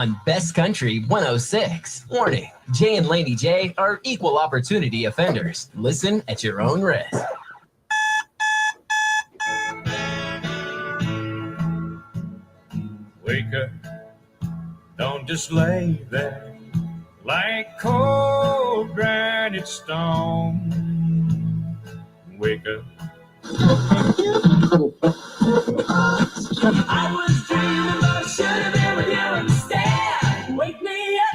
On Best Country 106. Warning, Jay and Laney J are equal opportunity offenders. Listen at your own risk. Wake up, don't just lay there like cold granite stone. Wake up. I was dreaming, but I should have been with you instead. Wake me up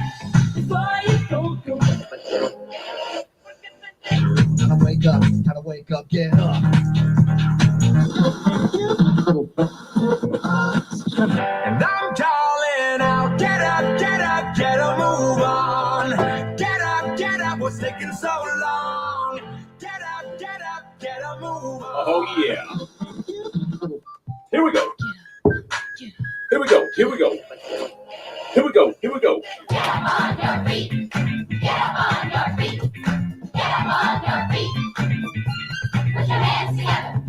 before you go. Gotta wake up, get up. And I'm calling out, get up, move on. Get up, what's taking so long? Get up, move on. Oh, yeah. Here we go. Here we go. Here we go. Here we go. Here we go. Get up on your feet. Get up on your feet. Get up on your feet. Put your hands together.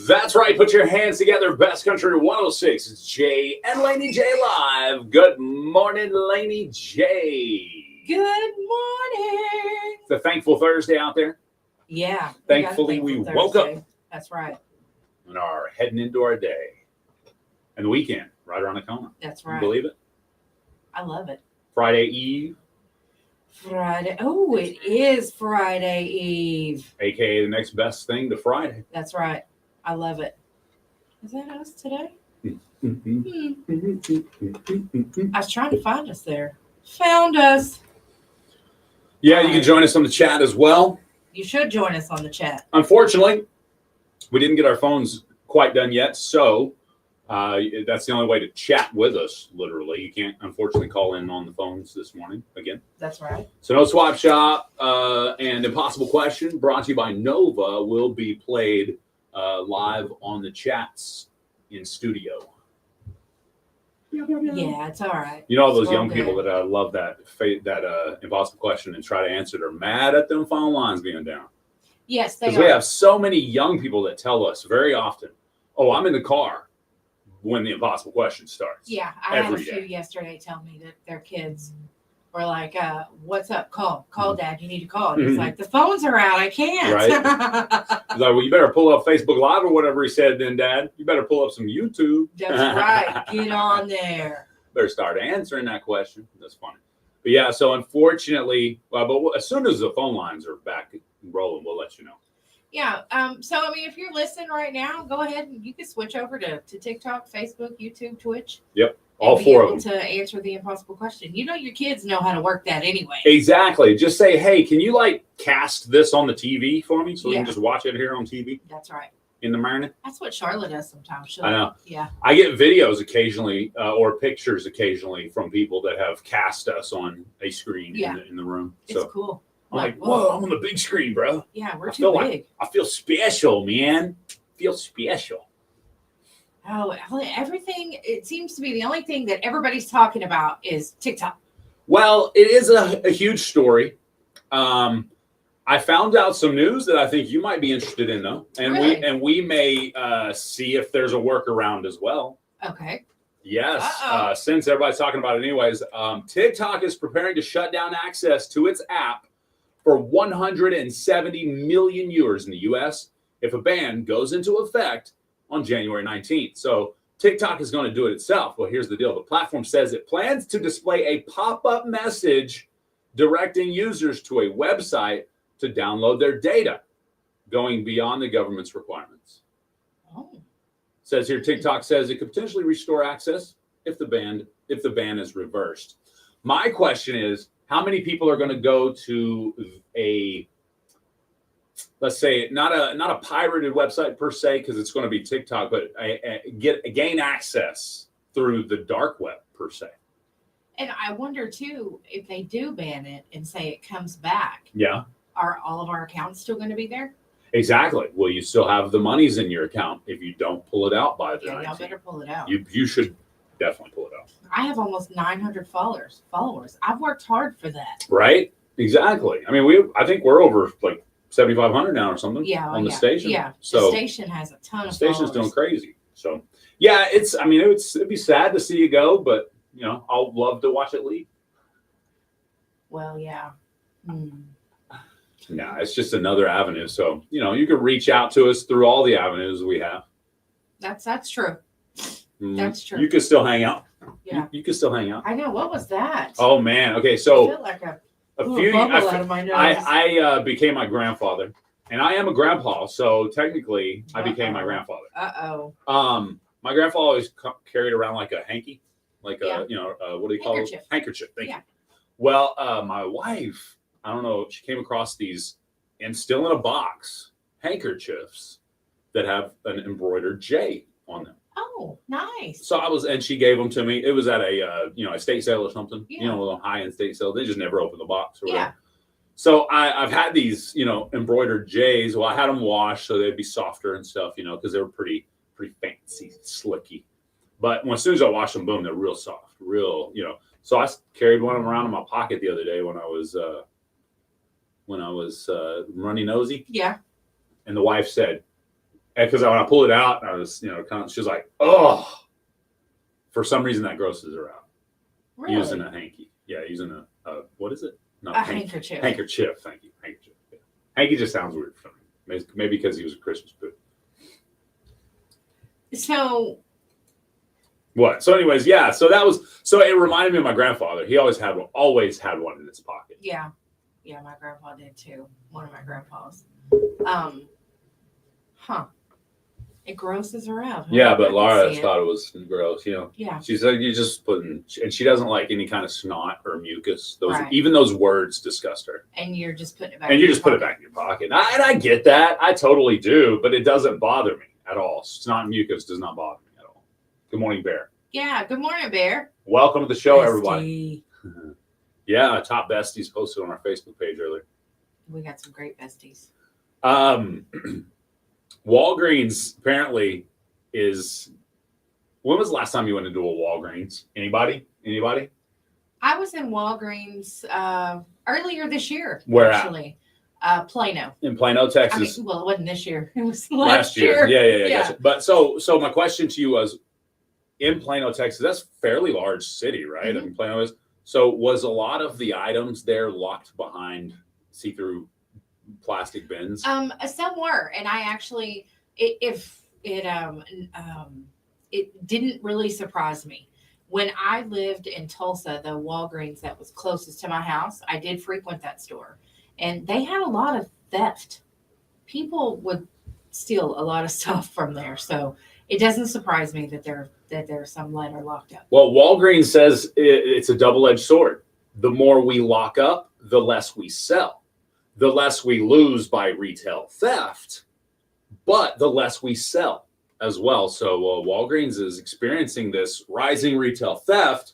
That's right. Put your hands together. Best Country 106. It's Jay and Laney J live. Good morning, Laney J. Good morning. It's a thankful Thursday out there. Yeah. Thankfully, we woke up. That's right. And are heading into our day. And the weekend, right around the corner. That's right. Can you believe it? I love it. Friday Eve. Friday. Oh, it is Friday Eve. AKA the next best thing to Friday. That's right. I love it. Is that us today? I was trying to find us there. Found us. Yeah, you can join us on the chat as well. You should join us on the chat. Unfortunately, we didn't get our phones quite done yet, so that's the only way to chat with us, literally. You can't, unfortunately, call in on the phones this morning again. That's right. So no swap shop and Impossible Question, brought to you by Nova, will be played live on the chats in studio. Yeah, it's all right. You know, all those It's young all people good. that love that Impossible Question and try to answer it are mad at them phone lines being down. Yes, they Because we are. have so many young people that tell us very often, oh, I'm in the car when the Impossible Question starts. Yeah, I had a every few day. yesterday tell me that their kids were like, what's up? Call, Dad. You need to call. And he's like, the phones are out. I can't. Right. He's like, well, you better pull up Facebook Live or whatever he said then, Dad. You better pull up some YouTube. That's right. Get on there. Better start answering that question. That's funny. But yeah, so unfortunately, but as soon as the phone lines are back rolling, we'll let you know. Yeah. So, I mean, if you're listening right now, go ahead and you can switch over to TikTok, Facebook, YouTube, Twitch. Yep. All four of them. To answer the impossible question. You know, your kids know how to work that anyway. Exactly. Just say, hey, can you like cast this on the TV for me so we Yeah. can just watch it here on TV That's right. in the morning? That's what Charlotte does sometimes. I know. Yeah. I get videos occasionally or pictures occasionally from people that have cast us on a screen Yeah. in the room. It's So cool. I'm like, whoa, I'm on the big screen, bro. Yeah, we're I too feel big. like I feel special, man. Feel special. Oh, everything. It seems to be the only thing that everybody's talking about is TikTok. Well, it is a huge story. I found out some news that I think you might be interested in, though, and Really? we may see if there's a workaround as well. Okay. Yes, Uh-oh. since everybody's talking about it anyways, TikTok is preparing to shut down access to its app for 170 million viewers in the U.S. if a ban goes into effect on January 19th. So TikTok is going to do it itself. Well, here's the deal. The platform says it plans to display a pop-up message directing users to a website to download their data, going beyond the government's requirements. Oh. Says here, TikTok says it could potentially restore access if the ban is reversed. My question is, how many people are going to go to a, let's say, not a pirated website per se, because it's going to be TikTok, but gain access through the dark web per se? And I wonder too, if they do ban it and say it comes back, Yeah, are all of our accounts still going to be there? exactly. Well, you still have the monies in your account if you don't pull it out by the Yeah, y'all 19th. better pull it out. You should definitely pull it out. I have almost 900 followers. I've worked hard for that. Right? Exactly. I mean, I think we're over like 7,500 now or something Yeah, on the yeah, station. Yeah. So the station has a ton the of station's followers. doing crazy. So Yeah, it's. I mean, it'd be sad to see you go, but I'll love to watch it leave. Well, yeah. Nah, it's just another avenue. So you can reach out to us through all the avenues we have. That's true. That's true. You can still hang out. Yeah. You can still hang out. I know. What was that? Oh man. Okay, I so feel like a few. bubble out of my nose. I became my grandfather, and I am a grandpa. So technically, I became my grandfather. My grandfather always carried around like a hanky, like a what do you call it? Handkerchief. Thank you. Well, my wife, I don't know, she came across these, and still in a box, handkerchiefs that have an embroidered J on them. Oh, nice. So and she gave them to me. It was at a estate sale or something, Yeah. a little high-end estate sale. They just never opened the box or whatever. Yeah. So I've had these, embroidered J's. Well, I had them washed so they'd be softer and stuff, because they were pretty fancy, slicky. But as soon as I washed them, boom, they're real soft, real, So I carried one of them around in my pocket the other day when I was runny nosy. Yeah. And the wife said, because when I pulled it out, I was, she was like, oh, for some reason that grosses her out. Really? Using a hanky. Yeah, using a what is it? Not a handkerchief. Handkerchief, thank you. Handkerchief. Yeah. Hanky just sounds weird for me. Maybe because he was a Christmas poo. So what? So anyways, yeah. So it reminded me of my grandfather. He always had one in his pocket. Yeah. Yeah, my grandpa did too. One of my grandpas. It grosses her out. Yeah, but Laura thought it was gross, Yeah. She said you just and she doesn't like any kind of snot or mucus. Right. Even those words disgust her. And you're just putting it back. And you just put it back in your pocket. And I get that. I totally do, but it doesn't bother me at all. Snot and mucus does not bother me at all. Good morning, Bear. Yeah, good morning, Bear. Welcome to the show, Bestie. everybody. Yeah, top besties posted on our Facebook page earlier. We got some great besties. Walgreens apparently is. When was the last time you went into a Walgreens? Anybody? I was in Walgreens earlier this year. Where actually? Plano. In Plano, Texas. Well, it wasn't this year. It was last year. Yeah. Gotcha. But so my question to you was, in Plano, Texas, that's a fairly large city, right? Mm-hmm. I mean, Plano is. So was a lot of the items there locked behind see-through plastic bins? Some were, and I actually, it didn't really surprise me. When I lived in Tulsa, the Walgreens that was closest to my house, I did frequent that store, and they had a lot of theft. People would steal a lot of stuff from there, so it doesn't surprise me that there's some that are locked up. Well, Walgreens says it's a double-edged sword. The more we lock up, the less we sell. The less we lose by retail theft, but the less we sell as well. So Walgreens is experiencing this rising retail theft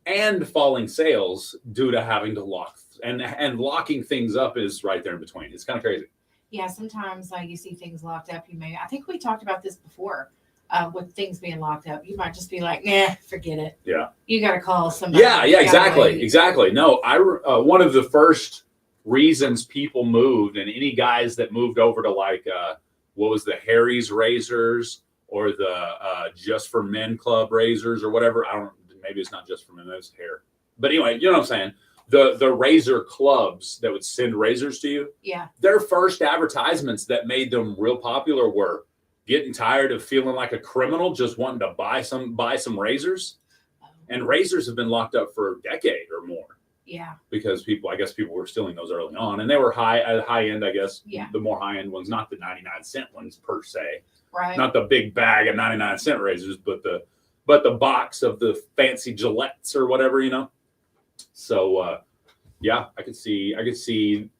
and falling sales due to having to lock and locking things up is right there in between. It's kind of crazy. Yeah, sometimes you see things locked up. I think we talked about this before. With things being locked up, you might just be like, nah, forget it. Yeah. You got to call somebody. Yeah, exactly. No, one of the first reasons people moved, and any guys that moved over to what was the Harry's razors or the Just for Men Club razors or whatever. Maybe it's not Just for Men, that's hair. But anyway, you know what I'm saying? The razor clubs that would send razors to you. Yeah. Their first advertisements that made them real popular were getting tired of feeling like a criminal, just wanting to buy some razors. And razors have been locked up for a decade or more. Yeah. Because people were stealing those early on, and they were high end, I guess. Yeah. The more high end ones, not the 99-cent ones per se. Right. Not the big bag of 99-cent razors, but the box of the fancy Gillettes or whatever, So yeah, I could see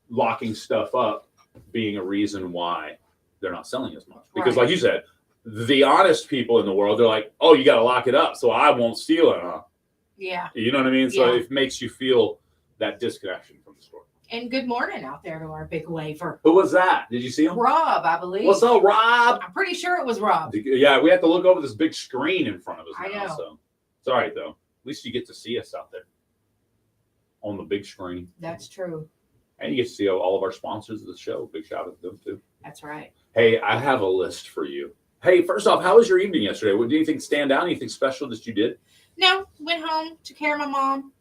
locking stuff up being a reason why they're not selling as much. Because like you said, the honest people in the world, they're like, oh, you got to lock it up so I won't steal it, huh? Yeah. You know what I mean? So it makes you feel that disconnection from the store. And good morning out there to our big waver. Who was that? Did you see him? Rob, I believe. What's up, Rob? I'm pretty sure it was Rob. Yeah, we have to look over this big screen in front of us now. I know. So it's all right, though. At least you get to see us out there on the big screen. That's true. And you get to see all of our sponsors of the show. Big shout out to them, too. That's right. Hey, I have a list for you. Hey, first off, how was your evening yesterday? What do you think stand out? Anything special that you did? No, went home, took care of my mom,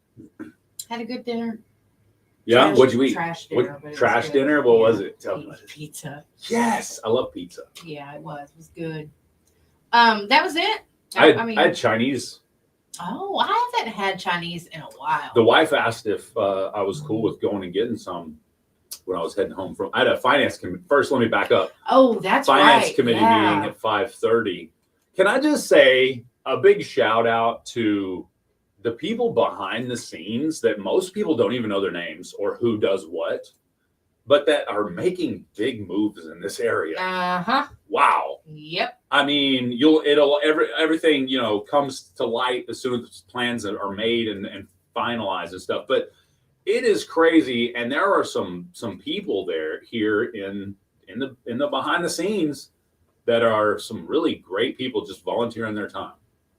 had a good dinner. Yeah, what'd you eat? Trash dinner. What trash dinner? What was it? Tell me. Pizza. Yes, I love pizza. Yeah, it was. It was good. That was it. I had Chinese. Oh, I haven't had Chinese in a while. The wife asked if I was cool with going and getting some when I was heading home from. I had a finance committee. First, let me back up. Oh, that's finance right. committee meeting at 5:30. Can I just say a big shout out to the people behind the scenes that most people don't even know their names or who does what, but that are making big moves in this area. Wow. Yep. I mean, everything, comes to light as soon as plans are made and finalized and stuff. But it is crazy, and there are some people here in the behind the scenes that are some really great people just volunteering their time.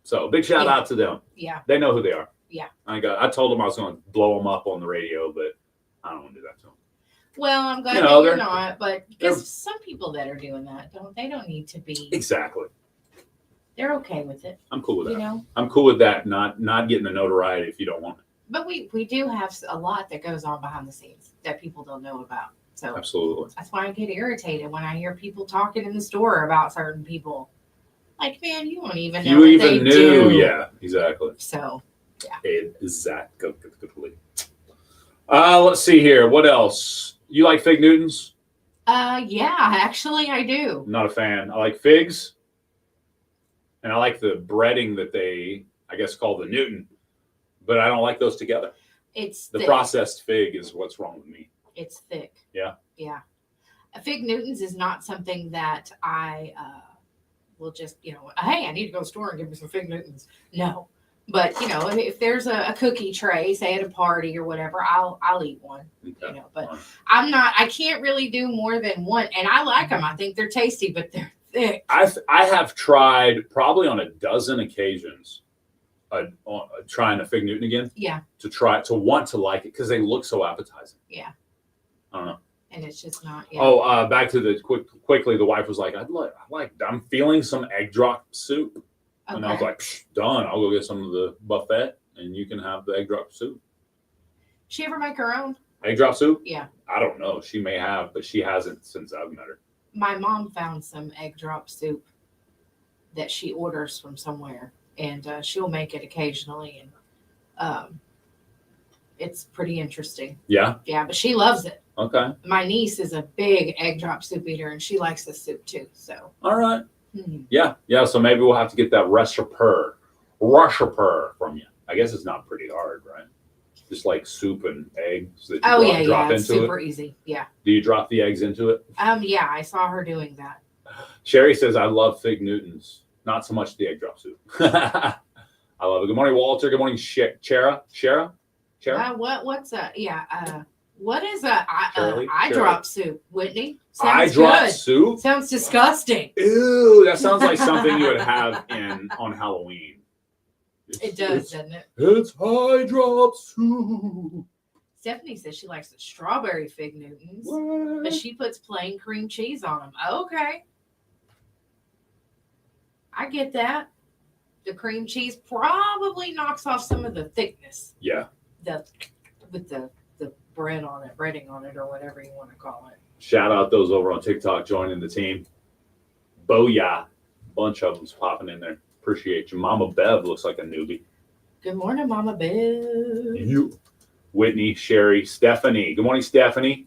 So big shout out to them. Yeah. They know who they are. Yeah. I told them I was going to blow them up on the radio, but I don't want to do that to them. Well, I'm glad that you're not, but because some people that are doing that they don't need to be. Exactly. They're okay with it. I'm cool with that. You know? I'm cool with that. Not getting the notoriety if you don't want it. But we do have a lot that goes on behind the scenes that people don't know about. So absolutely. That's why I get irritated when I hear people talking in the store about certain people. Like, man, you don't even know what they do. Yeah, exactly. So, yeah. Exactly. Let's see here. What else? You like Fig Newtons? Yeah, actually I do. I'm not a fan. I like figs. And I like the breading that they, I guess, call the Newton. But I don't like those together. It's the thick. Processed fig is what's wrong with me. It's thick. Yeah. Yeah. Fig Newtons is not something that I will just, hey, I need to go to the store and give me some Fig Newtons. No. But, if there's a cookie tray, say at a party or whatever, I'll eat one, Okay. But I can't really do more than one. And I like them. I think they're tasty, but they're thick. I have tried probably on a dozen occasions trying a Fig Newton again. Yeah. To want to like it because they look so appetizing. Yeah. I don't know. And it's just not. Yeah. Oh, back to the quickly. The wife was like, I'm feeling some egg drop soup. Okay. And I was like, done. I'll go get some of the buffet and you can have the egg drop soup. She ever make her own? Egg drop soup? Yeah. I don't know. She may have, but she hasn't since I've met her. My mom found some egg drop soup that she orders from somewhere, and she'll make it occasionally. And it's pretty interesting. Yeah? Yeah, but she loves it. Okay. My niece is a big egg drop soup eater, and she likes the soup too. So. All right. Yeah. So maybe we'll have to get that recipe from you. I guess it's not pretty hard, right? Just like soup and eggs that you drop into it's super easy. Yeah. Do you drop the eggs into it? Yeah, I saw her doing that. Sherry says, I love Fig Newtons. Not so much the egg drop soup. I love it. Good morning, Walter. Good morning, Shara. What's that? Yeah. What is a eye Shirley. drop soup, Whitney? Eye drop soup? Sounds disgusting. Ew, that sounds like something you would have on Halloween. It does, doesn't it? It's eye drop soup. Stephanie says she likes the strawberry Fig Newtons, but she puts plain cream cheese on them. Okay. I get that. The cream cheese probably knocks off some of the thickness. Yeah. With the breading on it, or whatever you want to call it. Shout out those over on TikTok joining the team. Booyah. Bunch of them's popping in there. Appreciate you. Mama Bev looks like a newbie. Good morning, Mama Bev. You. Whitney, Sherry, Stephanie. Good morning, Stephanie.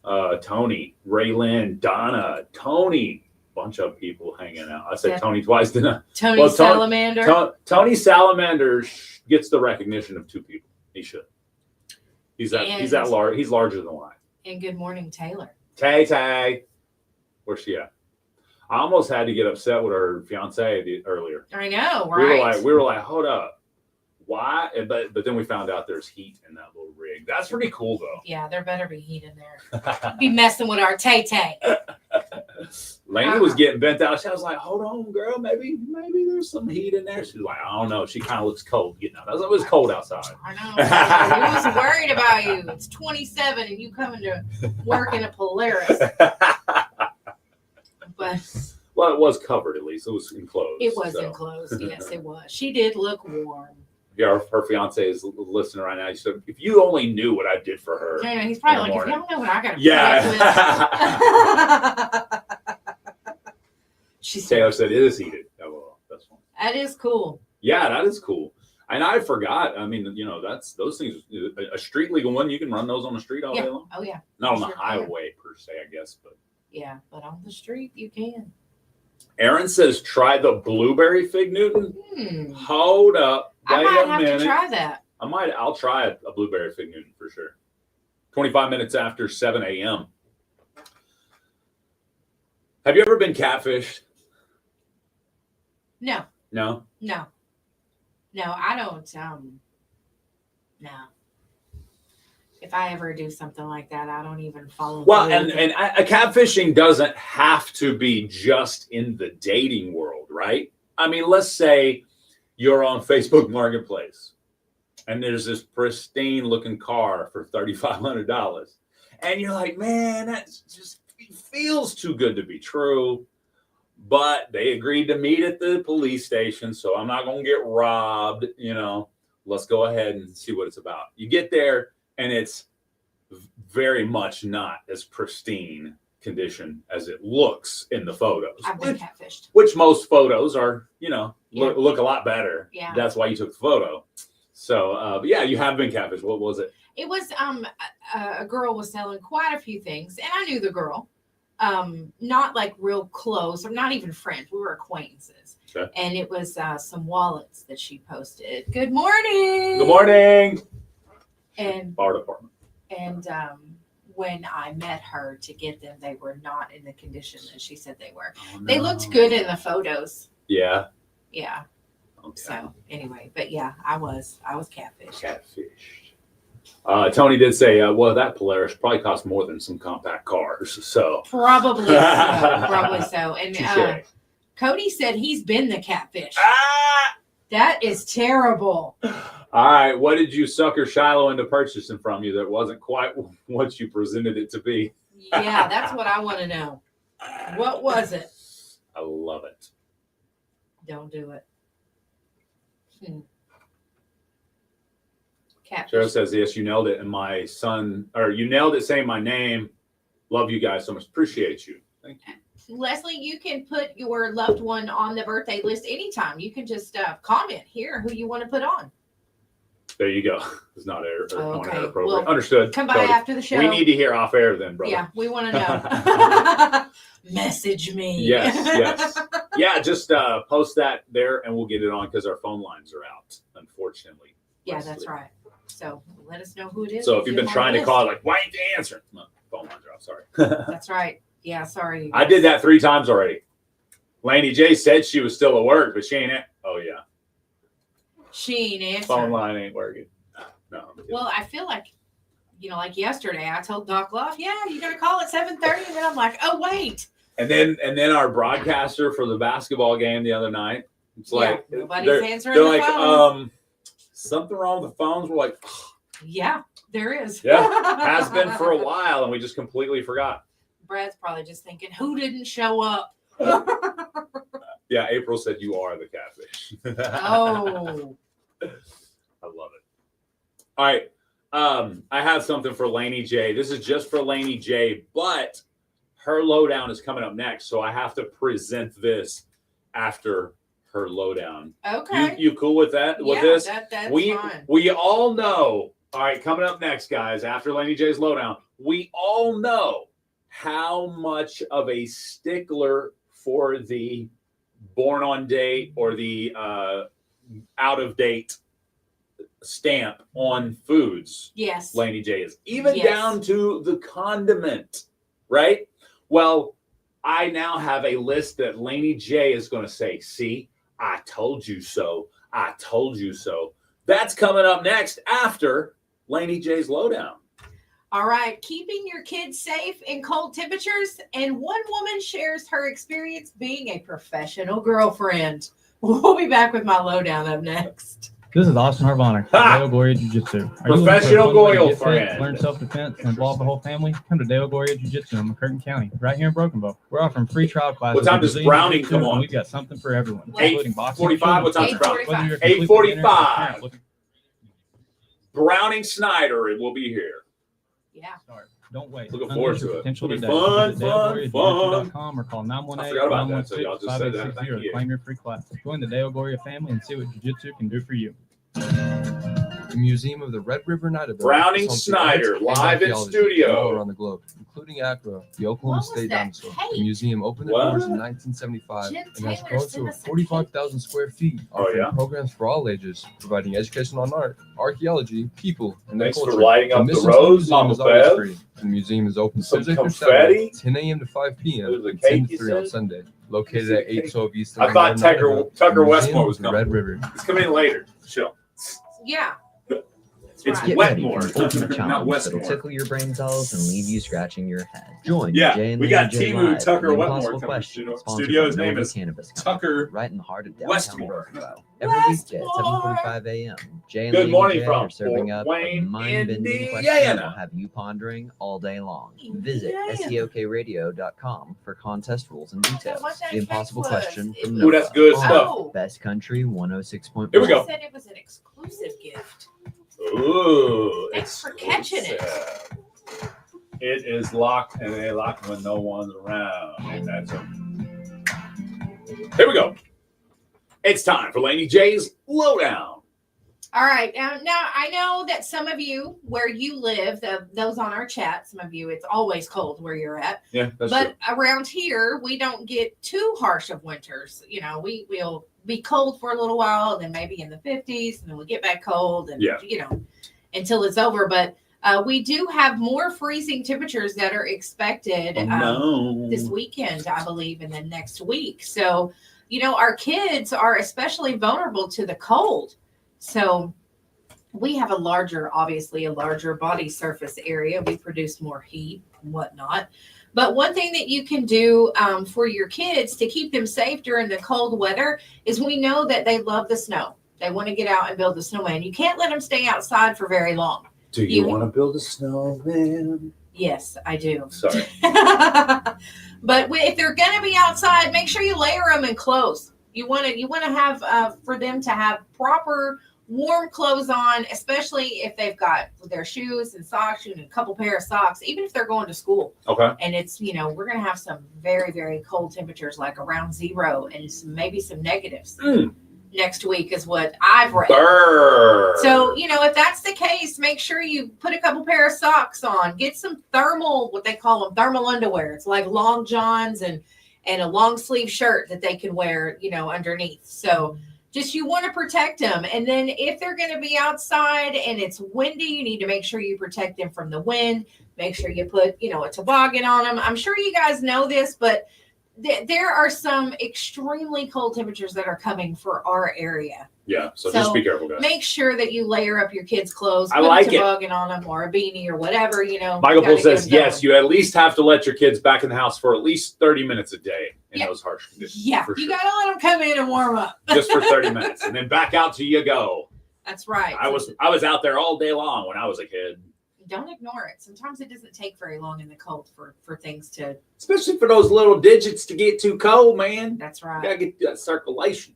Tony, Raylyn, Donna, Tony. Bunch of people hanging out. I said Tony twice, didn't I? Tony Salamander. Tony Salamander gets the recognition of two people. He should. He's that large. He's larger than life. And good morning, Taylor. Tay. Where's she at? I almost had to get upset with her fiance earlier. I know, right? We were like, hold up. Why? But then we found out there's heat in that little rig. That's pretty cool, though. Yeah, there better be heat in there. Be messing with our Tay-Tay. Laney was getting bent out. She was like, hold on, girl. Maybe there's some heat in there. She's like, I don't know. She kind of looks cold getting out. It was cold outside. I know. I was worried about you. It's 27 and you coming to work in a Polaris. But Well, it was covered at least. It was enclosed. It was so. enclosed. Yes, it was. She did look warm. Yeah, her fiance is listening right now. He said, if you only knew what I did for her. No, he's probably in the like, if morning. y'all know what I got to Yeah. She Taylor said, said, it is heated. Oh, well, that's fine. that is cool. Yeah, that is cool. And I forgot. I mean, that's those things. A street legal one, you can run those on the street all Yeah. day long. Oh, yeah. Not on the Sure can. highway per se, I guess. But Yeah, but on the street, you can. Aaron says, try the blueberry fig Newton. Hold up. I Wait might a have minute. to try that. I'll try a blueberry fig Newton for sure. 25 minutes after 7 a.m. Have you ever been catfished? No, No. I don't. No. If I ever do something like that, I don't even follow. Well, through and with it. catfishing doesn't have to be just in the dating world, right? I mean, let's say you're on Facebook Marketplace and there's this pristine looking car for $3,500. And you're like, man, that just feels too good to be true. But they agreed to meet at the police station, so I'm not going to get robbed. Let's go ahead and see what it's about. You get there, and it's very much not as pristine condition as it looks in the photos. I've been catfished. Which most photos are, look a lot better. Yeah. That's why you took the photo. So, but yeah, you have been catfished. What was it? It was a girl was selling quite a few things, and I knew the girl. Not like real close. I'm not even friends. We were acquaintances. Okay. And it was some wallets that she posted. Good morning. Good morning. And Bar department. And when I met her to get them, they were not in the condition that she said they were. Oh, They looked good in the photos. Yeah. Yeah. Okay. So anyway, but yeah, I was catfished. Catfished. Tony did say, well, that Polaris probably cost more than some compact cars. So Probably so. Probably so. And touche. Cody said he's been the catfish. Ah! That is terrible. All right. What did you sucker Shiloh into purchasing from you that wasn't quite what you presented it to be? Yeah, that's what I want to know. What was it? I love it. Don't do it. Catfish. Cheryl says, yes, you nailed it. And my son, or you nailed it saying my name. Love you guys so much. Appreciate you. Thank you. Leslie, you can put your loved one on the birthday list anytime. You can just comment here who you want to put on. There you go. It's not air Okay. appropriate. Well, Understood. Come by Cody. after the show. We need to hear off air then, brother. Yeah, we want to know. Message me. Yes. Yeah, just post that there and we'll get it on because our phone lines are out, unfortunately. Yeah, Leslie. that's right. So let us know who it is. So if you've been Get 'em on trying the to call, list. like, why ain't you answering? No, phone lines are off. Sorry. That's right. Yeah, sorry. you I guys. did that 3 times already. Laney J said she was still at work, but she ain't. Oh, yeah. She ain't answering. Phone line ain't working. No. I'm kidding. Well, I feel like, like yesterday, I told Doc Love, yeah, you got to call at 7:30. And then I'm like, oh, wait. And then our broadcaster for the basketball game the other night, it's like Yeah, nobody's they're answering they're the like, phone. Something wrong with the phones. We're like, Yeah, there is. yeah, has been for a while, and we just completely forgot. Brad's probably just thinking, who didn't show up? Yeah, April said you are the catfish. Oh. I love it. All right. I have something for Laney J. This is just for Laney J, but her lowdown is coming up next, so I have to present this after her lowdown. Okay. You cool with that? With Yeah, this? that's we fine. we all know. All right, coming up next, guys, after Laney J's lowdown, we all know how much of a stickler for the born on date or the out of date stamp on foods. Yes. Laney J is, even Yes. down to the condiment, right? Well, I now have a list that Laney J is going to say, see, I told you so. I told you so. That's coming up next after Laney J's lowdown. All right. Keeping your kids safe in cold temperatures. And one woman shares her experience being a professional girlfriend. We'll be back with my lowdown up next. This is Austin Harvonic, Ha! Dale Gloria Jiu-Jitsu. Are you looking for a Professional fun way to Goyle get fit, friend. learn self-defense, and involve the whole family? Come to Dale Gloria Jiu-Jitsu in McCurtain County, right here in Broken Bow. We're offering free trial classes. What time at does Brazilian Browning Jiu-Jitsu, come on? and we've got something for everyone, What? including boxing. 8:45? What time's children's Browning? whether you're a 8:45. complete beginner or a parent looking Browning Snyder will be here. Yeah. to start. Don't wait. Looking Unleash forward your to it. potential It'll be today. fun, Visit fun, DaleGloriaJiu-Jitsu.com or call I forgot about that, so y'all just said that. 916-5860 Thank to you. claim your free class. Join the Dale Gloria family and see what Jiu-Jitsu can do for you. The Museum of the Red River Night Event Browning is home to Snyder, arts and live in archaeology studio. all around the globe, including Accra, the Oklahoma What was State that Dinosaur. cake? The museum opened its What? doors in 1975 Jim and has Taylor grown sent to us a 45,000 square feet, Oh, offering yeah? programs for all ages, providing education on art, archaeology, people, and their Thanks for culture. lighting up the Admission to roads, museum Mama is always Bev. free. The museum is open Some Thursday through confetti. Saturday, 10 a.m. to 5 p.m. There's a and 10 cake to you 3 on said? Sunday. Located at 812 East. I thought Tucker Museum Westmore of was the coming. Red River. He's coming in later. Chill. Yeah. It's right. Wetmore, Get ready for an ultimate not challenge that'll Westmore. tickle your brain cells and leave you scratching your head. Join Yeah, Jay and we Laney got Jay Timu live, Tucker The Wetmore Impossible coming Question, to sponsored studio. by His name Nova is Cannabis Company, Tucker right in the heart of downtown Westmore. Broken Bow. Every weekday at Westmore. 7:45 a.m. Jay and Good Laney morning Jay from are serving Fort up Wayne, a mind-bending question Indiana. that'll have you pondering all day long. Visit Indiana. SEOKradio.com for contest rules and details. what that The Impossible cake was. Question It from was- Ooh, that's Nova good on stuff. Oh. Best Country 106.1. Here we go. I said it was an exclusive gift. Ooh, Thanks for catching it. exclusive. It is locked and they lock when no one's around. And that's it. Here we go. It's time for Laney J's Lowdown. All right. Now, I know that some of you, where you live, those on our chat, some of you, it's always cold where you're at. Yeah, that's But around here, we don't get too harsh of winters. You know, we'll be cold for a little while, and then maybe in the 50s, and then we get back cold, and, Yeah. you know, until it's over. But we do have more freezing temperatures that are expected this weekend, I believe, and then next week. So, you know, our kids are especially vulnerable to the cold. So we have obviously a larger body surface area. We produce more heat and whatnot. But one thing that you can do for your kids to keep them safe during the cold weather is we know that they love the snow. They want to get out and build the snowman. You can't let them stay outside for very long. Do you want to build a snowman? Yes, I do. Sorry. But if they're going to be outside, make sure you layer them in clothes. You want to have for them to have proper warm clothes on, especially if they've got their shoes and socks and a couple pair of socks, even if they're going to school. Okay. And it's, you know, we're going to have some very, very cold temperatures, like around 0 and maybe some negatives next week is what I've read. Burr. So, you know, if that's the case, make sure you put a couple pair of socks on, get some thermal, what they call them, thermal underwear. It's like long johns and a long sleeve shirt that they can wear, you know, underneath. So just, you want to protect them. And then if they're going to be outside and it's windy, you need to make sure you protect them from the wind. Make sure you put, you know, a toboggan on them. I'm sure you guys know this, but there are some extremely cold temperatures that are coming for our area. Yeah, so just be careful, guys. Make sure that you layer up your kids' clothes, I put like a it. toboggan on them or a beanie or whatever, you know. Michael gotta Poole says, get 'em yes, going. you at least have to let your kids back in the house for at least 30 minutes a day in Yeah. those harsh conditions. Yeah, for you sure. got to let them come in and warm up. Just for 30 minutes, and then back out till you go. That's right. I was out there all day long when I was a kid. Don't ignore it. Sometimes it doesn't take very long in the cold for things to. Especially for those little digits to get too cold, man. That's You right. gotta get that circulation.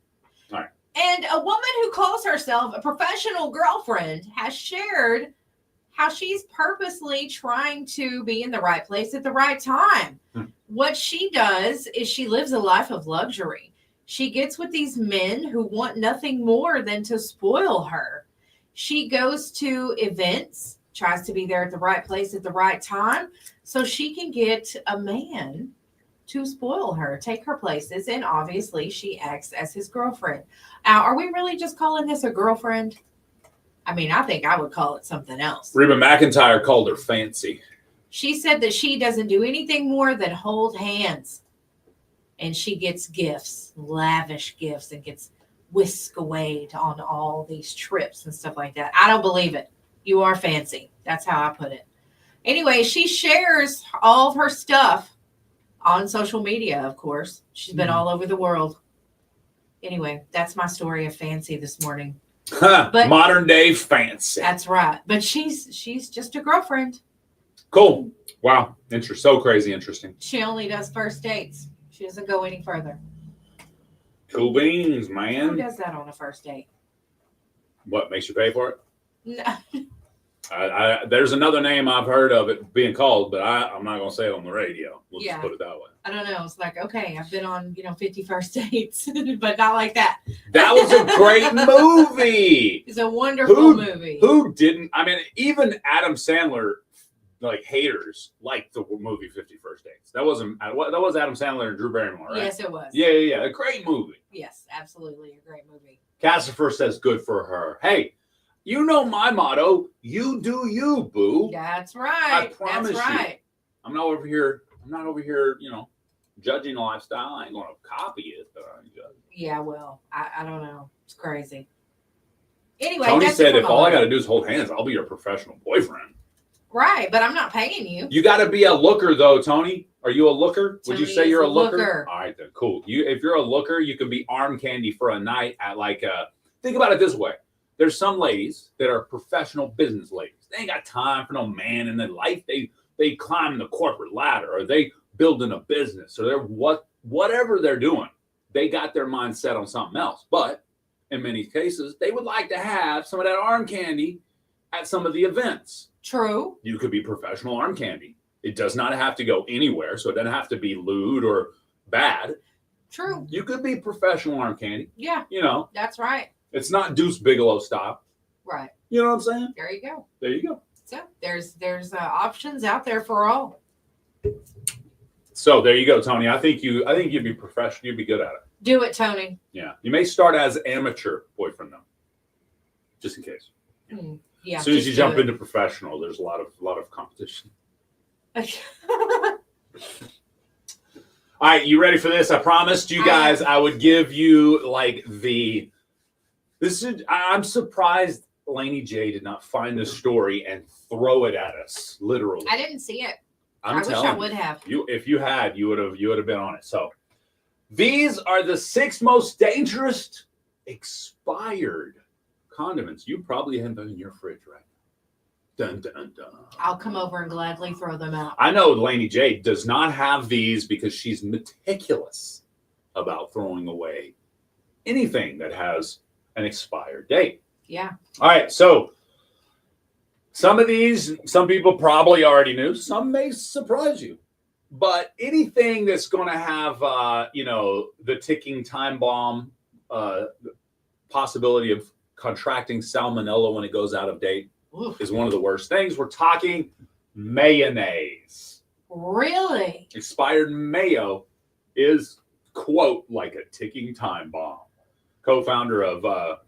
And a woman who calls herself a professional girlfriend has shared how she's purposely trying to be in the right place at the right time. What she does is she lives a life of luxury. She gets with these men who want nothing more than to spoil her. She goes to events, tries to be there at the right place at the right time so she can get a man to spoil her, take her places, and obviously she acts as his girlfriend. Now, are we really just calling this a girlfriend? I mean, I think I would call it something else. Reba McEntire called her fancy. She said that she doesn't do anything more than hold hands. And she gets gifts, lavish gifts, and gets whisked away on all these trips and stuff like that. I don't believe it. You are fancy. That's how I put it. Anyway, she shares all of her stuff on social media, of course. She's been all over the world. Anyway, that's my story of fancy this morning. But- Modern day fancy. That's right. But she's just a girlfriend. Cool. Wow. So crazy interesting. She only does first dates. She doesn't go any further. Cool beans, Who man. does that on a first date? What makes you pay for it? No. There's another name I've heard of it being called, but I'm not going to say it on the radio. We'll Yeah. just put it that way. I don't know. It's like, okay, I've been on, 50 first dates, but not like that. That was a great movie. It's a wonderful movie. Who didn't? I mean, even Adam Sandler, like haters, liked the movie 50 First Dates. That was Adam Sandler and Drew Barrymore, right? Yes, it was. Yeah. A great movie. Yes, absolutely. A great movie. Cassifer says, good for her. Hey, you know my motto. You do you, boo. That's right. I promise That's right. you. I'm not over here, judging lifestyle. I ain't going to copy it, but I ain't judging. Yeah, well, I don't know. It's crazy. Anyway, Tony that's said, it if from all I Melanie. got to do is hold hands, I'll be your professional boyfriend. Right, but I'm not paying you. You got to be a looker, though, Tony. Are you a looker? Would you Tony say is you're a a looker? looker. All right, then, cool. If you're a looker, you can be arm candy for a night at think about it this way. There's some ladies that are professional business ladies. They ain't got time for no man in their life. They climb the corporate ladder, or they building a business, or they're whatever they're doing. They got their mind set on something else. But in many cases, they would like to have some of that arm candy at some of the events. True. You could be professional arm candy. It does not have to go anywhere, so it doesn't have to be lewd or bad. True. You could be professional arm candy. Yeah, that's right. It's not Deuce Bigelow style. Right. You know what I'm saying? There you go. There you go. So there's options out there for all. So there you go, Tony. I think you'd be professional. You'd be good at it. Do it, Tony. Yeah. You may start as amateur boyfriend though, just in case. Yeah. As soon as just you do jump it. into professional, there's a lot of competition. All right, you ready for this? I promised you guys I would give you I'm surprised Laney J did not find this story and throw it at us, literally. I didn't see it. I'm I wish telling I would have. If you had, you would have been on it. So these are the 6 most dangerous expired condiments you probably have in your fridge right now. Dun, dun, dun. I'll come over and gladly throw them out. I know Laney J does not have these because she's meticulous about throwing away anything that has an expired date. Yeah. All right, so some of these, some people probably already knew. Some may surprise you. But anything that's going to have, the ticking time bomb, the possibility of contracting salmonella when it goes out of date, Oof. is one of the worst things. We're talking mayonnaise. Really? Expired mayo is, quote, like a ticking time bomb. Co-founder of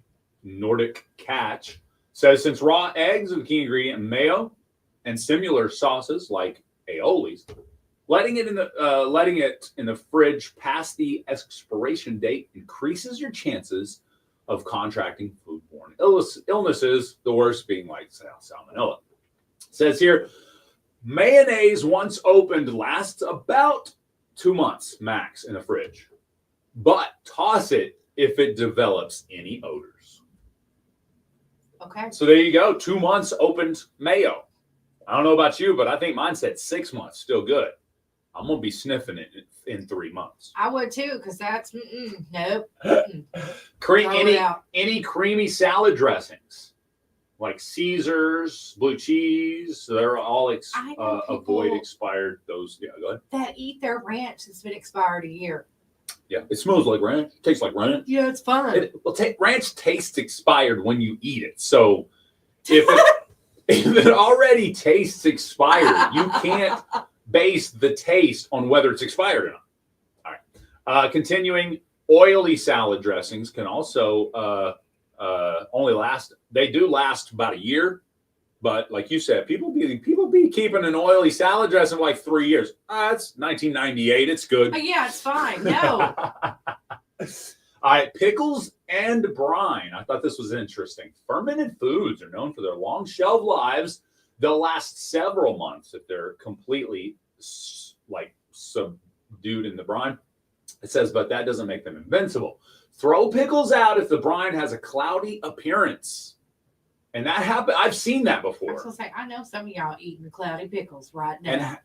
Nordic Catch says, since raw eggs are the key ingredient in mayo and similar sauces like aiolis, letting it in the fridge past the expiration date increases your chances of contracting foodborne illnesses, the worst being like salmonella. It says here, mayonnaise once opened lasts about 2 months max in the fridge, but toss it if it develops any odors. Okay. So there you go, 2 months opened mayo. I don't know about you, but I think mine said 6 months, still good. I'm going to be sniffing it in 3 months. I would too, because that's, nope. Throw it out. Any creamy salad dressings, like Caesars, blue cheese, they're all I know avoid people expired. Those, yeah, go ahead. that eat their ranch that's been expired a year. Yeah, it smells like ranch. Tastes like ranch. Yeah, it's fun. Ranch tastes expired when you eat it. So if it already tastes expired, you can't base the taste on whether it's expired or not. All right. Continuing, oily salad dressings can also only last. They do last about a year, but like you said, people be keeping an oily salad dressing for like 3 years. It's 1998. It's good. Oh, yeah, it's fine. No. All right, pickles and brine. I thought this was interesting. Fermented foods are known for their long shelf lives. They'll last several months if they're completely subdued in the brine. It says, but that doesn't make them invincible. Throw pickles out if the brine has a cloudy appearance. And that happened. I've seen that I was before. gonna say, I know some of y'all eating cloudy pickles right now,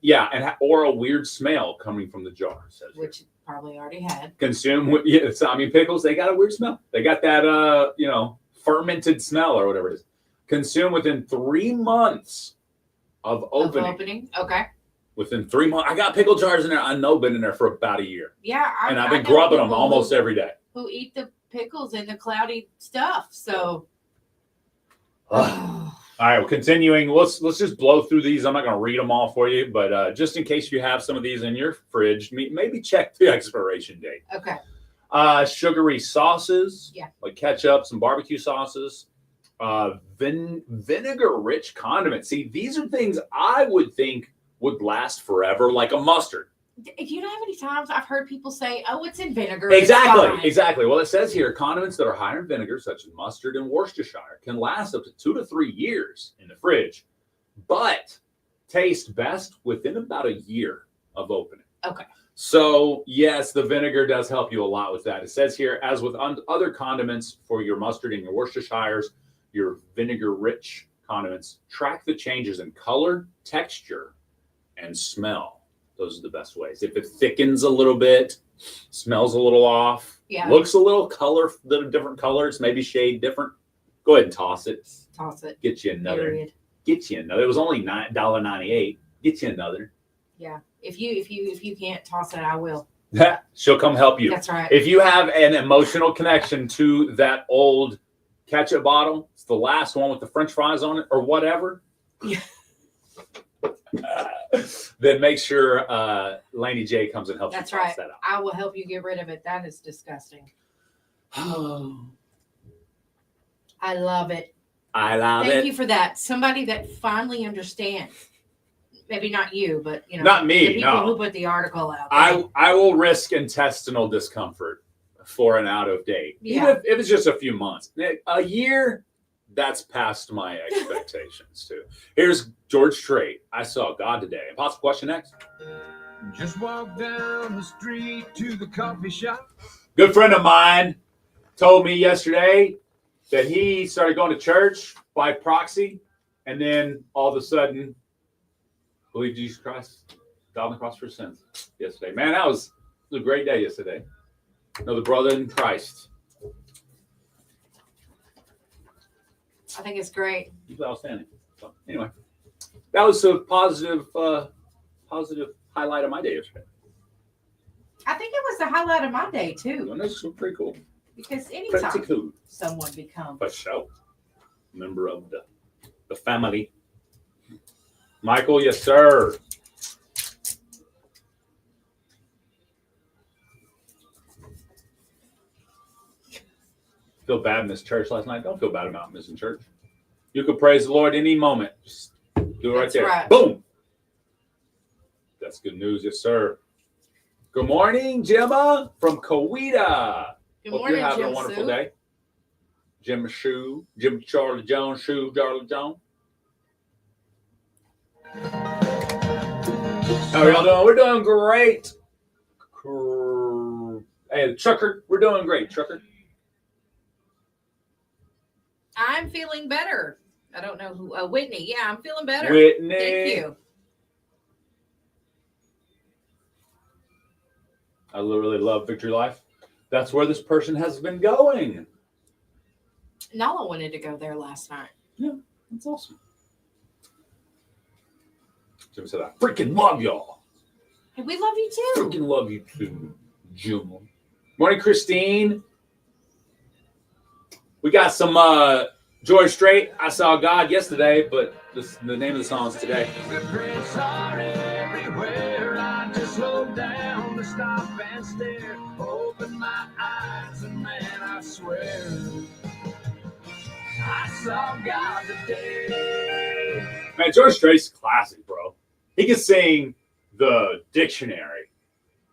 Or a weird smell coming from the jar. Says here. which you probably already had. Consume with pickles, they got a weird smell. They got that fermented smell or whatever it is. Consume within 3 months of opening. Okay. Within 3 months. I got pickle jars in there. I know been in there for about a year. Yeah. And I've I been know grubbing them people almost every day. who eat the pickles in the cloudy stuff. So All right, well, continuing. Let's just blow through these. I'm not going to read them all for you, but just in case you have some of these in your fridge, maybe check the expiration date. okay. Sugary sauces, Yeah. like ketchup, some barbecue sauces, vinegar-rich condiments. See, these are things I would think would last forever, like a mustard. You know how many times I've heard people say, "Oh, it's in vinegar." it's fine." Exactly. Well, it says here, condiments that are higher in vinegar, such as mustard and Worcestershire, can last up to 2 to 3 years in the fridge, but taste best within about a year of opening. Okay. So, yes, the vinegar does help you a lot with that. It says here, as with other condiments for your mustard and your Worcestershires, your vinegar-rich condiments, track the changes in color, texture, and smell. Those are the best ways. If it thickens a little bit, smells a little off, looks a little different colors, maybe shade different, go ahead and toss it. Toss it. Get you another. Period. Get you another. It was only $1.98. Get you another. Yeah. If you can't toss it, I will. She'll come help you. That's right. If you have an emotional connection to that old ketchup bottle, it's the last one with the French fries on it or whatever. Yeah. Then make sure Laney J comes and helps That's you toss that out. I will help you get rid of it. That is disgusting. I love it. Thank you for that. Somebody that finally understands. Maybe not you, but Not me, the people no. who put the article out. I will risk intestinal discomfort for an out of date. Yeah. Even if it's just a few months. A year, that's past my expectations too. Here's George Strait. I saw God today. Impossible question next. Just walk down the street to the coffee shop. Good friend of mine told me yesterday that he started going to church by proxy, and then all of a sudden believed Jesus Christ died on the cross for his sins yesterday. Man, that was a great day yesterday. Another brother in Christ. I think it's great. He was outstanding. So anyway, that was a positive highlight of my day yesterday. I think it was the highlight of my day too. And this was pretty cool. Because anytime Pretty cool. someone becomes For sure. Member of the family. Michael, yes, sir. Feel bad missed church last night. Don't feel bad about missing church. You could praise the Lord any moment. Just do it right That's there. right. Boom. That's good news, yes, sir. Good morning, Gemma from Coweta. Good Hope morning, you're having Jim a wonderful Sue. day. Jim Charlie Jones, Charlie Jones. How are y'all doing? We're doing great. Hey, Chucker, we're doing great, Chucker. I'm feeling better. I don't know who. Whitney. Yeah, I'm feeling better. Whitney. Thank you. I literally love Victory Life. That's where this person has been going. Nala wanted to go there last night. Yeah, that's awesome. Jim said, I freaking love y'all. Hey, we love you too. Freaking love you too, Jim. Morning, Christine. We got some George Strait. I saw God yesterday, but the name of the song is today. Footprints are everywhere. I just slow down to stop and stare. Open my eyes and man, I swear I saw God today. Man, George Strait's classic, bro. He could sing the dictionary,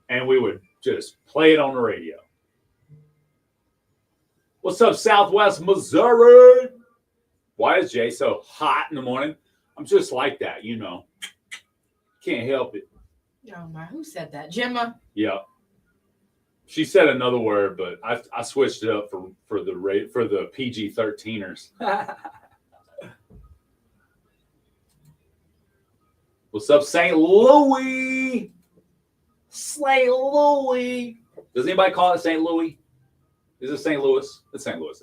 and we would just play it on the radio. What's up, Southwest Missouri? Why is Jay so hot in the morning? I'm just like that, you know. Can't help it. Oh my, who said that? Gemma. Yep. She said another word, but I switched it up for the PG-13ers. What's up, St. Louis? St. Louis. Does anybody call it St. Louis? Is it St. Louis? It's St. Louis.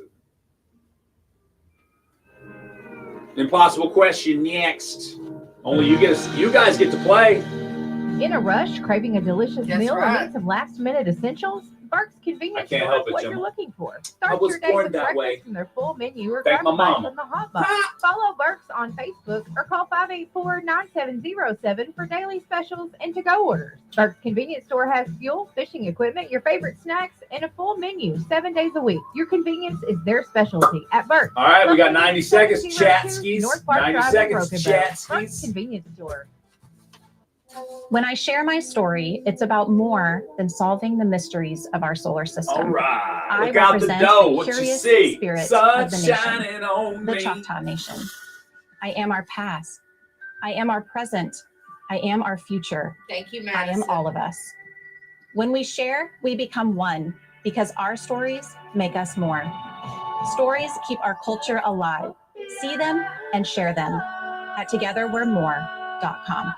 Impossible question next. Only you guys get to play. In a rush, craving a delicious That's meal right. and need some last-minute essentials? Burke's Convenience I can't Store help is it, what Jim. you're looking for. I Start was your day born with that breakfast way. from their full menu or Thank grab my a bite mama. from the hot box. Follow Burke's on Facebook or call 584-9707 for daily specials and to-go orders. Burke's Convenience Store has fuel, fishing equipment, your favorite snacks, and a full menu 7 days a week. Your convenience is their specialty at Burke's. All right, we got Located 90 at seconds, 702 chat skis. North Park 90 Drive in seconds, Broken chat Bow. Burke's skis. Convenience Store. When I share my story, it's about more than solving the mysteries of our solar system. All right, I look out the represent door. the What you curious see? spirit Sun of the nation, shining on the me. Choctaw Nation. I am our past. I am our present. I am our future. Thank you, I Madison. am all of us. When we share, we become one because our stories make us more. Stories keep our culture alive. See them and share them at togetherwe'remore.com.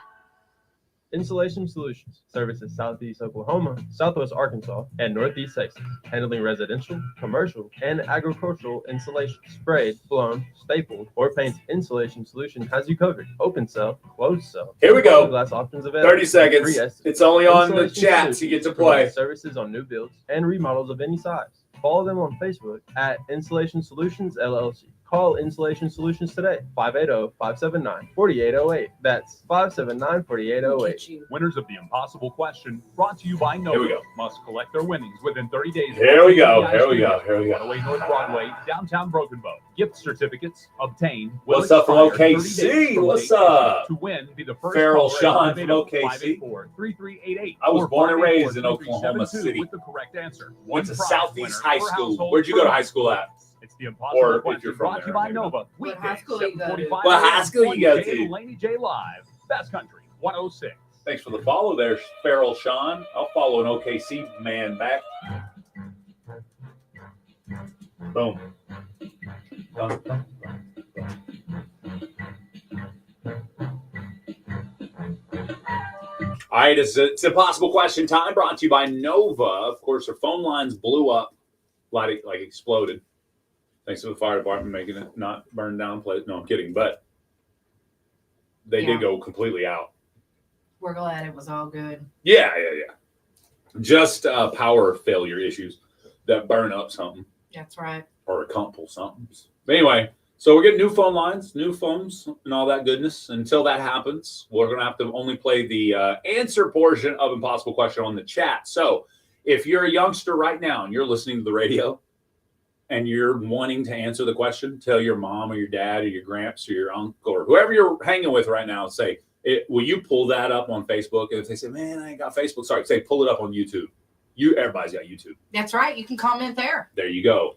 Insulation Solutions services Southeast Oklahoma, Southwest Arkansas, and Northeast Texas, handling residential, commercial, and agricultural insulation. Sprayed, blown, stapled, or painted, Insulation Solution has you covered. Open cell, closed cell. Here we go. Glass options available. 30 seconds. Free estimate. It's only on the Insulation chat, Solutions so you get to provides play. services on new builds and remodels of any size. Follow them on Facebook at Insulation Solutions LLC. Call Insulation Solutions today, 580-579-4808. That's 579-4808. Winners of the Impossible Question, brought to you by Nova. Here we go. Must collect their winnings within 30 days. Here we go. TBI Here we go. Studios, Here we go. 108 North Broadway, downtown Broken Bow. Gift certificates obtained. What's up from expire 30 days OKC? from What's date up? To win, be the first Farrell caller Sean at from OKC. 584-3388 I was or born and raised in 584-3372 Oklahoma City. with the correct answer. Went to One prize Southeast winner High per School. household Where'd you per go to month. high school at? It's the Impossible Or if Question, you're from brought to you there, by maybe not. Nova. What Weekdays, high school you go to? 7:45 What high school you go Jay to? and Laney J live. Best Country 106. Thanks for the follow there, Farrell Sean. I'll follow an OKC man back. Boom. Dun, dun, dun, dun. All right, it's Impossible Question time, brought to you by Nova. Of course, our phone lines blew up, like exploded. Thanks to the fire department making it not burn down place. No, I'm kidding, but they Yeah. did go completely out. We're glad it was all good. Yeah. Just power failure issues that burn up something That's right. or a couple something. But anyway, so we're getting new phone lines, new phones, and all that goodness. Until that happens, we're going to have to only play the answer portion of Impossible Question on the chat. So if you're a youngster right now and you're listening to the radio and you're wanting to answer the question, tell your mom or your dad or your gramps or your uncle or whoever you're hanging with right now, say, will you pull that up on Facebook? And if they say, man, I ain't got Facebook, sorry, say pull it up on YouTube. Everybody's got YouTube. That's right. You can comment there. There you go.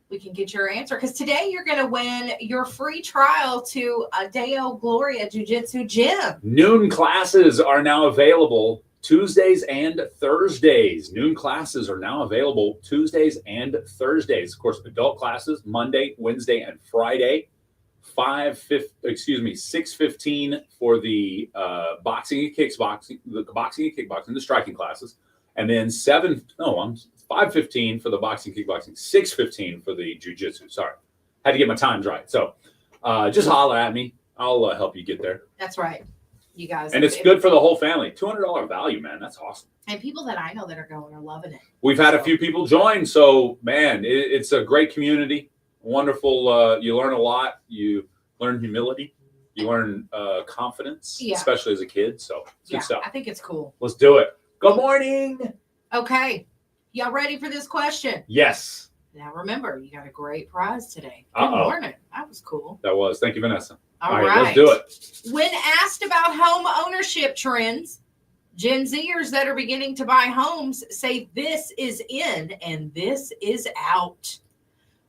We can get your answer because today you're going to win your free trial to a Deo Gloria Jiu-Jitsu Gym. Noon classes are now available Tuesdays and Thursdays. Noon classes are now available Tuesdays and Thursdays. Of course, adult classes Monday, Wednesday, and Friday. 6:15 for the boxing and kickboxing, the striking classes, and then 5:15 for the boxing, kickboxing, 6:15 for the jiu-jitsu. Sorry, had to get my times right. So just holler at me. I'll help you get there. That's right. You guys. And it's good for the whole family. $200 value, man. That's awesome. And people that I know that are going are loving it. We've had a few people join. So, man, it's a great community. Wonderful. You learn a lot. You learn humility. You learn confidence, especially as a kid. So, it's good stuff. I think it's cool. Let's do it. Good morning. Okay. Y'all ready for this question? Yes. Now, remember, you got a great prize today. Good Uh-oh. morning. That was cool. That was. Thank you, Vanessa. All right. right. Let's do it. When asked about home ownership trends, Gen Zers that are beginning to buy homes say this is in and this is out.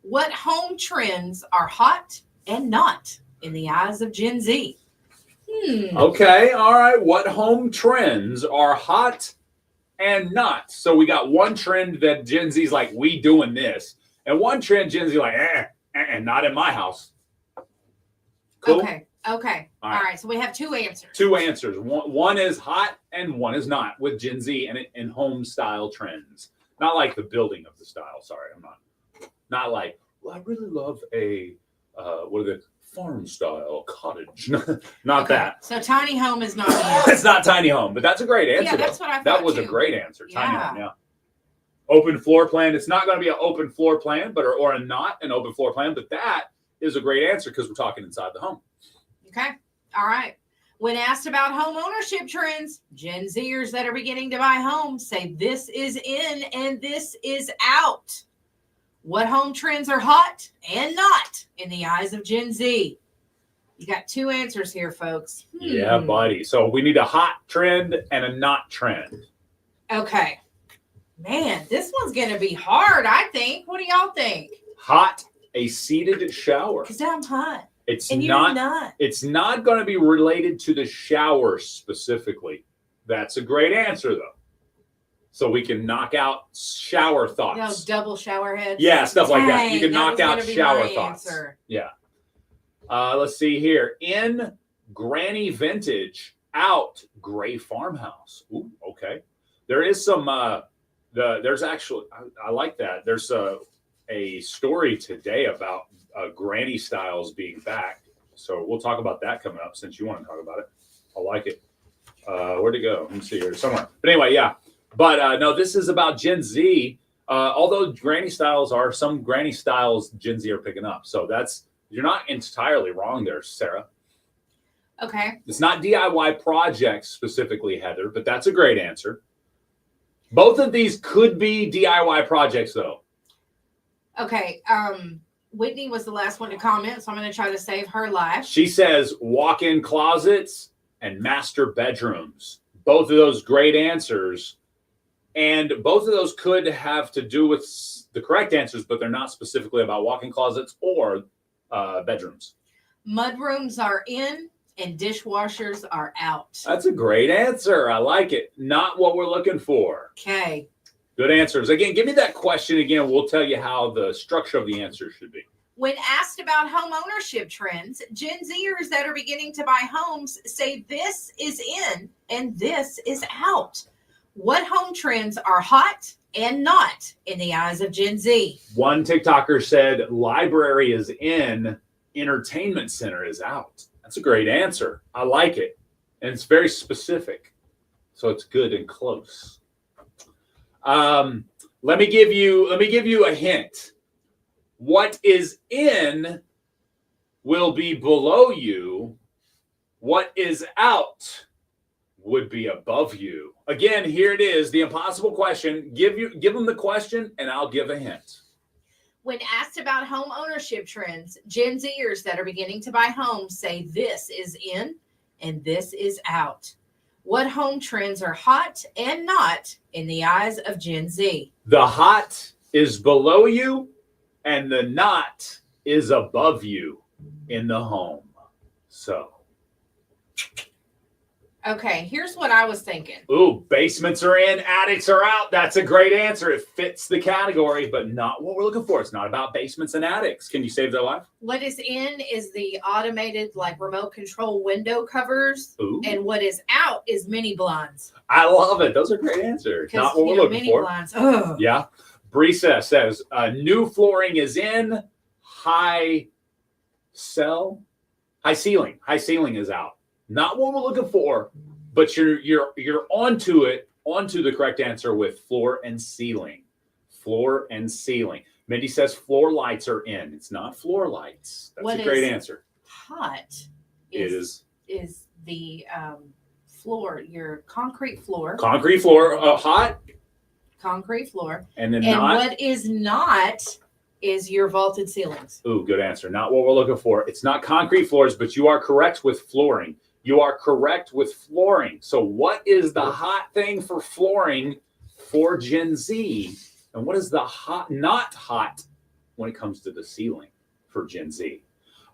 What home trends are hot and not in the eyes of Gen Z? Okay. All right. What home trends are hot and not. So we got one trend that Gen Z's like, we doing this. And one trend Gen Z like, not in my house. Cool? Okay. All right. So we have two answers. Two answers. One is hot and one is not with Gen Z and home style trends. Not like the building of the style. Sorry, I'm not like, well, I really love a farm style cottage. Not that. So tiny home is not It's not tiny home, but that's a great answer. Yeah, that's what I thought. That was too. a great answer. Tiny Yeah. home, yeah. Open floor plan. It's not going to be an open floor plan, but or not an open floor plan, but that is a great answer because we're talking inside the home. Okay. All right. When asked about home ownership trends, Gen Zers that are beginning to buy homes say this is in and this is out. What home trends are hot and not in the eyes of Gen Z? You got two answers here, folks. Yeah, buddy. So we need a hot trend and a not trend. Okay. Man, this one's going to be hard, I think. What do y'all think? Hot, a seated shower. Because I'm hot. It's and not, you're not. It's not going to be related to the shower specifically. That's a great answer, though. So we can knock out shower thoughts. No, double shower heads. Yeah, stuff like that. You Dang, can knock out was gonna be shower my thoughts. answer. Yeah. Let's see here. In granny vintage, out gray farmhouse. Ooh, okay. There is some. There's actually. I like that. There's a story today about granny styles being back. So we'll talk about that coming up since you want to talk about it. I like it. Where'd it go? Let me see here somewhere. But anyway, yeah. But no, this is about Gen Z. Although granny styles are some granny styles Gen Z are picking up. So you're not entirely wrong there, Sarah. Okay. It's not DIY projects specifically, Heather, but that's a great answer. Both of these could be DIY projects, though. Okay. Whitney was the last one to comment, so I'm going to try to save her life. She says walk-in closets and master bedrooms. Both of those great answers. And both of those could have to do with the correct answers, but they're not specifically about walk-in closets or bedrooms. Mudrooms are in and dishwashers are out. That's a great answer. I like it. Not what we're looking for. Okay. Good answers. Again, give me that question again. We'll tell you how the structure of the answer should be. When asked about home ownership trends, Gen Zers that are beginning to buy homes say this is in and this is out. What home trends are hot and not in the eyes of Gen Z? One TikToker said library is in, entertainment center is out. That's a great answer. I like it. And it's very specific. So it's good and close. Let me give you a hint. What is in will be below you. What is out would be above you. Again, here it is, the impossible question. Give them the question and I'll give a hint. When asked about home ownership trends, Gen Zers that are beginning to buy homes say this is in and this is out. What home trends are hot and not in the eyes of Gen Z? The hot is below you and the not is above you in the home. So. Okay, here's what I was thinking. Ooh, basements are in, attics are out. That's a great answer. It fits the category, but not what we're looking for. It's not about basements and attics. Can you save their life? What is in is the automated, like, remote control window covers. Ooh. And what is out is mini blinds. I love it. Those are great answers. Not what we're looking mini for. Blinds. Ugh. Yeah. Brisa says, new flooring is in, high ceiling. High ceiling is out. Not what we're looking for, but you're onto the correct answer with floor and ceiling. Floor and ceiling. Mindy says floor lights are in. It's not floor lights. That's a great answer. Hot is the floor, your concrete floor. Concrete floor, hot. Concrete floor. And then what is not is your vaulted ceilings. Ooh, good answer. Not what we're looking for. It's not concrete floors, but you are correct with flooring. You are correct with flooring. So what is the hot thing for flooring for Gen Z? And what is the not hot when it comes to the ceiling for Gen Z?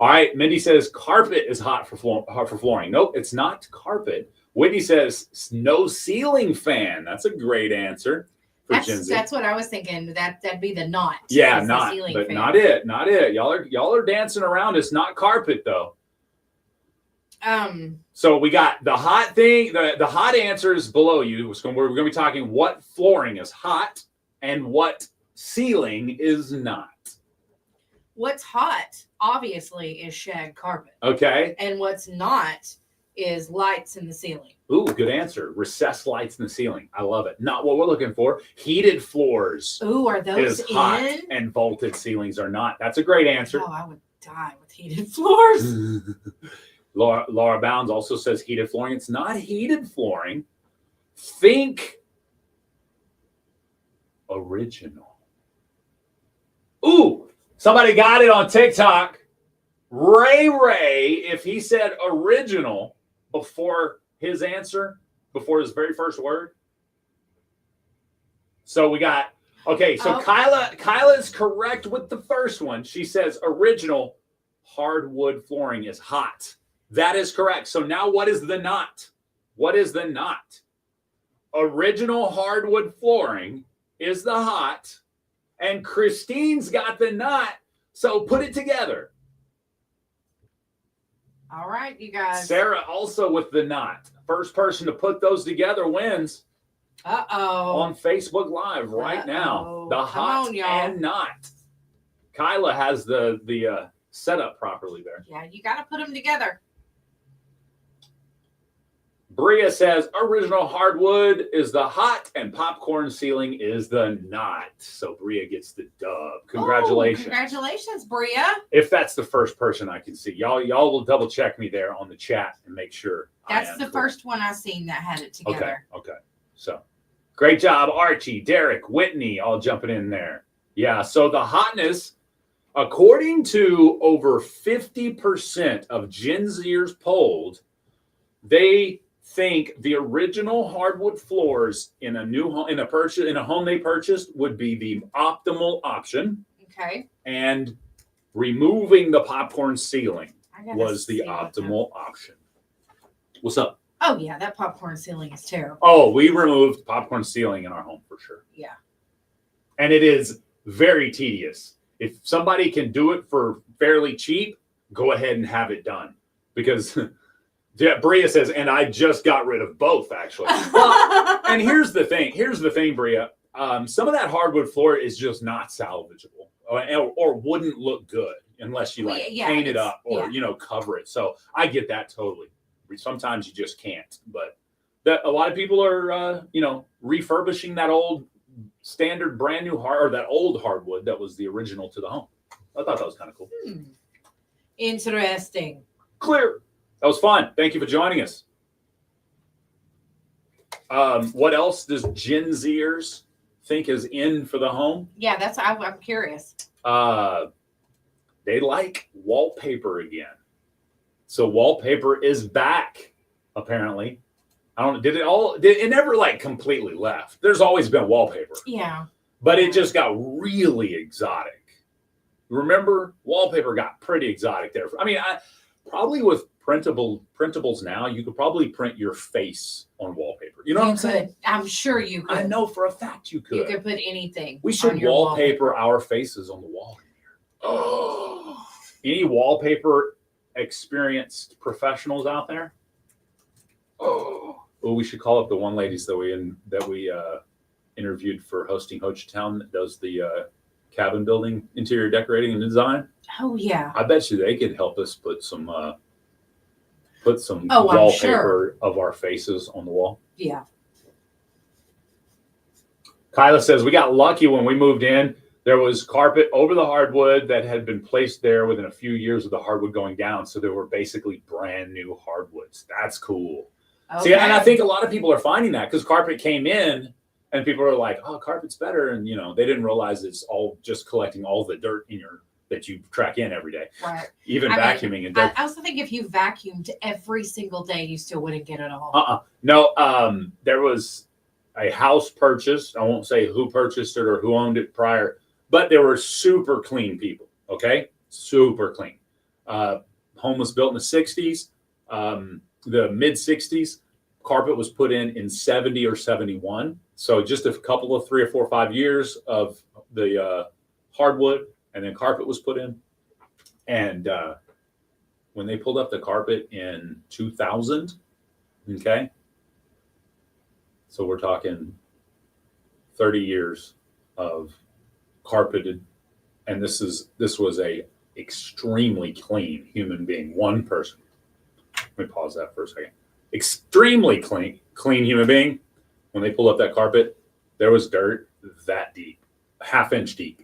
All right, Mindy says carpet is hot for flooring. Nope, it's not carpet. Whitney says no ceiling fan. That's a great answer for Gen Z. That's what I was thinking. That'd be the not. Yeah, is the not, ceiling but fan. not it. Not it. Y'all are dancing around. It's not carpet though. So we got the hot thing. The hot answers below you. So we're going to be talking what flooring is hot and what ceiling is not. What's hot, obviously, is shag carpet. Okay. And what's not is lights in the ceiling. Ooh, good answer. Recessed lights in the ceiling. I love it. Not what we're looking for. Heated floors. Ooh, are those is hot in? and vaulted ceilings are not. That's a great answer. Oh, I would die with heated floors. Laura Bounds also says heated flooring. It's not heated flooring. Think original. Ooh, somebody got it on TikTok. Ray, if he said original before his answer, before his very first word. So we got, okay, so Kyla is correct with the first one. She says original hardwood flooring is hot. That is correct. So now what is the not? What is the not? Original hardwood flooring is the hot, and Christine's got the not. So put it together. All right, you guys. Sarah also with the not. First person to put those together wins. Uh-oh. On Facebook Live right now. The hot and not. Kyla has the setup properly there. Yeah, you got to put them together. Bria says original hardwood is the hot and popcorn ceiling is the not. So Bria gets the dub. Congratulations. Oh, congratulations, Bria. If that's the first person I can see. Y'all will double check me there on the chat and make sure. That's the first one I seen that had it together. Okay. So great job, Archie, Derek, Whitney, all jumping in there. Yeah, so the hotness, according to over 50% of Gen Zers polled, they think the original hardwood floors in a home they purchased would be the optimal option. Okay. And removing the popcorn ceiling was the optimal option. What's up? Oh yeah, that popcorn ceiling is terrible. Oh, we removed popcorn ceiling in our home for sure. Yeah. And it is very tedious. If somebody can do it for fairly cheap, go ahead and have it done. Because Bria says, and I just got rid of both, actually. Well, and here's the thing, Bria. Some of that hardwood floor is just not salvageable or wouldn't look good unless you paint it up or, cover it. So I get that totally. Sometimes you just can't. But a lot of people are, refurbishing that old standard brand new that old hardwood that was the original to the home. I thought that was kind of cool. Interesting. Clear. That was fun. Thank you for joining us. What else does Gen Zers think is in for the home? Yeah, I'm curious. They like wallpaper again. So wallpaper is back, apparently. I don't know. It never completely left. There's always been wallpaper. Yeah. But it just got really exotic. Remember, wallpaper got pretty exotic there. I mean, probably with printables now, you could probably print your face on wallpaper. You know what I'm saying? I'm sure you could. I know for a fact you could. You could put anything. We should wallpaper our faces on the wall in here. Oh. Any wallpaper experienced professionals out there? Oh, we should call up the one ladies that we interviewed for hosting Ho Chi Town that does the cabin building interior decorating and design. Oh yeah. I bet you they could help us put some wallpaper of our faces on the wall. Yeah. Kyla says we got lucky when we moved in. There was carpet over the hardwood that had been placed there within a few years of the hardwood going down. So there were basically brand new hardwoods. That's cool. Okay. See, and I think a lot of people are finding that because carpet came in and people are like, oh, carpet's better. And, they didn't realize it's all just collecting all the dirt that you track in every day. Right. Even vacuuming and dirt. I also think if you vacuumed every single day, you still wouldn't get it all. No, there was a house purchased. I won't say who purchased it or who owned it prior. But they were super clean people, okay? Super clean. Home was built in the 60s, the mid-60s. Carpet was put in 70 or 71. So just a couple of 3 or 4 or 5 years of the hardwood, and then carpet was put in. And when they pulled up the carpet in 2000, okay, so we're talking 30 years of carpeted, and this was a extremely clean human being. One person. Let me pause that for a second. Extremely clean human being. When they pulled up that carpet, there was dirt that deep, a half-inch deep.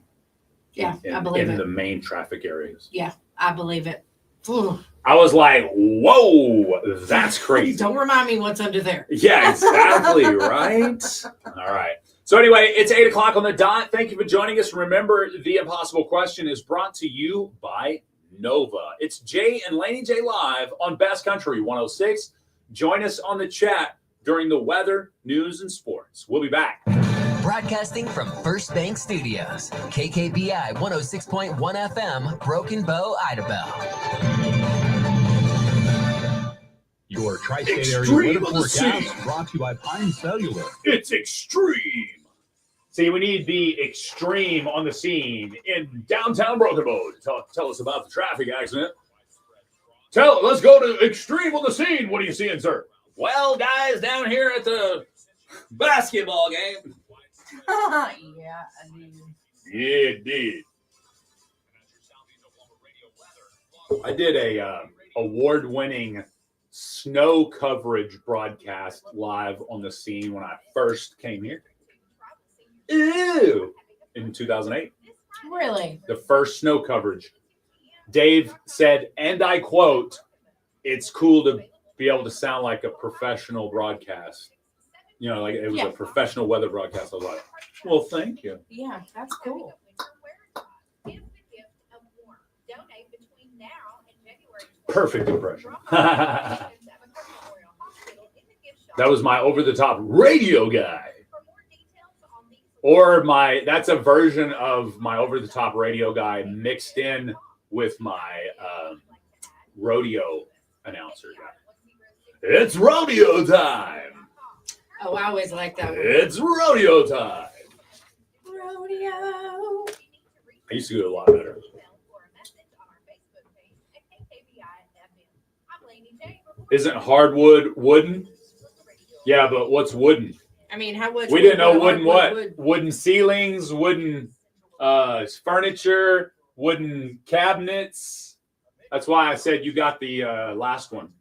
Yeah, I believe in it. the main traffic areas. Yeah, I believe it. Ugh. I was like, whoa, that's crazy. Don't remind me what's under there. Yeah, exactly, right? All right. So anyway, it's 8 o'clock on the dot. Thank you for joining us. Remember, The Impossible Question is brought to you by Nova. It's Jay and Laney J live on Bass Country 106. Join us on the chat during the weather, news, and sports. We'll be back. Broadcasting from First Bank Studios, KKBI 106.1 FM, Broken Bow, Idaho. Your tri-state area Extreme weather of the forecast sea. brought to you by Pine Cellular. It's extreme. See, we need the extreme on the scene in downtown Broken Bow. Tell us about the traffic accident. Let's go to extreme on the scene. What are you seeing, sir? Well, guys, down here at the basketball game. Yeah, I do. Yeah, it did. I did a award-winning snow coverage broadcast live on the scene when I first came here. Ew! In 2008. Really? The first snow coverage. Dave said, and I quote, "It's cool to be able to sound like a professional broadcast." You know, like it was a professional weather broadcast. I was like, well, thank you. Yeah, that's cool. Perfect impression. That was my over-the-top radio guy. Or that's a version of my over-the-top radio guy mixed in with my rodeo announcer guy. It's rodeo time. Oh, I always like that one. It's rodeo time. Rodeo. I used to do it a lot better. Isn't hardwood wooden? Yeah, but what's wooden? I mean, how much? We didn't know wooden hardwood what? wood? Wooden ceilings, wooden furniture, wooden cabinets. That's why I said you got the last one.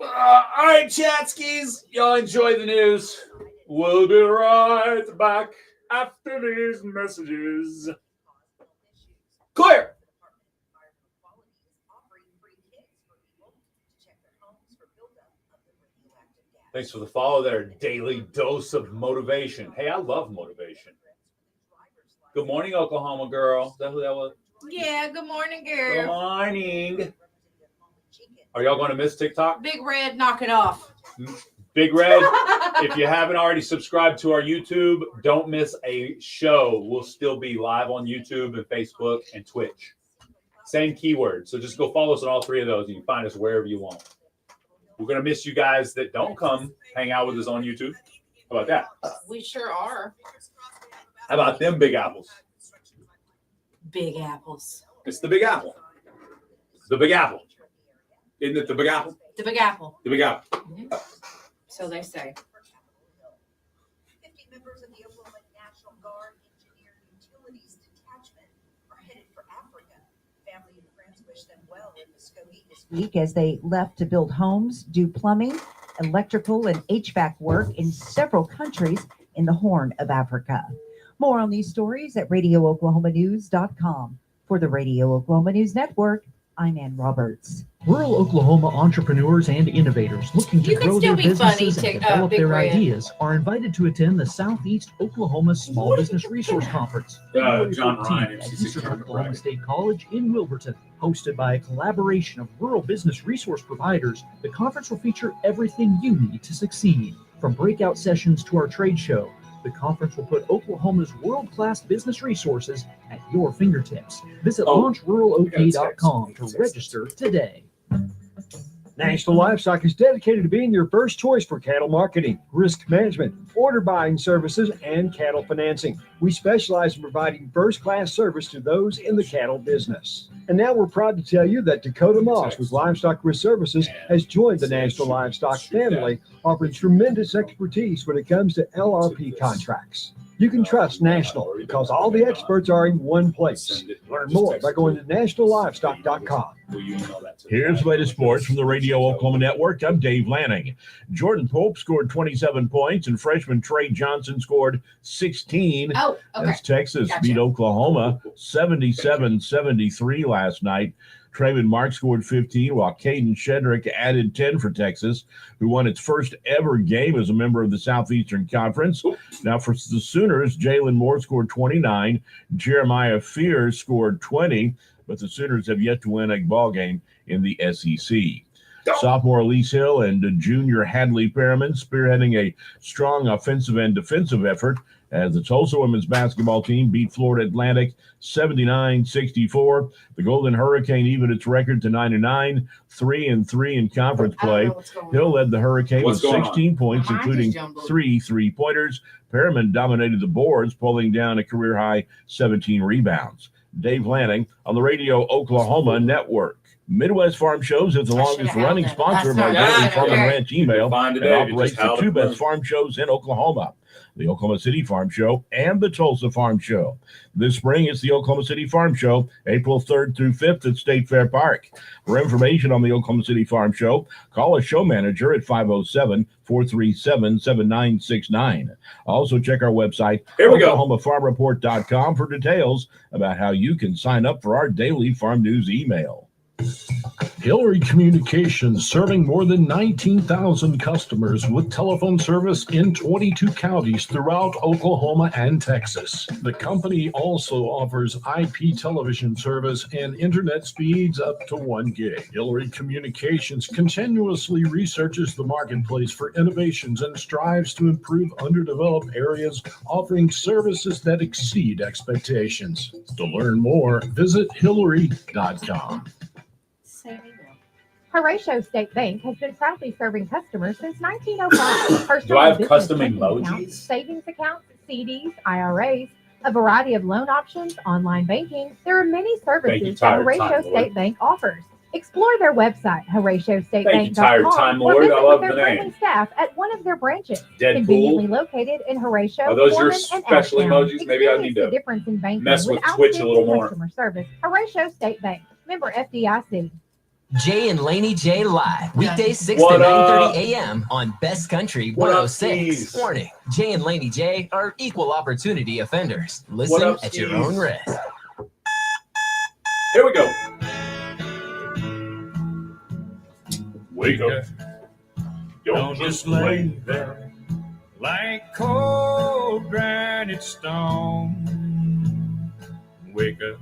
All right, chatskis, y'all enjoy the news. We'll be right back after these messages. Clear. Thanks for the follow there. Daily dose of motivation. Hey, I love motivation. Good morning, Oklahoma girl. Is that who that was? Yeah, good morning, Good girl. morning. Are y'all going to miss TikTok? Big Red, knock it off. Big Red, if you haven't already subscribed to our YouTube, don't miss a show. We'll still be live on YouTube and Facebook and Twitch. Same keyword. So just go follow us on all three of those. You can find us wherever you want. We're going to miss you guys that don't come hang out with us on YouTube. How about that? We sure are. How about them Big Apples? Big apples. It's the Big Apple. The Big Apple. Isn't it the Big Apple? The Big Apple. The Big Apple. Mm-hmm. So they say. 50 members of the Oklahoma National Guard Engineer Utilities Detachment are headed for Africa. Family and friends wish them well in Muskogee this week as they left to build homes, do plumbing, electrical, and HVAC work in several countries in the Horn of Africa. More on these stories at RadioOklahomaNews.com. For the Radio Oklahoma News Network, I'm Ann Roberts. Rural Oklahoma entrepreneurs and innovators looking to You can grow still their be funny, businesses and Tick- develop Big their Red. ideas are invited to attend the Southeast Oklahoma Small Business Resource Conference, February John 14th Ryan, at FCC Eastern County Oklahoma Rec. State College in Wilburton. Hosted by a collaboration of rural business resource providers, the conference will feature everything you need to succeed. From breakout sessions to our trade show, the conference will put Oklahoma's world-class business resources at your fingertips. Visit launchruralok.com to register today. National Livestock is dedicated to being your first choice for cattle marketing, risk management, order buying services, and cattle financing. We specialize in providing first-class service to those in the cattle business. And now we're proud to tell you that Dakota Moss with Livestock Risk Services has joined the National Livestock family, offering tremendous expertise when it comes to LRP contracts. You can trust National because all the experts are in one place. Learn more by going to nationallivestock.com. Here's the latest sports from the Radio Oklahoma Network. I'm Dave Lanning. Jordan Pope scored 27 points, and freshman Trey Johnson scored 16. Oh, okay. As Texas Gotcha. beat Oklahoma 77-73 last night. Trayvon Mark scored 15, while Caden Shedrick added 10 for Texas, who won its first ever game as a member of the Southeastern Conference. Now for the Sooners, Jalen Moore scored 29, Jeremiah Fears scored 20, but the Sooners have yet to win a ball game in the SEC. Sophomore Elise Hill and junior Hadley Perriman spearheading a strong offensive and defensive effort as the Tulsa women's basketball team beat Florida Atlantic 79-64. The Golden Hurricane evened its record to 99, 3-3 in conference play. Hill led the Hurricane with 16 points, including 3 3-pointers. Perriman dominated the boards, pulling down a career-high 17 rebounds. Dave Lanning on the Radio Oklahoma Network. Midwest Farm Shows is the longest-running sponsor of our daily Farm and Ranch email and operates the two best farm shows in Oklahoma, the Oklahoma City Farm Show and the Tulsa Farm Show. This spring, it's the Oklahoma City Farm Show, April 3rd through 5th at State Fair Park. For information on the Oklahoma City Farm Show, call a show manager at 507-437-7969. Also, check our website, OklahomaFarmReport.com, for details about how you can sign up for our daily farm news email. Hillary Communications, serving more than 19,000 customers with telephone service in 22 counties throughout Oklahoma and Texas. The company also offers IP television service and internet speeds up to 1 gig. Hillary Communications continuously researches the marketplace for innovations and strives to improve underdeveloped areas, offering services that exceed expectations. To learn more, visit Hillary.com. Horatio State Bank has been proudly serving customers since 1905. Personal Do I have and business custom checking emojis? accounts, savings accounts, CDs, IRAs, a variety of loan options, online banking. There are many services that Horatio State Bank offers. Explore their website, HoratioStateBank.com, or visit with their friendly staff at one of their branches, conveniently located in Horatio. Are those your Foreman, and special Ashtown. emojis? Maybe I need Experience the to difference in banking mess with with Twitch a little outstanding more. Customer service. Horatio State Bank, member FDIC. Jay and Laney J live, weekdays 6 What to up? 9:30 a.m. on Best Country What up, 106. Steez? Warning, Jay and Laney J are equal opportunity offenders. What Listen up, at your Steez? own risk. Here we go. Wake up. Don't just lay there like cold granite stone. Wake up.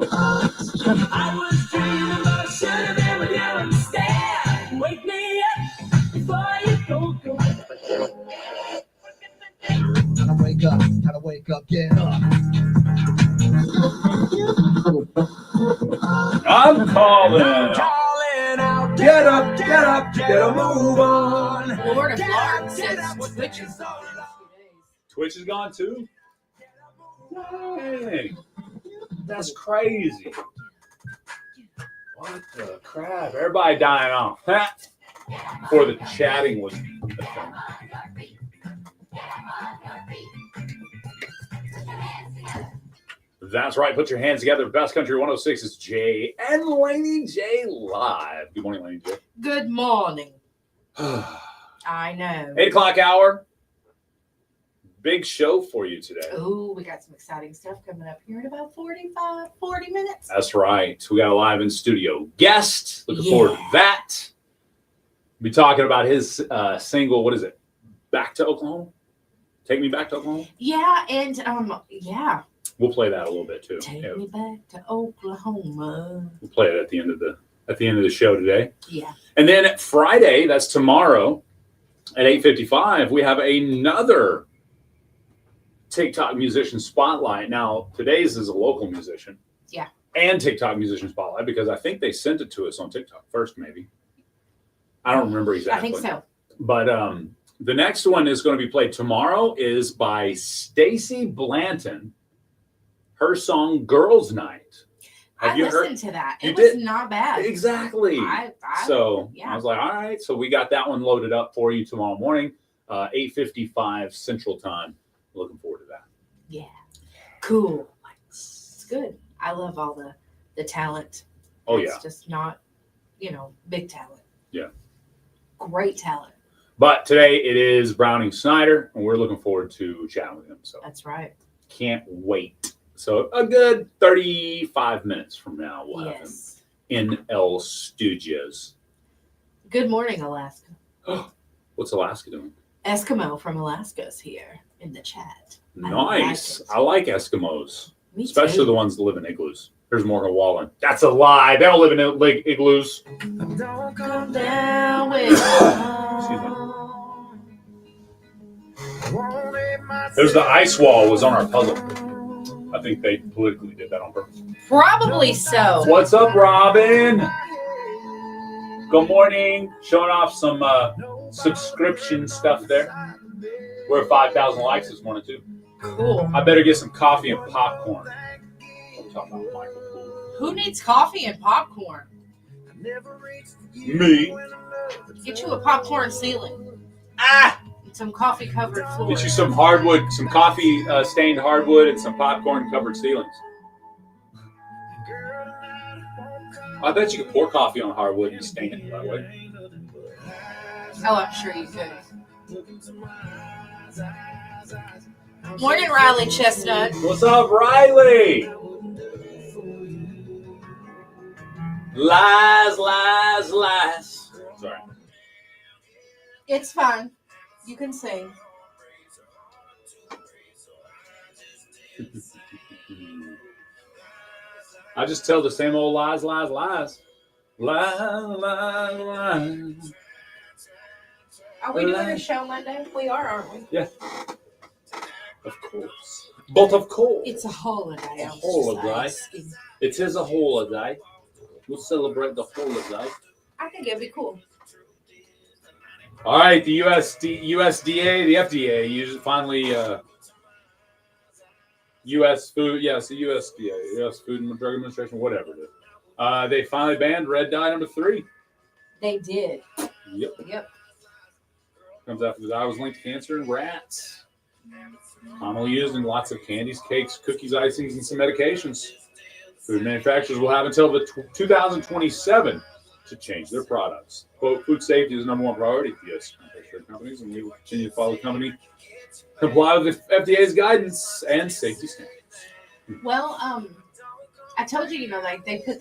I was dreaming about shutting down with you instead. Wake me up before you go. Time to wake up, time to wake up, get up. I'm calling. Out. Get up, get up, get a move on. Florida Get Florida up, says get up. Twitch is Twitch is gone too? Dang. That's crazy. What the crap? Everybody dying off. Before the chatting was a thing. That's right. Put your hands together. Best Country 106 is Jay and Laney J live. Good morning, Laney J. Good morning. I know. 8 o'clock hour. big show for you today. Oh, we got some exciting stuff coming up here in about 40 minutes. That's right. We got a live in studio guest. Looking forward to that. We'll be talking about his single. What is it? Back to Oklahoma? Take Me Back to Oklahoma? Yeah, and yeah. We'll play that a little bit too. Take me back to Oklahoma. We'll play it at the end of the show today. Yeah. And then Friday, that's tomorrow at 8:55, we have another TikTok musician spotlight. Now, today's is a local musician. Yeah. And TikTok musician spotlight because I think they sent it to us on TikTok first, maybe. I don't remember exactly. I think so. But the next one is going to be played tomorrow is by Stacy Blanton. Her song "Girls Night." Have you listened heard? to that. You It was did? not bad. Exactly. I was like, all right. So we got that one loaded up for you tomorrow morning, 8:55 Central Time. Looking forward to that. Yeah. Cool. It's good. I love all the talent. Oh, It's yeah. just not, big talent. Yeah. Great talent. But today it is Browning Snyder, and we're looking forward to chatting with him. So That's right. can't wait. So a good 35 minutes from now, we'll have him in El Studios. Good morning, Alaska. What's Alaska doing? Eskimo from Alaska's here in the chat. Nice. I like Eskimos, Me especially too. the ones that live in igloos. Here's Morgan Wallen. That's a lie. They don't live in igloos. Don't come down with There's the ice wall was on our puzzle. I think they politically did that on purpose. Probably so. What's up, Robin? Good morning. Showing off some subscription stuff there. We're at 5,000 likes this morning, too. Cool. I better get some coffee and popcorn. I'm talking about Michael. Who needs coffee and popcorn? Me. Get you a popcorn ceiling. And some coffee covered floor. Get you some hardwood, some coffee stained hardwood, and some popcorn covered ceilings. I bet you could pour coffee on hardwood and stain it that way. Oh, I'm sure you could. Morning, Riley Chestnut. What's up, Riley? Lies, lies, lies. Sorry. It's fine. You can sing. I just tell the same old lies, lies, lies. Lies, lies, lies. Are we doing a show Monday? We are, aren't we? Yeah. Of course. But of course. It's a holiday. A holiday. It is a holiday. We'll celebrate the holiday. I think it'd be cool. All right, the USDA, the FDA, usually finally, U.S. Food, yes, the USDA, U.S. Food and Drug Administration, whatever it is. They finally banned red dye number 3. They did. Yep. Comes after the dye was linked to cancer in rats. Commonly used in lots of candies, cakes, cookies, icings, and some medications. Food manufacturers will have until the 2027 to change their products. Quote, food safety is the number one priority for U.S. companies, and we will continue to follow the company, comply with the FDA's guidance and safety standards. Well, I told you, like they put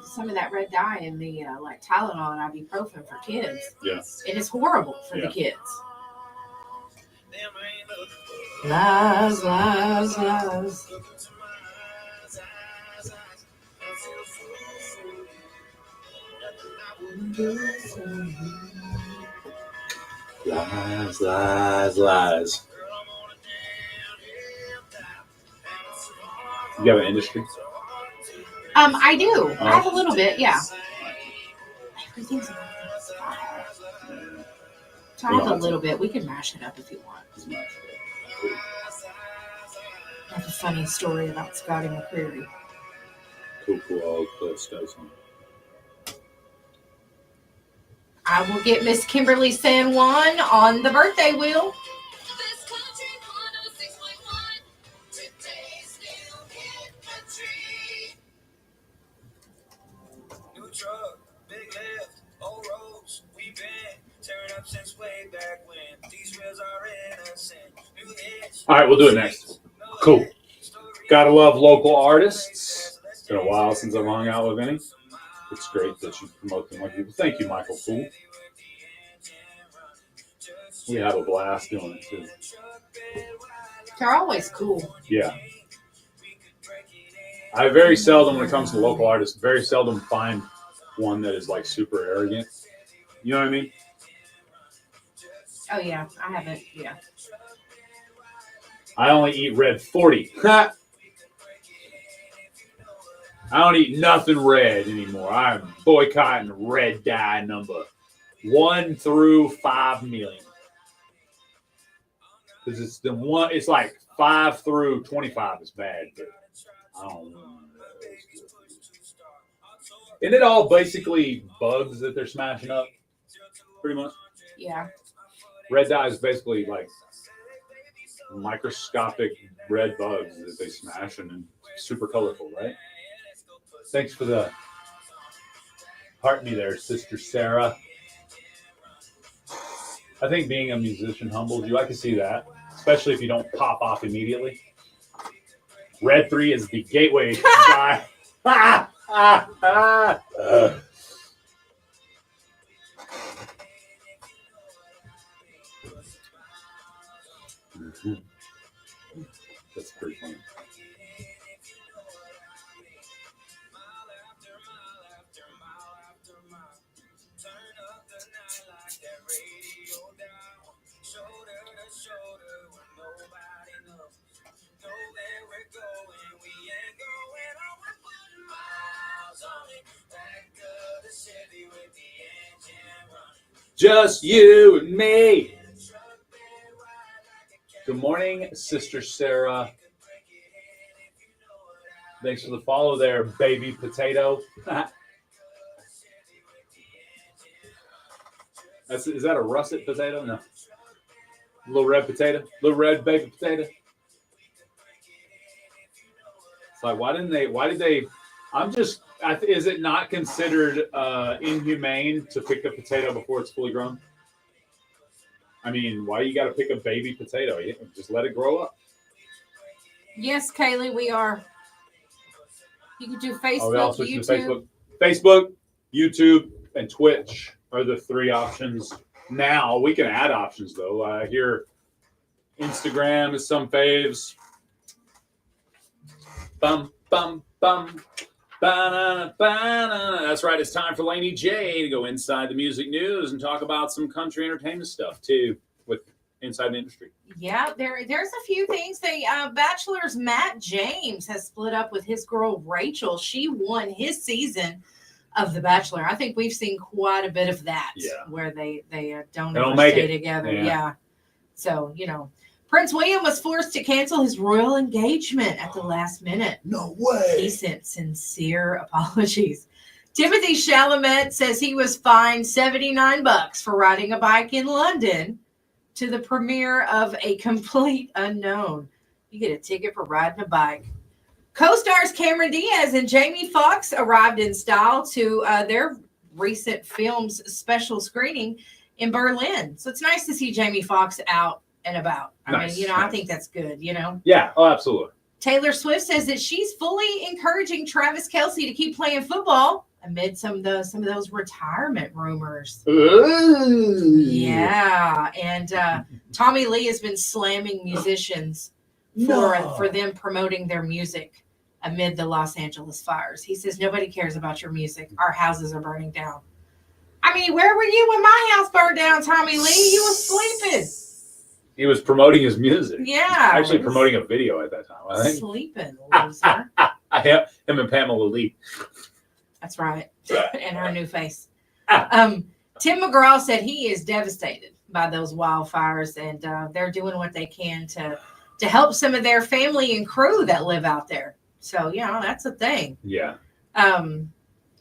some of that red dye in the like Tylenol and ibuprofen for kids. Yeah. And it's horrible for Yeah. the kids. Lies, lies, lies. Lies, lies, lies. You have an industry? I do. I have a little bit, yeah. Everything's about so I have a little bit. We can mash it up if you want. I have a funny story about Scotty McCreery. Cool. I'll put Stokes on. I will get Miss Kimberly San Juan on the birthday wheel. New truck, big lift, old roads, we been tearing up since way back when. These wheels are innocent. New hit, All right, we'll do it next. Cool. Gotta love local artists. It's been a while since I've hung out with any. It's great that you promote them like people. Thank you, Michael Poole. We have a blast doing it too. They're always cool. Yeah. I very seldom, when it comes to local artists, very seldom find one that is like super arrogant. You know what I mean? Oh yeah, I haven't. Yeah. I only eat red 40. I don't eat nothing red anymore. I'm boycotting red dye number 1 through 5 million. Because it's the one. It's like 5 through 25 is bad. But I don't know. Isn't it all basically bugs that they're smashing up? Pretty much. Yeah. Red dye is basically like microscopic red bugs that they smash and super colorful, right? Thanks for the heart me there, Sister Sarah. I think being a musician humbles you. I can see that, especially if you don't pop off immediately. Red 3 is the gateway to die. That's pretty funny. Just you and me. Good morning, Sister Sarah. Thanks for the follow there, baby potato. Is that a russet potato? No. Little red potato? Little red baby potato? It's like, why did they, is it not considered inhumane to pick a potato before it's fully grown? I mean, why you got to pick a baby potato? Just let it grow up. Yes, Kaylee, we are. You can do Facebook, YouTube. Facebook, YouTube, and Twitch are the 3 options. Now, we can add options, though. Here, Instagram is some faves. Bum, bum, bum. Ba-na, ba-na. That's right. It's time for Laney J to go inside the music news and talk about some country entertainment stuff, too, with inside the industry. Yeah, there's a few things. The Bachelor's Matt James has split up with his girl Rachel. She won his season of The Bachelor. I think we've seen quite a bit of that, where they don't ever stay together. Yeah. So, Prince William was forced to cancel his royal engagement at the last minute. No way. He sent sincere apologies. Timothy Chalamet says he was fined $79 for riding a bike in London to the premiere of A Complete Unknown. You get a ticket for riding a bike. Co-stars Cameron Diaz and Jamie Foxx arrived in style to their recent film's special screening in Berlin. So it's nice to see Jamie Foxx out and about. I mean, I think that's good, Yeah, oh, absolutely. Taylor Swift says that she's fully encouraging Travis Kelce to keep playing football amid some of those retirement rumors. Ooh. Yeah, and Tommy Lee has been slamming musicians for them promoting their music amid the Los Angeles fires. He says, nobody cares about your music. Our houses are burning down. I mean, where were you when my house burned down, Tommy Lee? You was sleeping. He was promoting his music. Yeah. Actually promoting a video at that time, I think. Sleeping, loser. Him and Pamela Lee. That's right. And her new face. Tim McGraw said he is devastated by those wildfires, and they're doing what they can to help some of their family and crew that live out there. So, that's a thing. Yeah.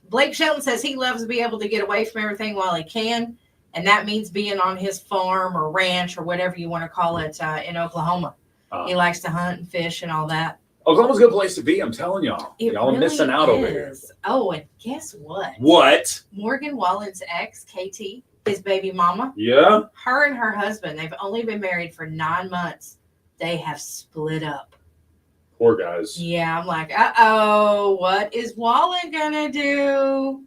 Blake Shelton says he loves to be able to get away from everything while he can, and that means being on his farm or ranch or whatever you want to call it in Oklahoma. He likes to hunt and fish and all that. Oklahoma's a good place to be, I'm telling y'all. Y'all really are missing out over here. Oh, and guess what? What? Morgan Wallen's ex, Katie, his baby mama. Yeah? Her and her husband, they've only been married for 9 months. they have split up. Poor guys. Yeah, I'm like, uh-oh, what is Wallen gonna do?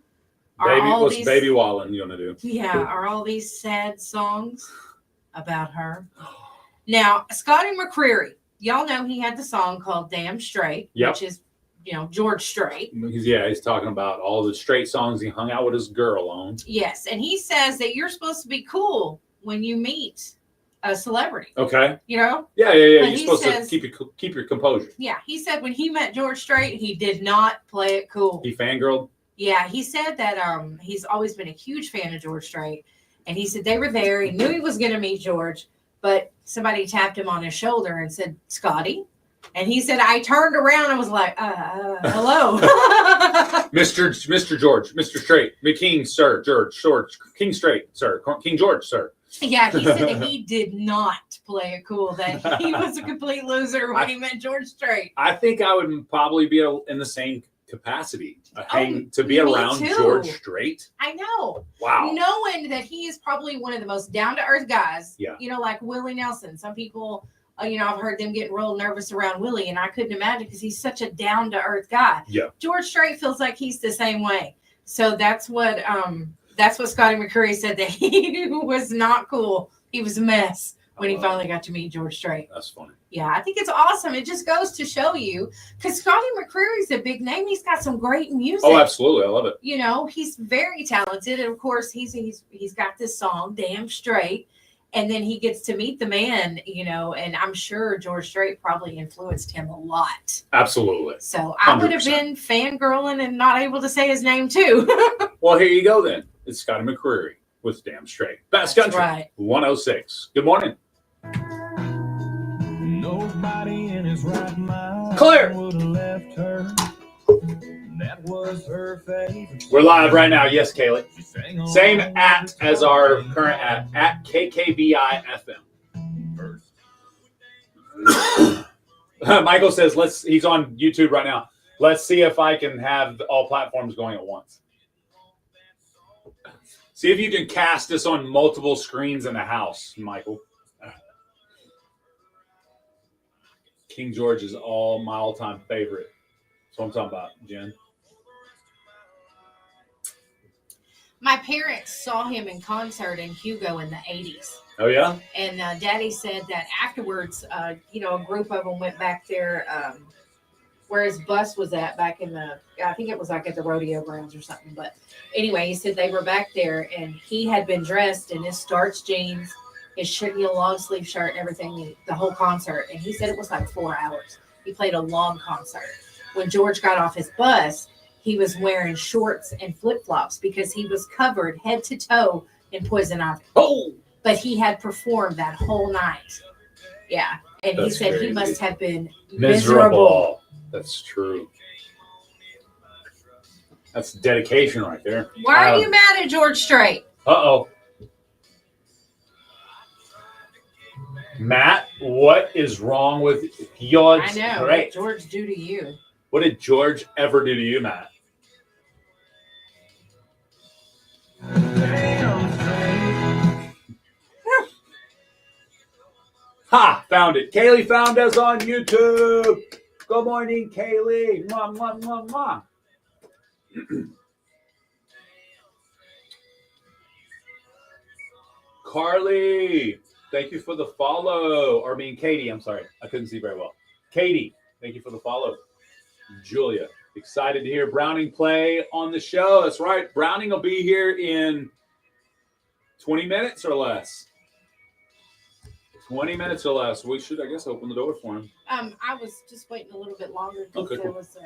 What's Baby Wallen gonna do? Yeah, are all these sad songs about her? Now, Scotty McCreery, y'all know he had the song called Damn Straight, which is, George Strait. He's talking about all the straight songs he hung out with his girl on. Yes, and he says that you're supposed to be cool when you meet a celebrity. Okay. Yeah. But you're supposed to keep your composure. Yeah, he said when he met George Strait, he did not play it cool. He fangirled? Yeah, he said that he's always been a huge fan of George Strait, and he said they were there. He knew he was going to meet George, but somebody tapped him on his shoulder and said, "Scotty," and he said, "I turned around and was like, hello, Mr. George, Mr. Strait, King, sir, George, King Strait, sir, King George, sir." Yeah, he said that he did not play it cool, that he was a complete loser when he met George Strait. I think I would probably be in the same capacity to be around too. George Strait. I know. Wow. Knowing that he is probably one of the most down-to-earth guys. Yeah. Like Willie Nelson. Some people, I've heard them get real nervous around Willie, and I couldn't imagine because he's such a down-to-earth guy. Yeah. George Strait feels like he's the same way. So that's what Scotty McCreery said, that he was not cool. He was a mess when he finally got to meet George Strait. That's funny. Yeah, I think it's awesome. It just goes to show you, because Scotty McCreery's a big name. He's got some great music. Oh, absolutely. I love it. He's very talented. And of course, he's got this song, Damn Straight. And then he gets to meet the man, and I'm sure George Strait probably influenced him a lot. Absolutely. So I would have 100%. been fangirling and not able to say his name too. Well, here you go then. It's Scotty McCreery with Damn Straight. Best Country. Right. 106. Good morning. Nobody in his right mind Clear. would have left her. That was her favorite. We're live right now. Yes, Kaylee. Same at as our current at KKBI FM. Michael says, he's on YouTube right now. Let's see if I can have all platforms going at once. See if you can cast this on multiple screens in the house, Michael. King George is my all-time favorite. That's what I'm talking about, Jen. My parents saw him in concert in Hugo in the 80s. Oh, yeah? And Daddy said that afterwards, a group of them went back there where his bus was at back in I think it was like at the rodeo grounds or something. But anyway, he said they were back there and he had been dressed in his starch jeans, his long sleeve shirt and everything, the whole concert. And he said it was like 4 hours. He played a long concert. When George got off his bus, he was wearing shorts and flip-flops because he was covered head to toe in poison ivy. Oh! But he had performed that whole night. Yeah. And That's he said crazy. he must have been Miserable. That's true. That's dedication right there. Why are you mad at George Strait? Uh-oh. Matt, what is wrong with George I know. What Strait? did George do to you? What did George ever do to you, Matt? Ha! Found it. Kaylee found us on YouTube. Good morning, Kaylee. Mwah, mwah, mwah, mwah. Carly, thank you for the follow. Or Katie, I'm sorry. I couldn't see very well. Katie, thank you for the follow. Julia, excited to hear Browning play on the show. That's right. Browning will be here in 20 minutes or less. 20 minutes or less. We should, I guess, open the door for him. I was just waiting a little bit longer because Okay, there cool. was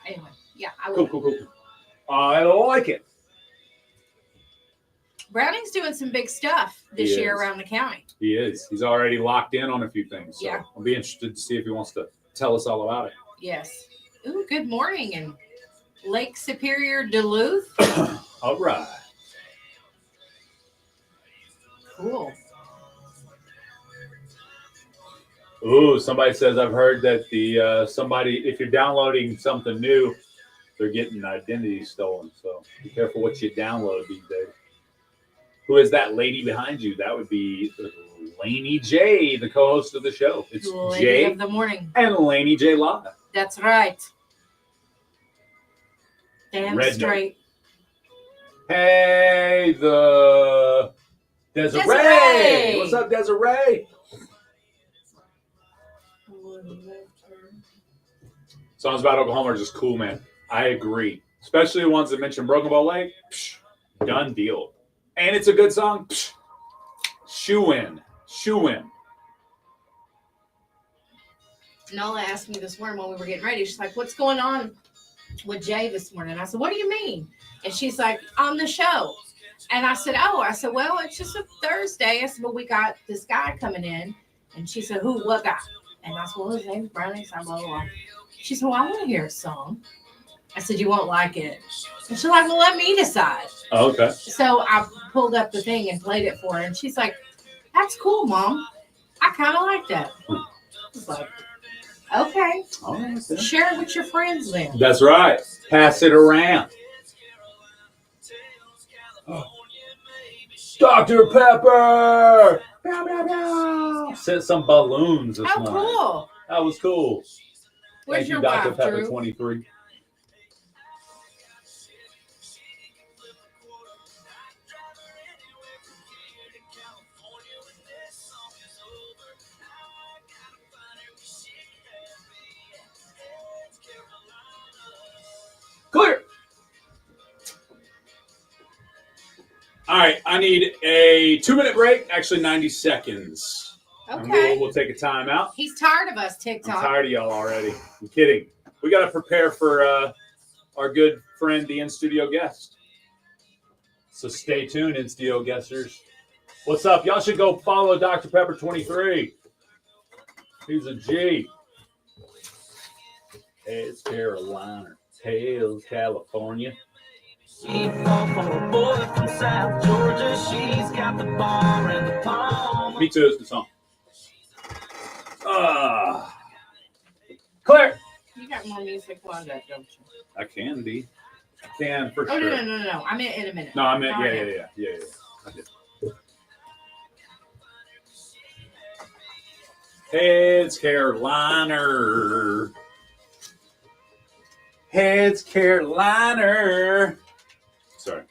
anyway, yeah, I Cool, will. cool, cool. I like it. Browning's doing some big stuff this He year is. around the county. He is. He's already locked in on a few things. So Yeah. I'll be interested to see if he wants to tell us all about it. Yes. Ooh, good morning in Lake Superior, Duluth. All right. Cool. Ooh, somebody says I've heard that if you're downloading something new, they're getting identity stolen. So be careful what you download these days. Who is that lady behind you? That would be Laney J, the co-host of the show. It's Lady Jay of the morning. and Laney J Live. That's right. Damn Red straight. Hey, the Desiree. Desiree! What's up, Desiree? Songs about Oklahoma are just cool, man. I agree. Especially the ones that mention Broken Bow Lake. Psh, done deal. And it's a good song. Psh, shoe in. Shoe in. Nala asked me this morning when we were getting ready. She's like, what's going on with Jay this morning? I said, what do you mean? And she's like, on the show. And I said, well, it's just a Thursday. I said, but we got this guy coming in. And she said, who? What guy? And I said, well, his name's Brownie. Blah, blah, blah. She said, well, I want to hear a song. I said, you won't like it. And she's like, well, let me decide. Oh, okay. So I pulled up the thing and played it for her. And she's like, that's cool, Mom. I kind of like that. I was like, okay. All right, then. Share it with your friends then. That's right. Pass it around. Oh. Dr. Pepper! Meow, meow, meow. Sent some balloons this morning. Cool. That was cool. Where's Thank your you, Dr. wife, Pepper Drew? 23. Clear. All right, I need a 2-minute break, actually 90 seconds. And Okay. we'll take a time out. He's tired of us, TikTok. I'm tired of y'all already. I'm kidding. We got to prepare for our good friend, the in-studio guest. So stay tuned, in-studio guesters. What's up? Y'all should go follow Dr. Pepper 23. He's a G. It's Carolina. Hails, California. She fall for a boy from South Georgia. She's got the bar and the palm. Me too, it's the song. Claire. You got more music on that, don't you? I can be. I can for Oh, sure. no. I meant in a minute. No, I meant, Not yeah. now. I did. Heads Carolina. Heads Carolina. Sorry.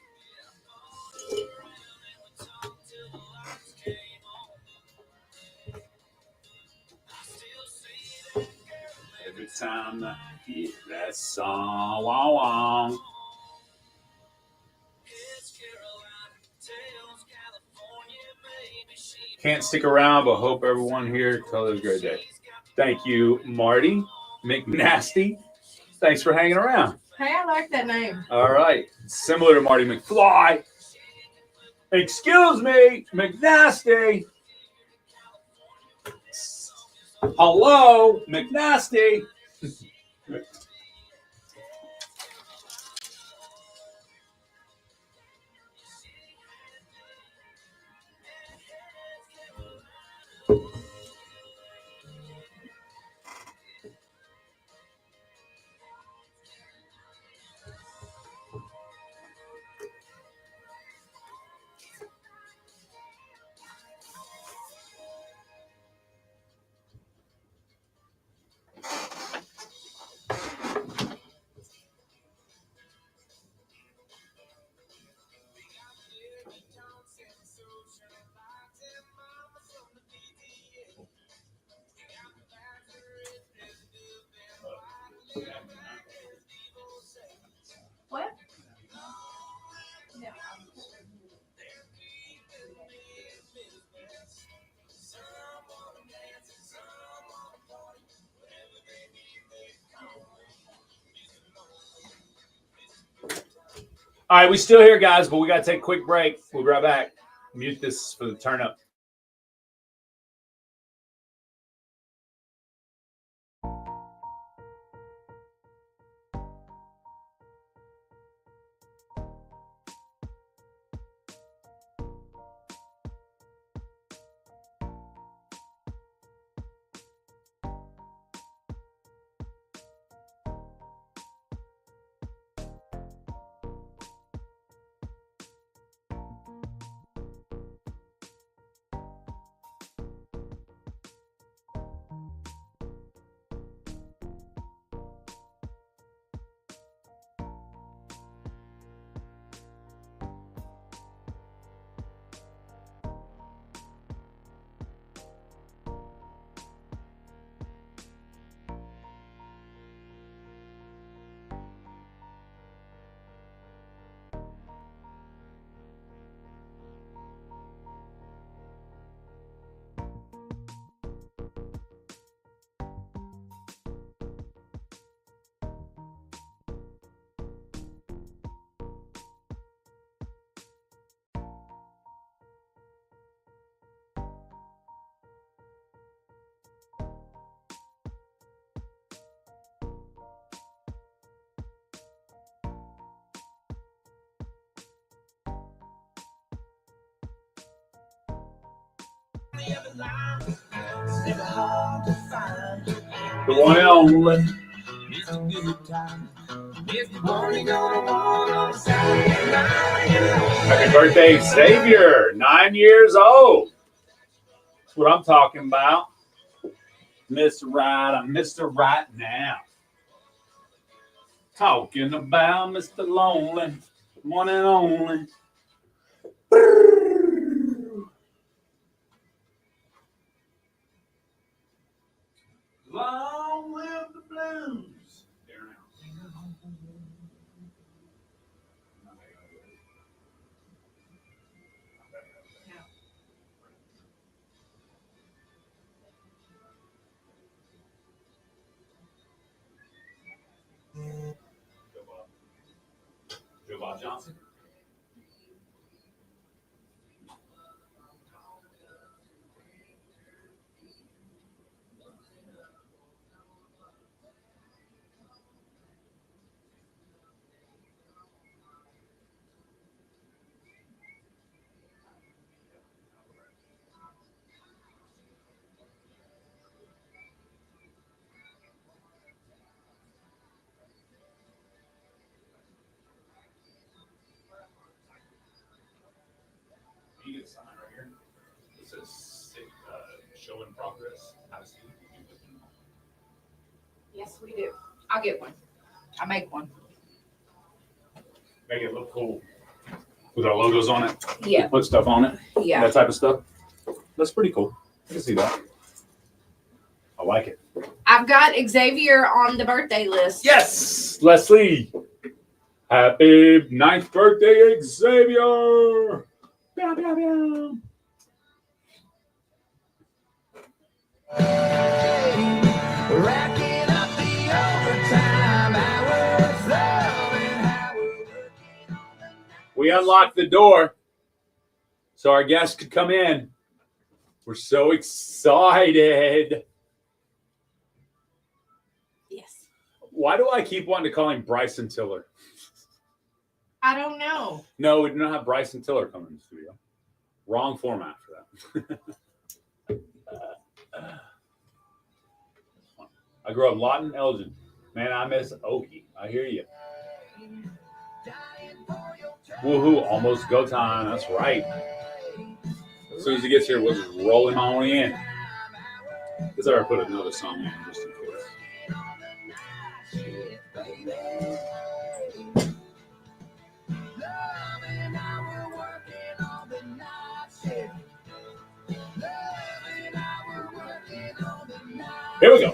Every time I hear that song, wow, wow. Can't stick around, but hope everyone here has a great day. Thank you, Marty McNasty. Thanks for hanging around. Hey, I like that name. All right. Similar to Marty McFly. Excuse me, McNasty. Hello, McNasty. What? All right, we still here, guys, but we got to take a quick break. We'll be right back. Mute this for the turn up. The one and only. Happy birthday, Xavier. 9 years old. That's what I'm talking about. Mr. Right, I'm Mr. Right now. Talking about Mr. Lonely, one and only. Long live the blues. Joe Bob Johnson. You get a sign right here. It says show in progress. How to see it. Yes, we do. I'll get one. I'll make one. Make it look cool. With our logos on it. Yeah. Put stuff on it. Yeah. That type of stuff. That's pretty cool. I can see that. I like it. I've got Xavier on the birthday list. Yes, Leslie. Happy 9th birthday, Xavier. Meow, meow, meow. Racking up the overtime hours. We unlocked the door so our guests could come in. We're so excited. Yes. Why do I keep wanting to call him Bryson Tiller? I don't know. No, we do not have Bryson Tiller coming in the studio. Wrong format for that. I grew up Lawton, Elgin. Man, I miss Okie. I hear you. Woohoo, almost go time. That's right. As soon as he gets here, we'll just roll him on in. Because I ever put another song in just in case. Here we go.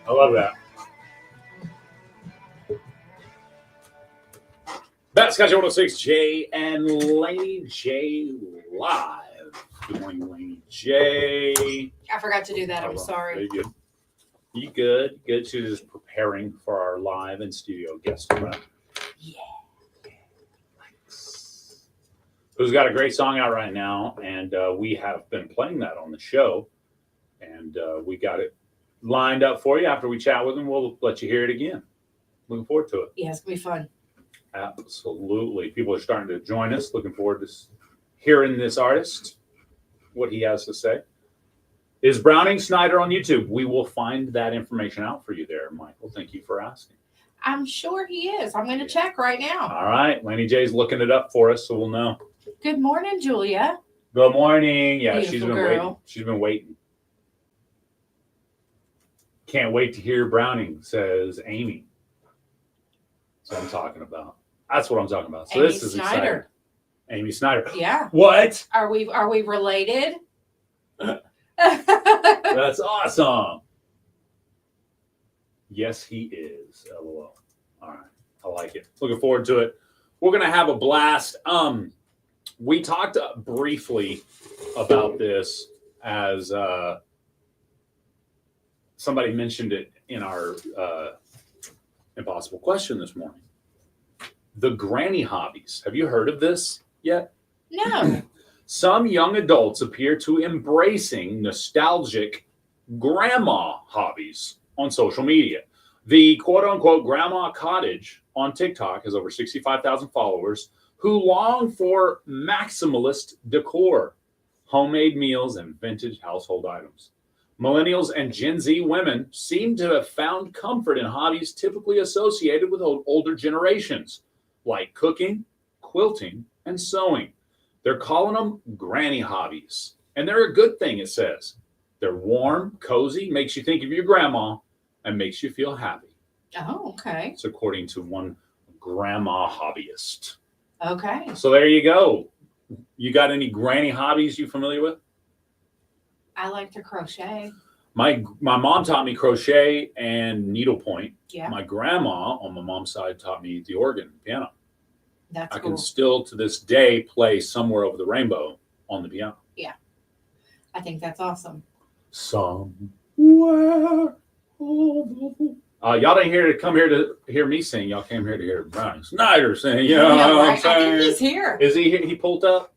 I love that. That's Scotch 106 Jay and Laney J live. Good morning, Laney J. I forgot to do that. I'm sorry. Very good. You good? Good. She was just preparing for our live and studio guest. Yeah. Who's got a great song out right now, and we have been playing that on the show, and we got it lined up for you. After we chat with him, we'll let you hear it again. Looking forward to it. Yeah, it's gonna be fun. Absolutely. People are starting to join us. Looking forward to hearing this artist, what he has to say. Is Browning Snyder on YouTube? We will find that information out for you there, Michael. Thank you for asking. I'm sure he is. I'm going to check right now. All right. Laney J's looking it up for us, so we'll know. Good morning, Julia. Good morning. Yeah, Beautiful she's been girl. waiting. She's been waiting. Can't wait to hear Browning, says Amy. That's what I'm talking about. That's what I'm talking about. So Amy this is Snyder. exciting. Amy Snyder. Yeah. What? Are we related? That's awesome. Yes, he is. LOL. All right. I like it. Looking forward to it. We're going to have a blast. We talked briefly about this as somebody mentioned it in our impossible question this morning. the granny hobbies. Have you heard of this yet? No. Some young adults appear to embracing nostalgic grandma hobbies on social media. The quote-unquote grandma cottage on TikTok has over 65,000 followers who long for maximalist decor, homemade meals, and vintage household items. Millennials and Gen Z women seem to have found comfort in hobbies typically associated with older generations, like cooking, quilting, and sewing. They're calling them granny hobbies. And they're a good thing, it says. They're warm, cozy, makes you think of your grandma, and makes you feel happy. Oh, okay. It's according to one grandma hobbyist. Okay. So there you go. You got any granny hobbies you familiar with? I like to crochet. My mom taught me crochet and needlepoint. Yeah. My grandma on my mom's side taught me the organ, piano. That's I cool. can still to this day play Somewhere Over the Rainbow on the piano. Yeah. I think that's awesome. Somewhere over. Y'all didn't come here to hear me sing. Y'all came here to hear Brownie Snyder sing. You know what I'm saying? I think he's here. Is he here? He pulled up?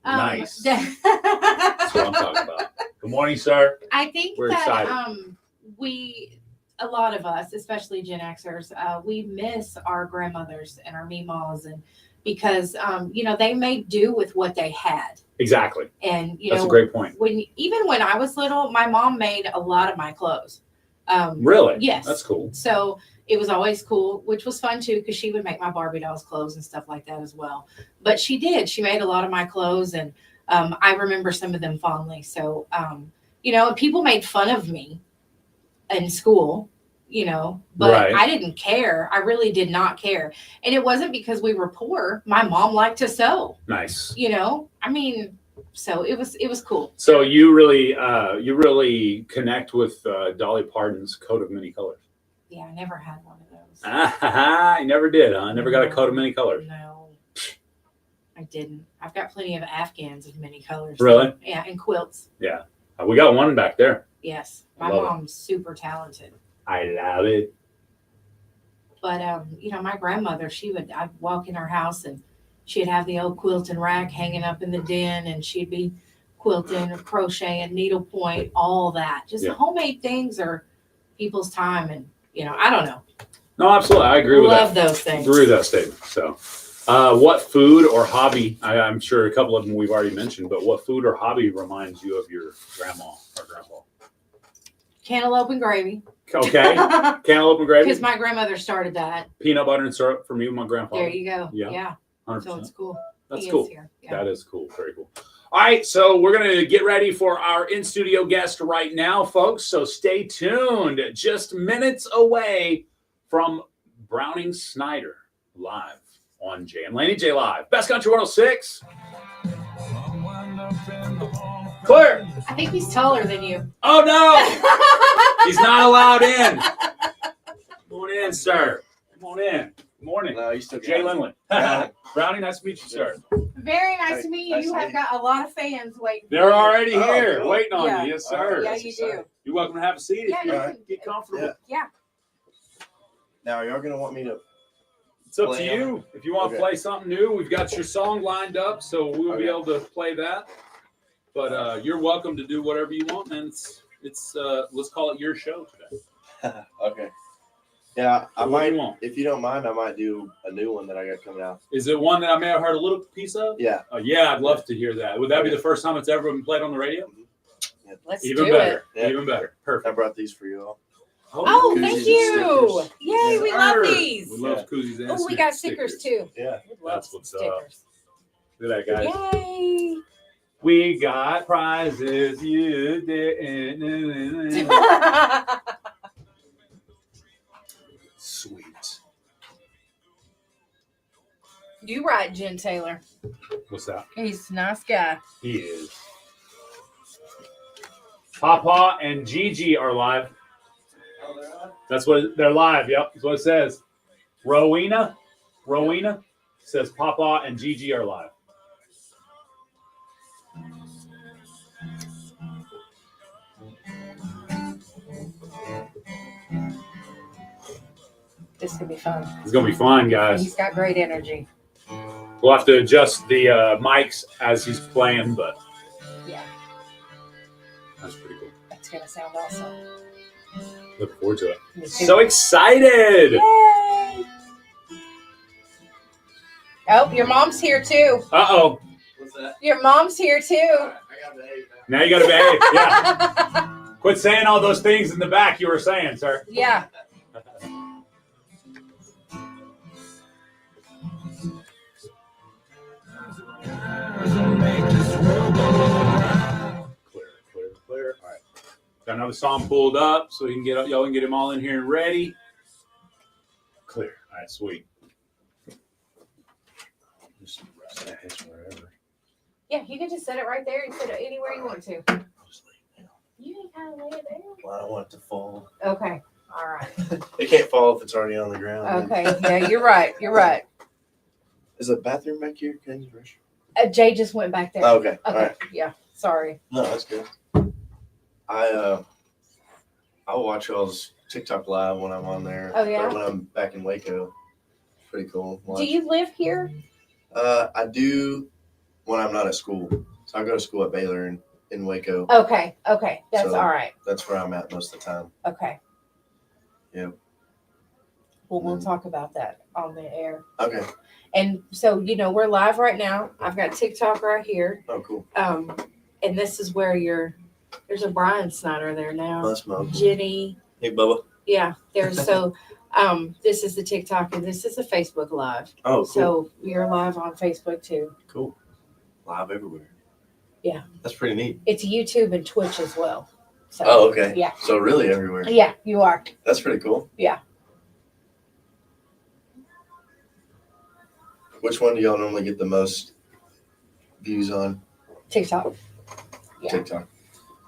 Nice. That's what I'm talking about. Good morning, sir. I think We're that excited. a lot of us, especially Gen Xers, we miss our grandmothers and our meemaws, and because they made do with what they had. Exactly. And that's a great point. Even when I was little, my mom made a lot of my clothes. Really? Yes. That's cool. So it was always cool, which was fun too, because she would make my Barbie dolls clothes and stuff like that as well. But she made a lot of my clothes, and I remember some of them fondly. So, people made fun of me in school, but Right. I didn't care. I really did not care. And it wasn't because we were poor. My mom liked to sew. Nice. So it was cool. So you really connect with Dolly Parton's Coat of Many Colors. Yeah, I never had one of those. I never did, huh? Never got a coat of many colors. No, I didn't. I've got plenty of Afghans of many colors. Really? Yeah, and quilts. Yeah. We got one back there. Yes, my Love it. mom's super talented. I love it. But my grandmother, I'd walk in her house and she'd have the old quilting rack hanging up in the den, and she'd be quilting or crocheting, needlepoint, all that. Just Yeah. homemade things are people's time, and I don't know. No, absolutely. I agree with that. Love those things. Agree with that statement. So, what food or hobby, I'm sure a couple of them we've already mentioned, but what food or hobby reminds you of your grandma or grandpa? Cantaloupe and gravy. Okay. Cantaloupe and gravy. Because my grandmother started that. Peanut butter and syrup for me and my grandfather. There you go. Yeah. Yeah. 100%. So it's cool. That's He is cool. here. Yeah. That is cool. Very cool. All right, so we're going to get ready for our in-studio guest right now, folks. So stay tuned. Just minutes away from Browning Snyder live on Jay and Laney J Live. Best Country 106. Clear. I think he's taller than you. Oh, no. He's not allowed in. Come on in, sir. Come on in. Good morning. No, you still Jay Lindley. Brownie, nice to meet you, sir. Very nice Hey, to meet you. nice You to have meet got a lot of fans waiting. They're already Oh, here, cool. waiting on Yeah. you. Yes, sir. Yeah, you do. You're welcome to have a seat Yeah, if you you can can get comfortable. Yeah. Now, are y'all going to want me to? It's up to Play you. on If you want to Okay. play something new, we've got your song lined up, so we'll be Okay. able to play that. But you're welcome to do whatever you want, man. It's let's call it your show today. Okay. Yeah, I What do you might. want? If you don't mind, I might do a new one that I got coming out. Is it one that I may have heard a little piece of? Yeah. Yeah, I'd love to hear that. Would that be the first time it's ever been played on the radio? Let's Even do better. it. Yeah. Even better. Perfect. I brought these for you all. Oh, Koozies thank and you. stickers. Yay, we love Sir. these. We love koozies and Oh, we got stickers too. Yeah. We love That's what's up. stickers. Look at that, guys. Yay. We got prizes you didn't. Sweet. You right, Jen Taylor. What's that? He's a nice guy. He is. Papa and Gigi are live. That's what they're live. Yep, that's what it says. Rowena says Papa and Gigi are live. This could be fun. It's gonna be fun, guys. He's got great energy. We'll have to adjust the mics as he's playing, but Yeah, that's pretty cool. that's gonna sound awesome. Looking forward to it. Me too. So excited! Yay! Oh, your mom's here too. Uh-oh. What's that? Your mom's here too. I got behave now. Now you gotta behave. Yeah. Quit saying all those things in the back you were saying, sir. Yeah. Clear. All right. Got another song pulled up so we can get y'all can get them all in here and ready. Clear. All right, sweet. Just rest that hitch wherever. Yeah, you can just set it right there and put it anywhere you want to. You can kind of lay it down. Well, I don't want it to fall. Okay. All right. It can't fall if it's already on the ground. Okay. Yeah, you're right. You're right. Is the bathroom back here? Can I use the restroom? Jay just went back there. Oh, okay. All right. Yeah. Sorry. No, that's good. I'll watch y'all's TikTok live when I'm on there. Oh, yeah? Or when I'm back in Waco. Pretty cool. Do you live here? I do when I'm not at school. So I go to school at Baylor in Waco. Okay. Okay. That's So all right. That's where I'm at most of the time. Okay. Yep. Well, we'll talk about that on the air. Okay. And so, we're live right now. I've got TikTok right here. Oh, cool. And this is where there's a Brian Snyder there now. That's Mom. Jenny. Hey, Bubba. Yeah, there's this is the TikTok and this is the Facebook Live. Oh, cool. So we're live on Facebook too. Cool. Live everywhere. Yeah. That's pretty neat. It's YouTube and Twitch as well. So, Oh, okay. Yeah. So really everywhere. Yeah, you are. That's pretty cool. Yeah. Which one do y'all normally get the most views on? TikTok. Yeah. TikTok.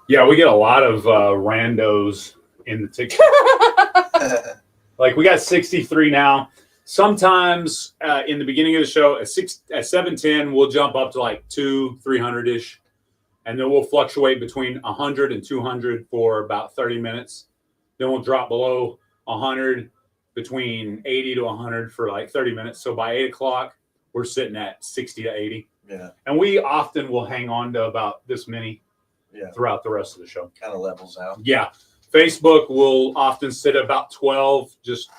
Yeah, we get a lot of randos in the TikTok. Like we got 63 now. Sometimes in the beginning of the show at 7:10, we'll jump up to like 200-300-ish. And then we'll fluctuate between 100 and 200 for about 30 minutes. Then we'll drop below 100 between 80 to 100 for like 30 minutes. So by 8 o'clock, we're sitting at 60 to 80. Yeah. And we often will hang on to about this many throughout the rest of the show. Kind of levels out. Yeah. Facebook will often sit at about 12 just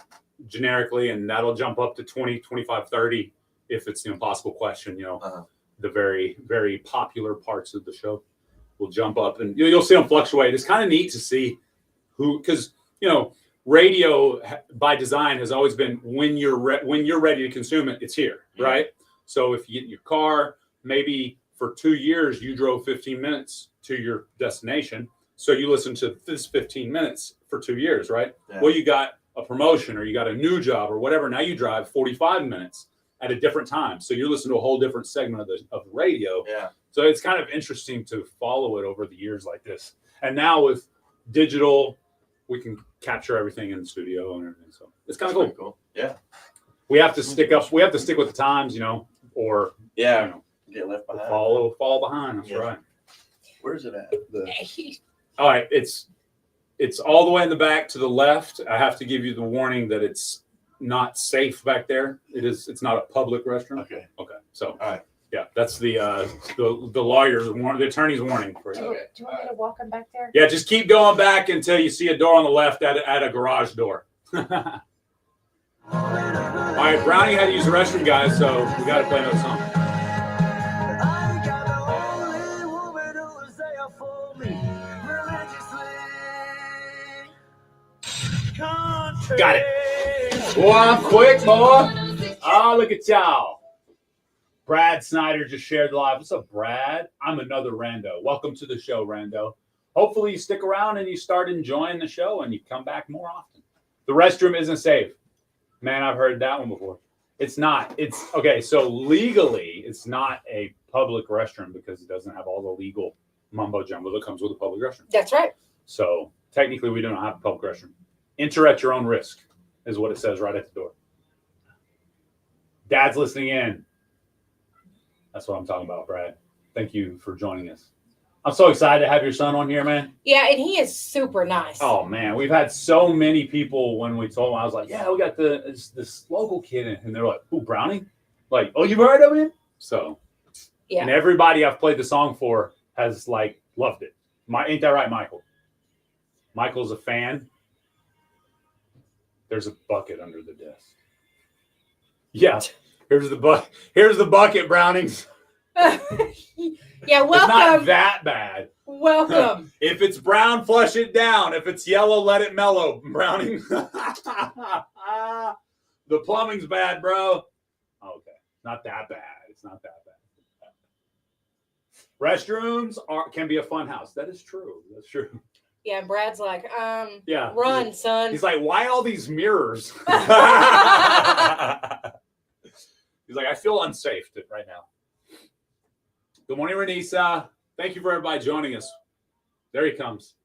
generically, and that'll jump up to 20, 25, 30 if it's the impossible question, the very, very popular parts of the show will jump up and you'll see them fluctuate. It's kind of neat to see because, radio by design has always been when you're ready to consume it, it's here, right? So if you get in your car, maybe for 2 years you drove 15 minutes to your destination. So you listen to this 15 minutes for 2 years, right? Yeah. Well, you got a promotion or you got a new job or whatever. Now you drive 45 minutes at a different time. So you're listening to a whole different segment of the radio. Yeah. So it's kind of interesting to follow it over the years like this. And now with digital, we can capture everything in the studio and everything. So it's kind of cool. Yeah. We have to stick with the times, or get left behind. Fall behind. That's right. Where's it at? All right, it's all the way in the back to the left. I have to give you the warning that it's not safe back there. It's not a public restroom. Okay. So all right. Yeah, that's the lawyer's warning, the attorney's warning for you. Do you want me to walk him back there? Yeah, just keep going back until you see a door on the left at a garage door. All right, Brownie had to use the restroom, guys, so we got to play another song. Got it. Boy, I'm quick, boy. Oh, look at y'all. Brad Snyder just shared live. What's up, Brad? I'm another rando. Welcome to the show, rando. Hopefully you stick around and you start enjoying the show and you come back more often. The restroom isn't safe. Man, I've heard that one before. It's not. It's okay. So legally, it's not a public restroom because it doesn't have all the legal mumbo jumbo that comes with a public restroom. That's right. So technically, we don't have a public restroom. Enter at your own risk is what it says right at the door. Dad's listening in. That's what I'm talking about, Brad. Thank you for joining us. I'm so excited to have your son on here, man. Yeah, and he is super nice. Oh man, we've had so many people when we told them, I was like, yeah, we got this local kid in, and they're like, who, Brownie? Like, oh, you've heard of him? So, yeah. And everybody I've played the song for has like loved it. Ain't that right, Michael? Michael's a fan. There's a bucket under the desk. Yeah, here's the bucket, Brownings. Yeah, welcome. It's not that bad. Welcome. If it's brown, flush it down. If it's yellow, let it mellow, Browning. The plumbing's bad, bro. Okay, not that bad. It's not that bad. Restrooms can be a fun house. That is true. That's true. Yeah, and Brad's like, yeah, run, son. He's like, why all these mirrors? He's like, I feel unsafe right now. Good morning, Renisa. Thank you for everybody joining us. There he comes.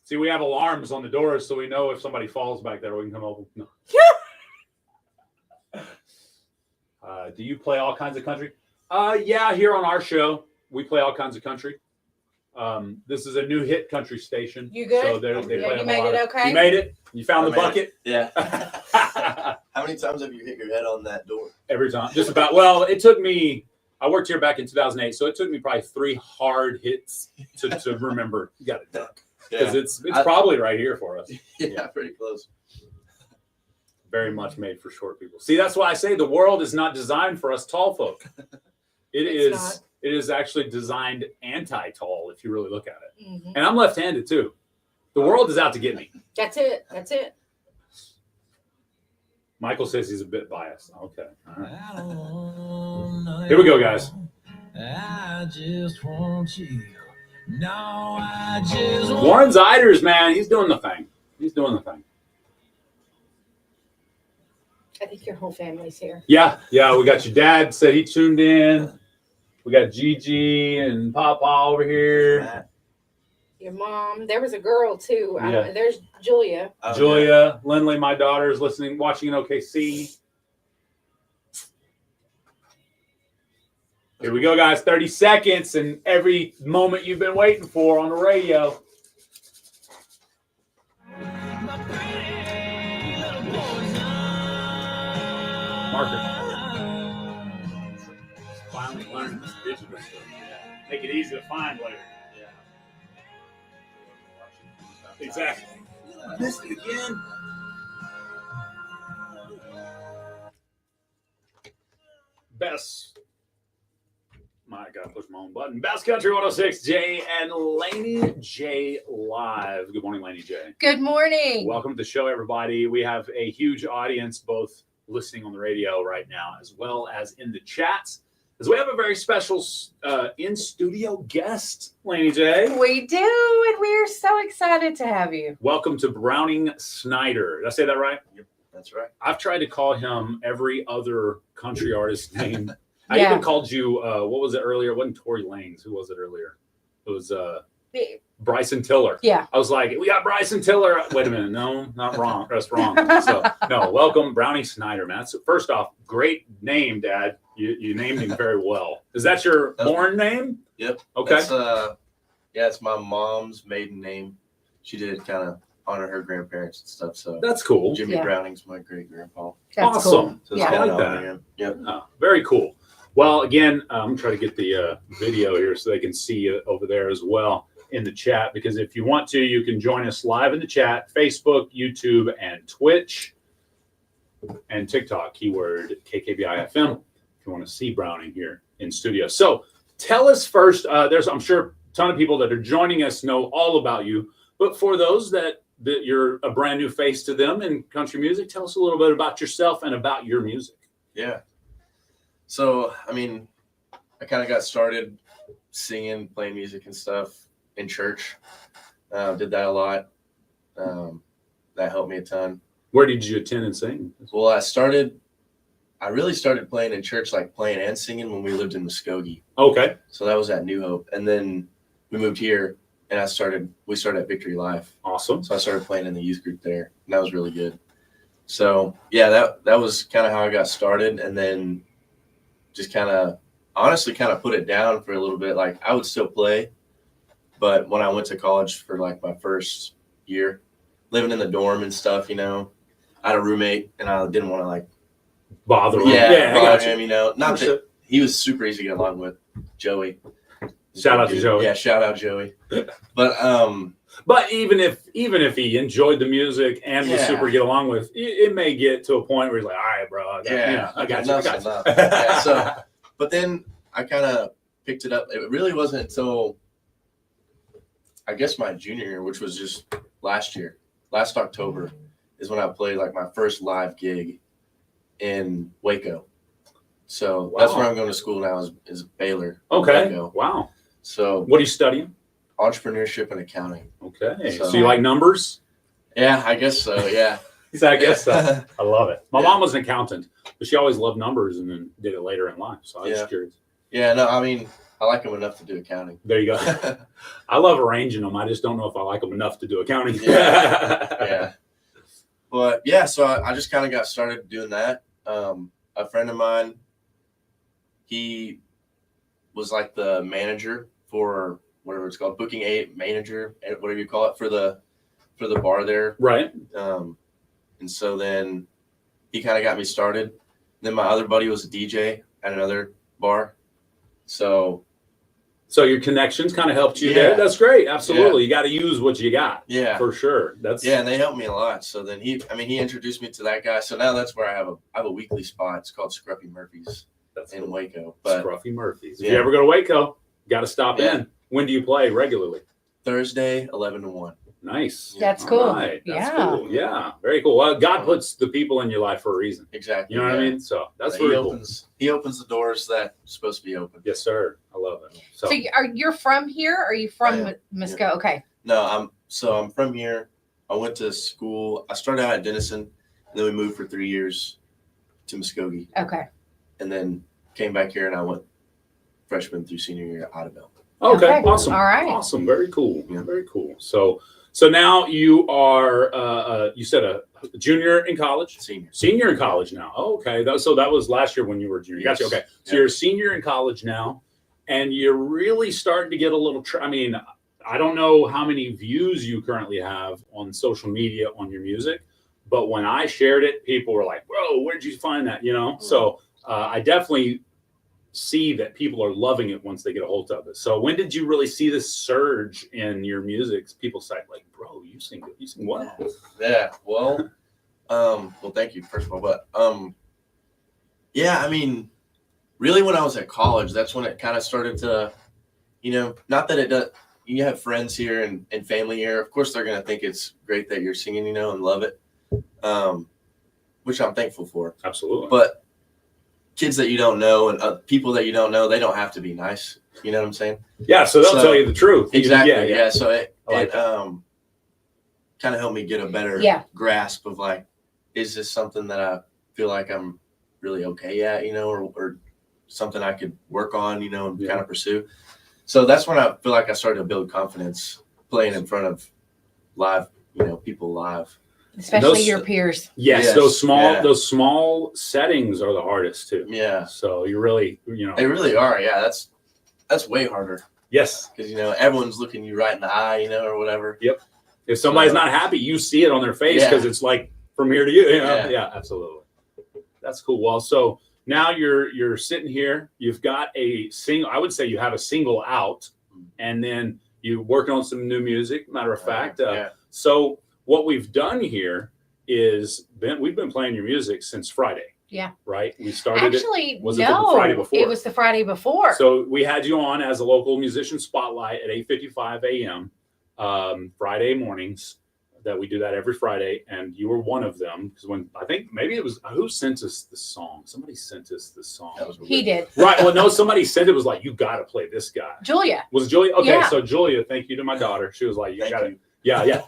See, we have alarms on the doors so we know if somebody falls back there, we can come over. No. Do you play all kinds of country? Yeah, here on our show, we play all kinds made country. This is a new hit country station. You good? So they play you made it okay? You made it? You found the bucket? Yeah. How many times have you hit your head on that door? Every time. Just about. Well, it took me, I worked here back in 2008, so it took me probably 3 hard hits to remember. You got to duck. Because it's probably right here for us. Yeah, pretty close. Very much made for short people. See, that's why I say the world is not designed for us tall folk. It is actually designed anti-tall if you really look at it. Mm-hmm. And I'm left-handed too. The world is out to get me. That's it. That's it. Michael says he's a bit biased. Okay. All right. Here we go, guys. I just want you. No, I just want Warren Ziders, man, he's doing the thing. He's doing the thing. I think your whole family's here. Yeah. We got your dad said he tuned in. We got Gigi and Papa over here. Your mom. There was a girl too. Yeah. There's Julia. Julia, Lindley, my daughter, is listening, watching in OKC. Here we go, guys. 30 seconds and every moment you've been waiting for on the radio. Marker. Finally learning this digital stuff. Make it easy to find later. Yeah. Exactly. Missed it again. Best. My God, push my own button. Best Country 106, Jay and Laney J live. Good morning, Laney J. Good morning. Welcome to the show, everybody. We have a huge audience, both listening on the radio right now, as well as in the chats. As we have a very special in-studio guest, Laney J. We do, and we are so excited to have you. Welcome to Browning Snyder. Did I say that right? Yep, that's right. I've tried to call him every other country artist name. I Yeah. even called you, what was it earlier? It wasn't Tory Lanez. Who was it earlier? It was Bryson Tiller. Yeah. I was like, we got Bryson Tiller. Wait a minute. No, not wrong. That's wrong. So, no, welcome, Browning Snyder, man. That's, first off, great name, Dad. You named him very well. Is that your born name? Yep. Okay. It's my mom's maiden name. She did it kind of honor her grandparents and stuff. So that's cool. Jimmy Yeah. Browning's my great grandpa. That's awesome. cool. So it's Yeah. I kinda like that. honoring him. Yep. Oh, very cool. Well, again, I'm trying to get the video here so they can see you over there as well in the chat, because if you want to, you can join us live in the chat, Facebook, YouTube, and Twitch, and TikTok, keyword KKBI-FM, if you want to see Browning here in studio. So tell us first, I'm sure a ton of people that are joining us know all about you, but for those that you're a brand new face to them in country music, tell us a little bit about yourself and about your music. Yeah. So, I mean, I kind of got started singing, playing music and stuff in church. Did that a lot. That helped me a ton. Where did you attend and sing? Well, I really started playing in church, like playing and singing when we lived in Muskogee. Okay. So that was at New Hope. And then we moved here and we started at Victory Life. Awesome. So I started playing in the youth group there. And that was really good. So yeah, that was kind of how I got started. And then just kind of honestly kind of put it down for a little bit. Like I would still play, but when I went to college for like my first year, living in the dorm and stuff, you know, I had a roommate and I didn't want to like bother him. Yeah, I got bother him, you know. Not that he was super easy to get along with. Joey. Shout out to Joey. Yeah, shout out Joey. But even if he enjoyed the music and was super to get along with, it may get to a point where he's like, all right, bro, I got you. Yeah, so, but then I kind of picked it up. It really wasn't until I guess my junior year, which was just last October, is when I played like my first live gig in Waco. So that's where I'm going to school now is Baylor. Okay. Waco. Wow. So what are you studying? Entrepreneurship and accounting. Okay. So you like numbers? Yeah, I guess so. Yeah. I guess so. I love it. My mom was an accountant, but she always loved numbers and then did it later in life. So I was just curious. Yeah, no, I mean, I like them enough to do accounting. There you go. I love arranging them. I just don't know if I like them enough to do accounting. Yeah. But yeah, so I just kind of got started doing that. A friend of mine, he was like the manager for whatever it's called, booking aid manager, whatever you call it, for the bar there. Right. And so then he kind of got me started. Then my other buddy was a DJ at another bar. So your connections kind of helped you there. That's great. Absolutely. You got to use what you got. Yeah. For sure. And they helped me a lot. So then he introduced me to that guy. So now that's where I have a weekly spot. It's called Scruffy Murphy's in Waco. But Scruffy Murphy's. If you ever go to Waco, got to stop in. When do you play regularly? Thursday, 11 to 1. Nice. That's cool. All right. That's cool. Yeah. Very cool. Well, God puts the people in your life for a reason. Exactly. You know what I mean? So that's very cool. He opens the doors that's supposed to be open. Yes, sir. I love it. So you're from here? Or are you from Muskogee? Yeah. Okay. No, I'm from here. I went to school. I started out at Denison, and then we moved for 3 years to Muskogee. Okay. And then came back here, and I went freshman through senior year at Audubon. Okay. Awesome. All right. Awesome. Very cool. Yeah. Very cool. So now you are, you said a junior in college? Senior in college now. Oh, okay. So that was last year when you were a junior. Gotcha. Okay. So you're a senior in college now, and you're really starting to get a little, I mean, I don't know how many views you currently have on social media on your music, but when I shared it, people were like, whoa, where'd you find that? You know? So I definitely see that people are loving it once they get a hold of it. So when did you really see this surge in your music? People say like, bro, you sing well. Yeah. Well, thank you first of all, but I mean, really when I was at college, that's when it kind of started to, not that it does, you have friends here and family here. Of course, they're going to think it's great that you're singing, and love it. Which I'm thankful for. Absolutely. But kids that you don't know and people that you don't know, they don't have to be nice. You know what I'm saying? Yeah. So they'll tell you the truth. Exactly. Yeah. So it kind of helped me get a better grasp of like, is this something that I feel like I'm really okay at, or something I could work on, and kind of pursue. So that's when I feel like I started to build confidence playing in front of live, people live. Especially your peers. Yes, those small settings are the hardest too. Yeah. So you really, They really are. Yeah, that's way harder. Yes. Because everyone's looking you right in the eye, or whatever. Yep. If somebody's not happy, you see it on their face because it's like from here to you. Yeah, absolutely. That's cool. Well, so now you're sitting here. You've got a single. I would say you have a single out, and then you're working on some new music. Matter of fact, so. What we've done here is we've been playing your music since Friday. Yeah. Right? We started Actually, it the Friday before? It was the Friday before. So we had you on as a local musician spotlight at 8:55 a.m. Friday mornings. That we do that every Friday, and you were one of them because when I think maybe it was who sent us the song. Somebody sent us the song. He did. Right. Well, no, somebody sent it. Was like, you got to play this guy. Julia. Was it Julia? Okay, Yeah. so Julia, thank you to my daughter. She was like, you got to. Yeah.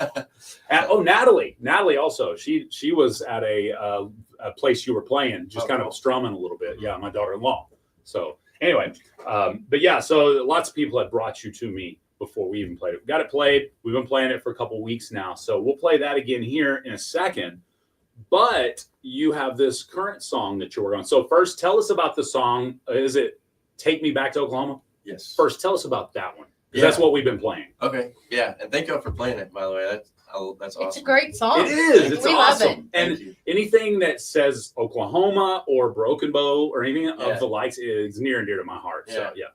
And, Natalie also. She was at a place you were playing, just kind of strumming a little bit. Yeah, my daughter-in-law. So anyway, but yeah, so lots of people had brought you to me before we even played it. We got it played. We've been playing it for a couple weeks now, so we'll play that again here in a second. But you have this current song that you're working on. So first, tell us about the song. Is it Take Me Back to Oklahoma. Yes. First, tell us about that one. Because that's what we've been playing. Okay. Yeah. And thank y'all for playing it, by the way. That's awesome. It's a great song. It is. It's we awesome. love it. And anything that says Oklahoma or Broken Bow or anything of the likes is near and dear to my heart. So, yeah.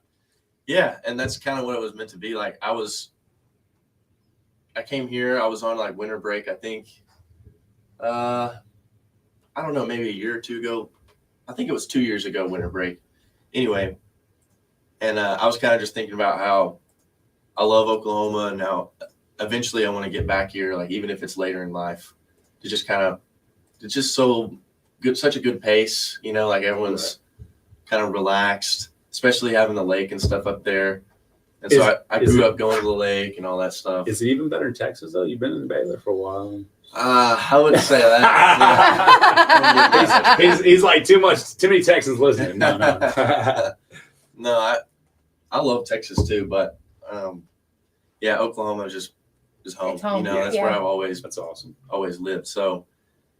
Yeah. And that's kind of what it was meant to be. Like, I came here, I was on like winter break, I think. I don't know, maybe a year or two ago. I think it was 2 years ago, winter break. Anyway. And I was kind of just thinking about how I love Oklahoma and how eventually I want to get back here, like even if it's later in life, to just kind of, it's just so good, such a good pace, you know, like everyone's kind of relaxed, especially having the lake and stuff up there. And so I grew up going to the lake and all that stuff. Is it even better in Texas though? You've been in Baylor for a while. I wouldn't say that. he's like too many Texans listening. No. No, I love Texas too, but yeah, Oklahoma is home. It's home. You know, that's where I've always lived. So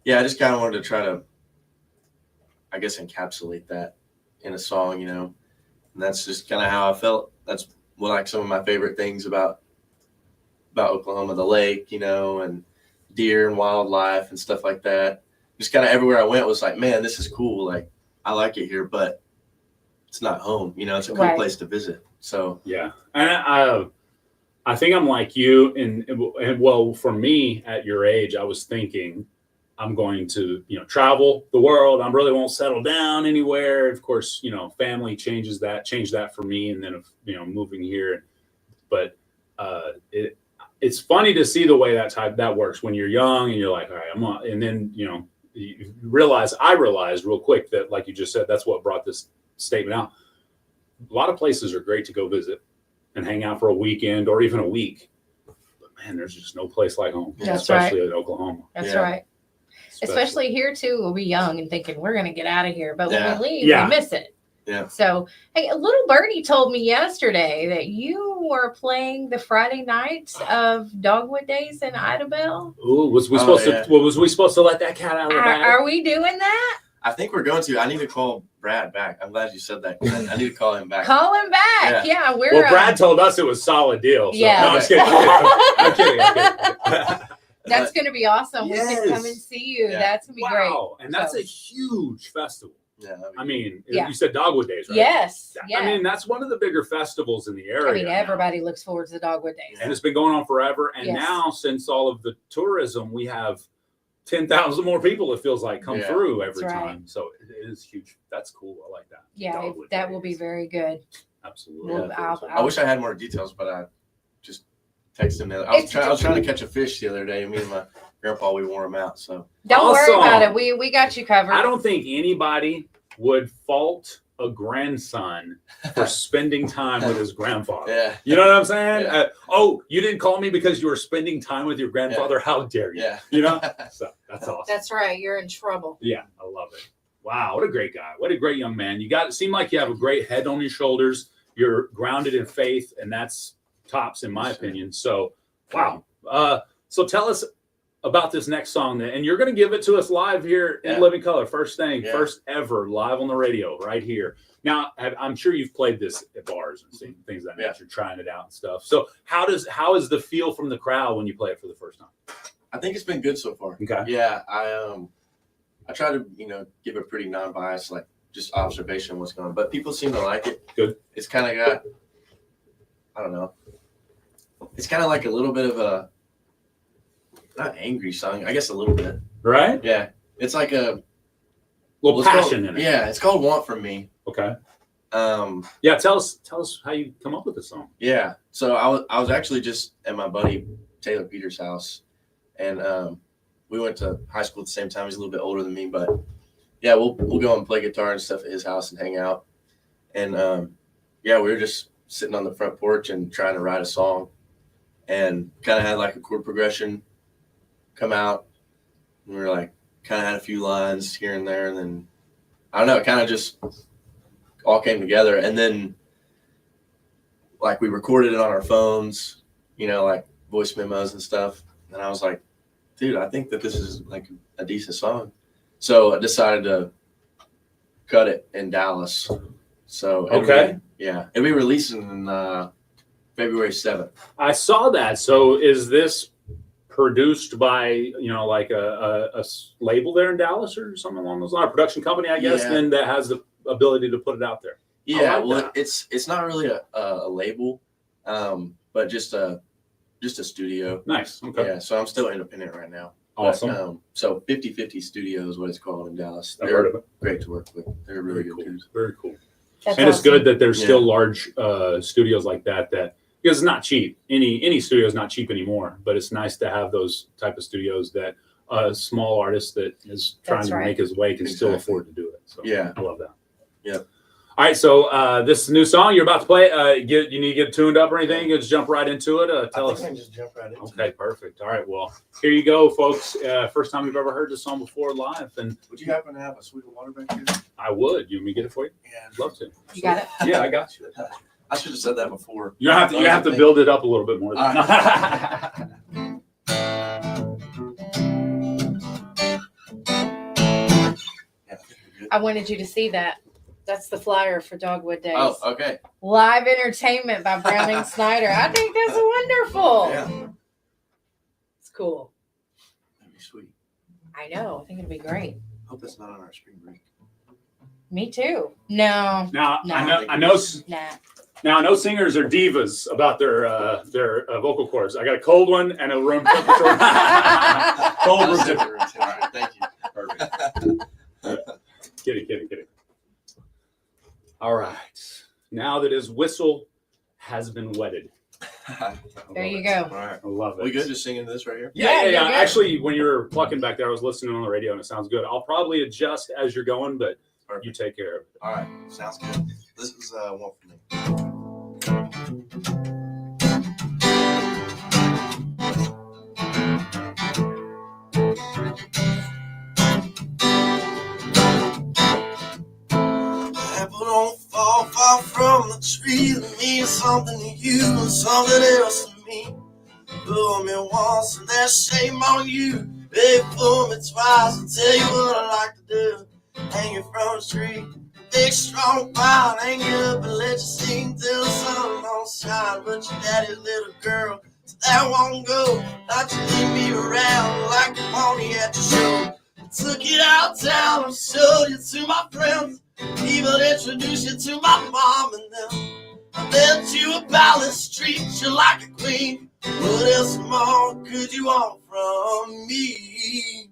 yeah, I just kind of wanted to try to, I guess, encapsulate that in a song, you know, and that's just kind of how I felt. That's what, like, some of my favorite things about Oklahoma, the lake, you know, and deer and wildlife and stuff like that. Just kind of everywhere I went was like, man, this is cool. Like, I like it here, but it's not home. You know, it's a cool place to visit. So yeah, and I think I'm like you, and well, for me at your age, I was thinking I'm going to, you know, travel the world. I really won't settle down anywhere. Of course, you know, family changed that for me, and then, you know, moving here. But it's funny to see the way that works when you're young and you're like, all right, I'm on, and then, you know, I realized real quick that, like you just said, that's what brought this statement out. A lot of places are great to go visit and hang out for a weekend or even a week, but man, there's just no place like home. That's especially in Oklahoma. That's right. Especially here too, we'll be young and thinking we're going to get out of here, but when we leave, we miss it. Yeah. So, hey, a little birdie told me yesterday that you were playing the Friday nights of Dogwood Days in Idabel. Ooh, was we supposed to let that cat out of the bag? Are we doing that? I think we're going to. I need to call Brad back. I'm glad you said that. I need to call him back. Call him back. Yeah, we're. Well, Brad told us it was a solid deal. So. Yeah. No, I'm just kidding. I'm kidding. That's going to be awesome. We can come and see you. Yeah. That's going to be great. Wow, and that's a huge festival. Yeah. I mean, you said Dogwood Days, right? Yes. Yeah. I mean, that's one of the bigger festivals in the area. I mean, everybody looks forward to the Dogwood Days. And it's been going on forever. And now, since all of the tourism, we have 10,000 more people, it feels like, come through every time. So it is huge. That's cool. I like that. Yeah, that will be very good. Absolutely. Well, I wish I had more details, but I just texted him. I was trying to catch a fish the other day. Me and my grandpa, we wore him out. So don't worry about it. We got you covered. I don't think anybody would fault a grandson for spending time with his grandfather. Yeah. You know what I'm saying? Yeah. Oh, you didn't call me because you were spending time with your grandfather? Yeah. How dare you? Yeah. You know? So that's awesome. That's right. You're in trouble. Yeah, I love it. Wow, what a great guy. What a great young man. It seemed like you have a great head on your shoulders. You're grounded in faith, and that's tops in my opinion. So, wow. So tell us about this next song, and you're going to give it to us live here in living color. First first ever live on the radio right here. Now, I'm sure you've played this at bars and seen things like that. You're trying it out and stuff. So how is the feel from the crowd when you play it for the first time? I think it's been good so far. Okay. Yeah, I try to, give a pretty non-biased, like, just observation of what's going on, but people seem to like it. Good. It's kind of got, I don't know. It's kind of like a little bit of a, not angry song, I guess a little bit. Right? Yeah. It's like a little passion in it. Yeah, it's called Want From Me. Okay. Yeah, tell us how you come up with the song. Yeah. So I was actually just at my buddy Taylor Peters' house, and we went to high school at the same time. He's a little bit older than me, but yeah, we'll go and play guitar and stuff at his house and hang out. And we were just sitting on the front porch and trying to write a song, and kind of had like a chord progression come out. And we were like, kind of had a few lines here and there, and then I don't know, it kind of just all came together. And then like we recorded it on our phones, like voice memos and stuff. And I was like, dude, I think that this is like a decent song. So I decided to cut it in Dallas. So Okay. it'll be releasing in February 7th. I saw that. So is this produced by like a label there in Dallas or something along those lines? A production company, I guess, Yeah. then that has the ability to put it out there. Yeah, like well, that. it's not really a label, but just a studio. Nice. Okay. Yeah, so I'm still independent right now. Awesome. But, so 50/50 Studio is what it's called in Dallas. I've They're heard of it. great to work with. They're really good dudes. Very cool. That's and it's awesome. good that there's still large studios like that because it's not cheap. Any studio is not cheap anymore, but it's nice to have those type of studios that a small artist that is trying That's to right. make his way can still afford to do it. So Yeah. I love that. Yep. All right, so this new song you're about to play, you need to get tuned up or anything? You just jump right into it. Tell us. I can just jump right into Okay, perfect. All right, well, here you go, folks. First time you've ever heard this song before live, and Would you happen to have a sweet water back here? I would. You want me to get it for you? Yeah, I'd love to. You got it? Yeah, I got you. I should have said that before. You have to build it up a little bit more. All I wanted you to see that. That's the flyer for Dogwood Days. Oh, okay. Live entertainment by Browning Snyder. I think that's wonderful. Yeah. It's cool. That'd be sweet. I know. I think it'd be great. Hope that's not on our spring break. Me too. No. Now No. I know. Nah. Now I know singers are divas about their vocal cords. I got a cold one and a room temperature. Cold room temperature. All right, thank you. Perfect. Kidding. All right. Now that his whistle has been wetted. There you go. All right. I love it. We good just singing this right here? Yeah. you're good. Actually, when you were plucking back there, I was listening on the radio and it sounds good. I'll probably adjust as you're going, but you take care of it. All right. Sounds good. This is one for me. Apple don't fall far from the tree. That means something to you and something else to me. Fool me once and that's shame on you. Baby, fool me twice and tell you what I like to do. Hang you from a tree. Big strong pile, hang you up and let you sing till the sun don't shine. But your daddy's little girl, so that won't go. Thought you leave me around like a pony at the show. Took it out town and showed you to my friends. Even introduced you to my mom and them. I bet you about the street, you like a queen. What else more could you want from me?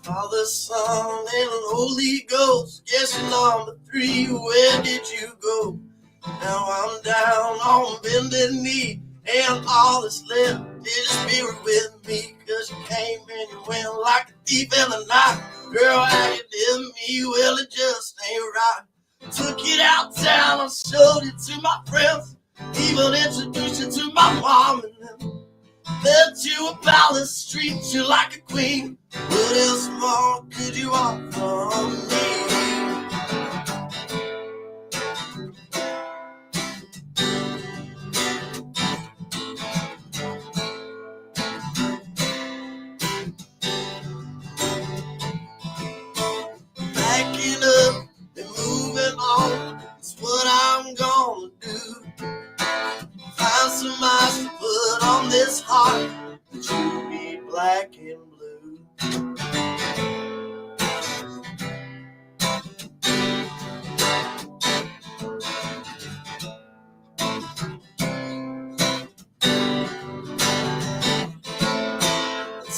Father, Son, and an Holy Ghost. Guess you're number 3. Where did you go? Now I'm down on bended knee, and all that's left is your spirit with me. 'Cause you came and you went like a thief in the night. Girl, how you did me, well, it just ain't right. Took it out town, I showed it to my friends. Even introduced you to my mom and them. Bet you about the street, you like a queen. What else more could you want from me? Backing up and moving on is what I'm gonna do. Find some ice to put on this heart, that you be black and blue.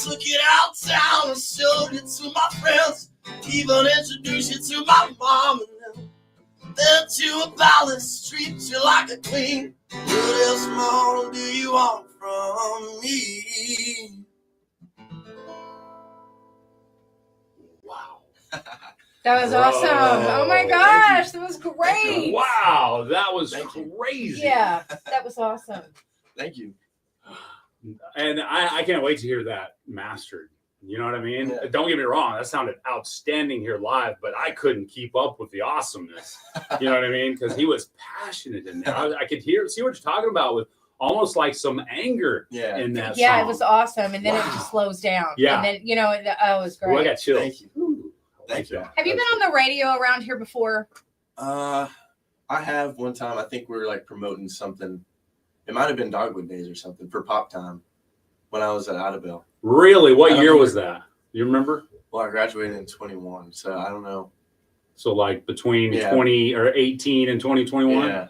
Took it out town and showed it to my friends. Even introduced you to my mom and them. Bet you about the street, you like a queen. What else more do you want from me? Wow. That was awesome. Oh my gosh, that was great. Wow, that was crazy. Yeah, that was awesome. Thank you. And I can't wait to hear that mastered. You know what I mean? Yeah. Don't get me wrong, that sounded outstanding here live, but I couldn't keep up with the awesomeness. You know what I mean? Because he was passionate in there. I could see what you're talking about with almost like some anger in that song. It was awesome. And then it just slows down. Yeah. And then, you know, it was great. Well, I got chills. Thank you. Thank you. Have you been on the radio around here before? I have one time. I think we were like promoting something. It might have been Dogwood Days or something for Pop Time when I was at Idabel. Really? What year was that? You remember? Well, I graduated in 21, so I don't know. So like between 20 or 18 and 2021? Yeah.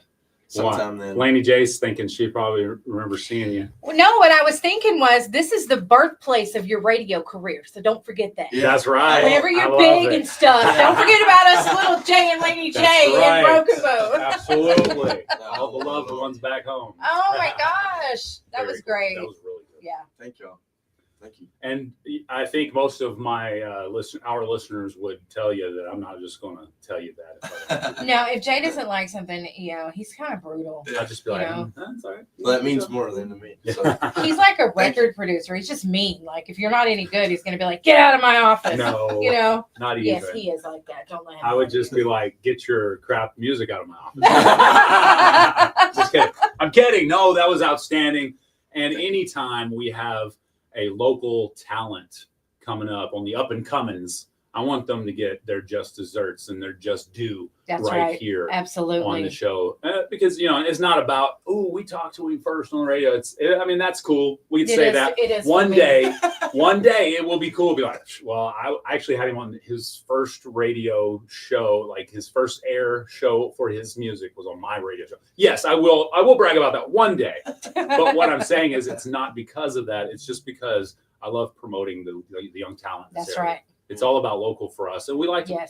Sometime then. Laney J's thinking she probably remembers seeing you. Well, no, what I was thinking was this is the birthplace of your radio career, so don't forget that. Yeah. That's right. Whenever you're big and stuff, don't forget about us, little Jay and Laney Jay in Broken Bow. Absolutely. All the loved ones back home. Oh my gosh, that was great. That was really good. Yeah. Thank y'all. Thank you. And I think most of my our listeners would tell you that I'm not just going to tell you that. Now, if Jay doesn't like something, you know, he's kind of brutal. I'll just be like, that's all right. Well, that means more than to me. So. He's like a record producer. He's just mean. Like, if you're not any good, he's going to be like, get out of my office. No, you know? not even. Yes, he is like that. Don't let him. I would just be like, get your crap music out of my office. Just kidding. I'm kidding. No, that was outstanding. And anytime we have a local talent coming up on the up and comings, I want them to get their just desserts and their just due right here Absolutely. on the show. Because, you know, it's not about, oh, we talked to him first on the radio. I mean, that's cool. We could say that. It is one day it will be cool. Be like, well, I actually had him on his first radio show, like his first air show for his music was on my radio show. Yes, I will brag about that one day. But what I'm saying is it's not because of that. It's just because I love promoting the young talent. That's right. It's all about local for us. And we like to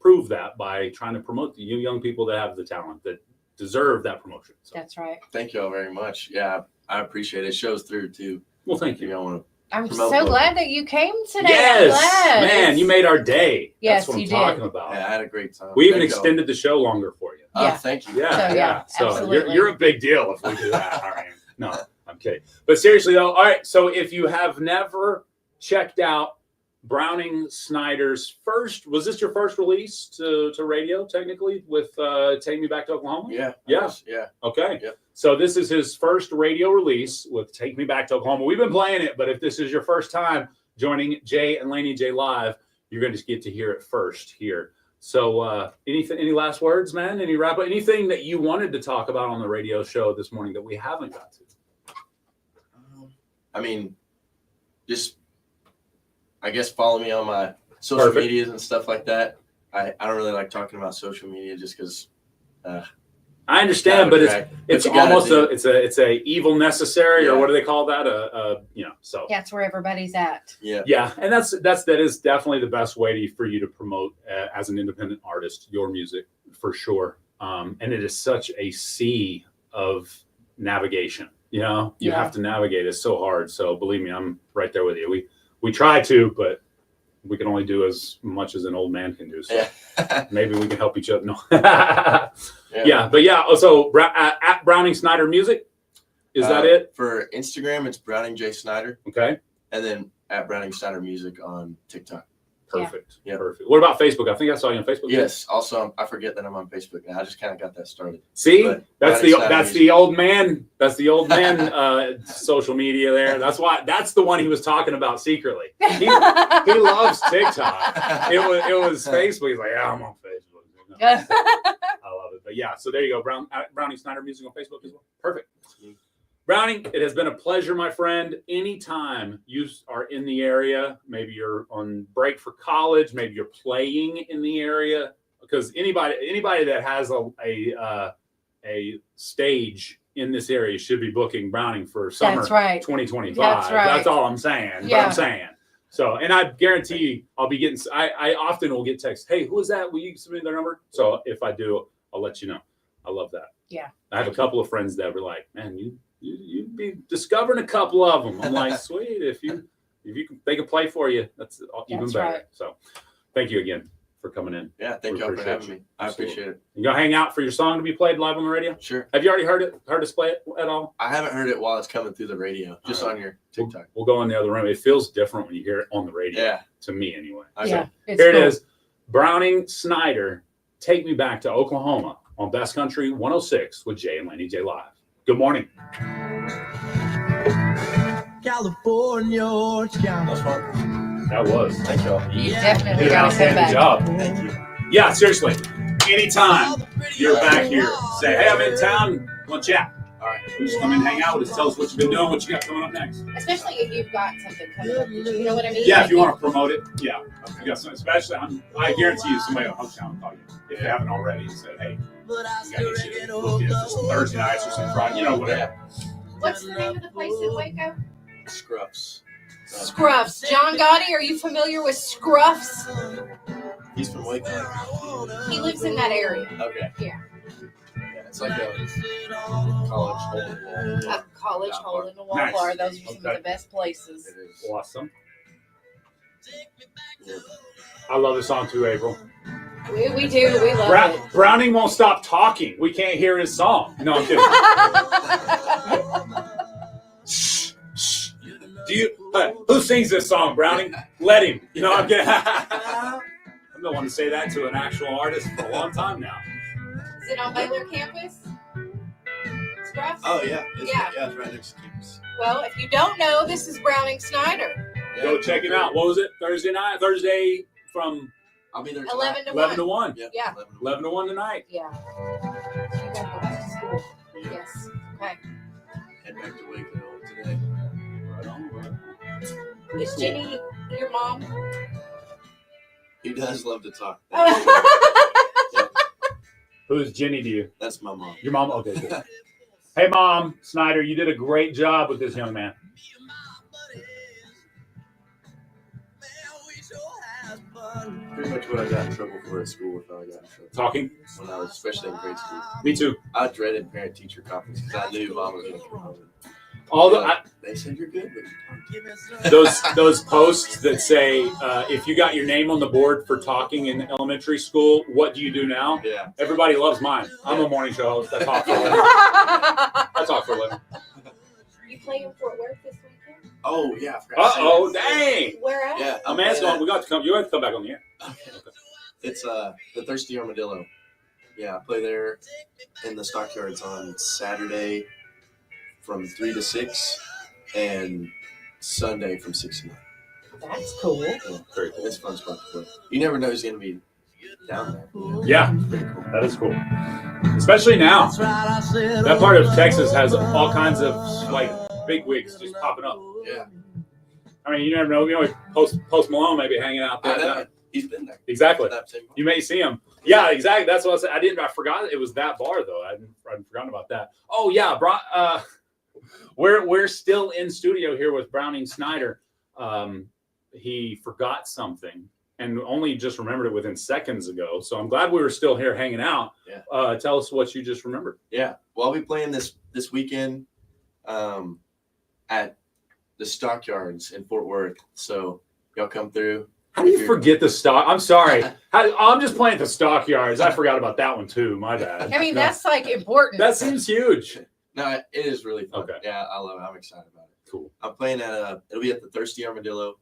prove that by trying to promote the young people that have the talent that deserve that promotion. So. That's right. Thank you all very much. Yeah, I appreciate it. It shows through too. Well, thank you. I want to I'm so glad that you came today. Yes, man, you made our day. Yes, That's what you I'm did. talking about. Yeah, I had a great time. We even Thank extended the show longer for you. Oh, thank you. Yeah, So absolutely. you're a big deal if we do that. All right. No, I'm kidding. But seriously though, all right. So if you have never checked out Browning Snyder's was this your first release to radio technically with Take Me Back to Oklahoma? Yeah. Yeah. Yeah. Okay. Yep. So this is his first radio release with Take Me Back to Oklahoma. We've been playing it, but if this is your first time joining Jay and Laney J live, you're going to get to hear it first here. So any last words, man? Any wrap up? Anything that you wanted to talk about on the radio show this morning that we haven't got to? I mean, just I guess follow me on my social medias and stuff like that. I don't really like talking about social media just because. I understand, but it's almost it's a evil necessary, or what do they call that? So That's where everybody's at. yeah, and that is definitely the best way for you to promote as an independent artist your music for sure. And it is such a sea of navigation. You know, you have to navigate. It's so hard. So believe me, I'm right there with you. We try to, but we can only do as much as an old man can do. So maybe we can help each other. No. But also at Browning Snyder Music, is that it? For Instagram, it's Browning J Snyder. Okay. And then at Browning Snyder Music on TikTok. Perfect. Yeah. Perfect. What about Facebook? I think I saw you on Facebook. Yes. Also, I forget that I'm on Facebook now. I just kind of got that started. See, But that's Browning Snyder the old man. That's the old man social media there. That's the one he was talking about secretly. He loves TikTok. It was Facebook. He's like, yeah, I'm on Facebook. I love it. But yeah, so there you go. Browning Snyder Music on Facebook as well. Perfect. Browning, it has been a pleasure, my friend. Anytime you are in the area, maybe you're on break for college, maybe you're playing in the area, because anybody that has a stage in this area should be booking Browning for summer 2025. That's right. That's all I'm saying. Yeah. But I'm saying. So, and I guarantee I'll be getting. I often will get texts. Hey, who is that? Will you submit their number? So if I do, I'll let you know. I love that. Yeah. I have a couple of friends that were like, man, you'd be discovering a couple of them. I'm like, sweet. If they can play for you, that's even better. Right. So thank you again for coming in. Yeah, thank y'all for having me. I appreciate it. You gonna hang out for your song to be played live on the radio? Sure. Have you already heard us play it at all? I haven't heard it while it's coming through the radio, just on your TikTok. We'll go in the other room. It feels different when you hear it on the radio. Yeah. To me, anyway. Yeah, Here it is. Browning Snyder, Take Me Back to Oklahoma on Best Country 106 with Jay and Laney J live. Good morning. California, Chicago. That was. Thank y'all. You definitely Did an got to come outstanding back. job. Yeah, seriously. Anytime you're back here, say, hey, I'm in town. Want to chat? All right. Just come and hang out with us. Tell us what you've been doing, what you got coming up next. Especially if you've got something coming up. You know what I mean? Yeah, if you want to promote it, yeah. You got some, especially, I guarantee you somebody will hook down and call you if you haven't already and said, hey, you got any shit booked in for some Thursday nights or some Friday, you know, whatever. What's the name of the place in Waco? Scruffs. Scruffs. John Gotti, are you familiar with Scruffs? He's from Waco. He lives in that area. Okay. Yeah. Yeah, it's like a college hole in the wall. A college hole in the wall Nice. bar. Those are some of the best places. It is. Awesome. I love the song too, April. We do. We love it. Browning won't stop talking. We can't hear his song. No, I'm kidding. Shh, shh. Do you? Who sings this song, Browning? Let him. You know, I'm kidding. I'm the one to say that to an actual artist for a long time now. Is it on Baylor campus? Scruffs? Oh, yeah. It's right next to campus. Well, if you don't know, this is Browning Snyder. Yeah. Go check it out. What was it? Thursday from I'll be there 11 to 11 to 1. 1. Yep. Yeah. 11 to 1 tonight. Yeah. So you gotta go back to school. Yes. Okay. Head back to Waco today. Right on. Is Jenny your mom? He does love to talk. Who's Jenny to you? That's my mom. Your mom? Okay, good. Hey, Mom, Snyder, you did a great job with this young man. Pretty much what I got in trouble for at school if I got in trouble. Talking? When I was, especially in grade school. Me too. I dreaded parent-teacher conference because I knew mom was going to come home. They said you're good, but those posts that say if you got your name on the board for talking in elementary school, what do you do now? Yeah. Everybody loves mine. I'm a morning show host. I talk for a living. I talk for a living. You play in Fort Worth this weekend? Oh yeah, I forgot. Uh-oh, dang. Where at? Yeah, A man's going. We got to come. You have to come back on the air. Okay. It's the Thirsty Armadillo. Yeah, I play there in the stockyards on Saturday from 3 to 6 and Sunday from 6 to 9. That's cool. Yeah, very cool. It's a fun spot to play. You never know who's going to be down there. Yeah, that is cool. Especially now. That part of Texas has all kinds of like big wigs just popping up. Yeah. I mean, you never know. You know, Post Malone maybe hanging out there. I know. He's been there. Exactly. That same bar. You may see him. Yeah, exactly. That's what I said. I forgot it was that bar though. I'd forgotten about that. Oh yeah, we're still in studio here with Browning Snyder. He forgot something and only just remembered it within seconds ago. So I'm glad we were still here hanging out. Yeah. Tell us what you just remembered. Yeah. Well, I'll be playing this weekend at the Stockyards in Fort Worth. So y'all come through. How do you forget the stock? I'm sorry. I'm just playing at the Stockyards. I forgot about that one too. My bad. I mean, that's like important. That seems huge. No, it is really fun. Okay. Yeah, I love it. I'm excited about it. Cool. I'm playing it'll be at the Thirsty Armadillo,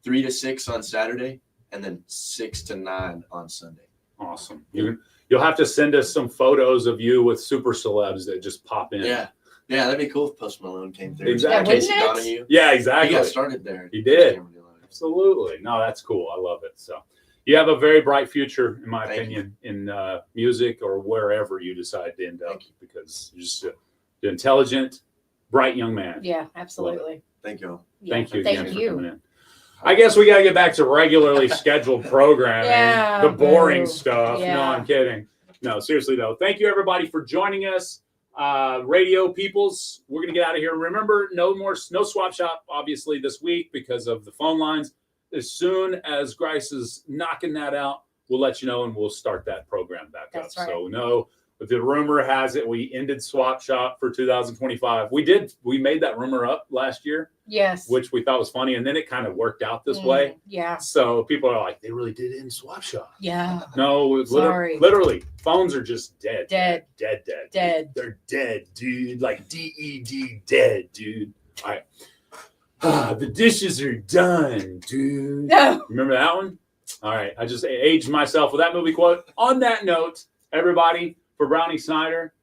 3 to 6 on Saturday, and then 6 to 9 on Sunday. Awesome. You'll have to send us some photos of you with super celebs that just pop in. Yeah. Yeah, that'd be cool if Post Malone came through. Exactly. Casey Donahue. Yeah, exactly. He got started there. He did. Absolutely. No, that's cool. I love it. So you have a very bright future, in my opinion, in music or wherever you decide to end up, because you're just an intelligent, bright young man. Yeah, absolutely. Thank you. Yeah. Thank you again Thank for you. coming in. I guess we got to get back to regularly scheduled programming, Yeah, the boring boo. stuff. Yeah. No, I'm kidding. No, seriously, though. Thank you, everybody, for joining us. Radio peoples, we're going to get out of here. Remember, no swap shop, obviously, this week because of the phone lines. As soon as Grice is knocking that out, we'll let you know and we'll start that program back That's up. right. So, no, But the rumor has it we ended Swap Shop for 2025. We made that rumor up last year. Yes. Which we thought was funny, and then it kind of worked out this way. Yeah. So people are like, they really did end Swap Shop. Yeah. No, Sorry. literally, phones are just dead. Dead. Dead. They're dead, dude. Like DED, dead, dude. All right. The dishes are done, dude. No. Remember that one? All right. I just aged myself with that movie quote. On that note, everybody, for Brownie Snyder,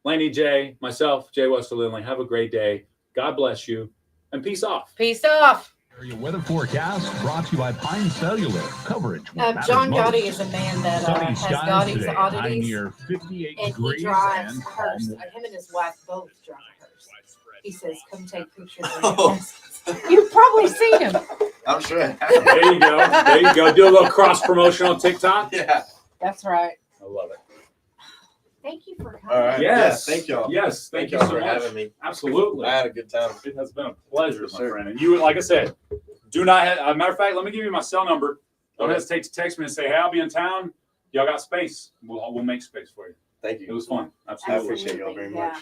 Laney J, myself, Jay Westerlindley, have a great day. God bless you, and peace off. Peace off. Area weather forecast brought to you by Pine Cellular. Coverage. John Gotti is a man that Sunny has skies Gotti's today, high oddities. near 58 And he degrees drives and Hearst. calm. Him and his wife both drive Hearst. He says, come take pictures of your You've probably seen him. I'm sure. There you go. There you go. Do a little cross promotion on TikTok. Yeah. That's right. I love it. Thank you for coming. All right. Yes. Yeah, thank y'all. Yes. Thank you y'all so for much. having me. Absolutely. I had a good time. It has been a pleasure, my friend. And you, like I said, do not. Matter of fact, let me give you my cell number. Don't hesitate to text me and say, "Hey, I'll be in town. Y'all got space? We'll make space for you." Thank you. It was fun. Absolutely. I appreciate y'all very Yeah. much.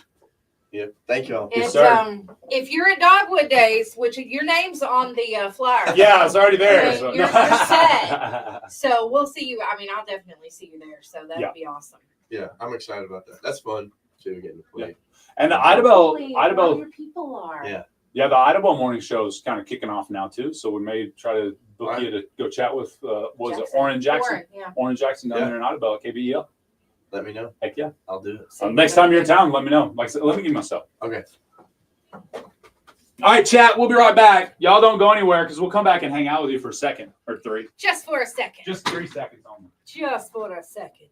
Yeah. Thank y'all. And if you're at Dogwood Days, which your name's on the flyer. Yeah, it's already there. Okay, So. you're set. So we'll see you. I mean, I'll definitely see you there. So that'd be awesome. Yeah, I'm excited about that. That's fun too, getting to play. Yeah. And the Idabel, All your people are. Yeah. Yeah, the Idabel morning show is kind of kicking off now too. So we may try to book you to go chat with was it Oren Jackson? Oren Jackson down there in Idabel at KBEL. Let me know. Heck yeah, I'll do it. next time you're in town, let me know. Like I said, let me give myself. Okay. All right, chat. We'll be right back. Y'all don't go anywhere because we'll come back and hang out with you for a second or three. Just for a second. Just 3 seconds only. Just for a second.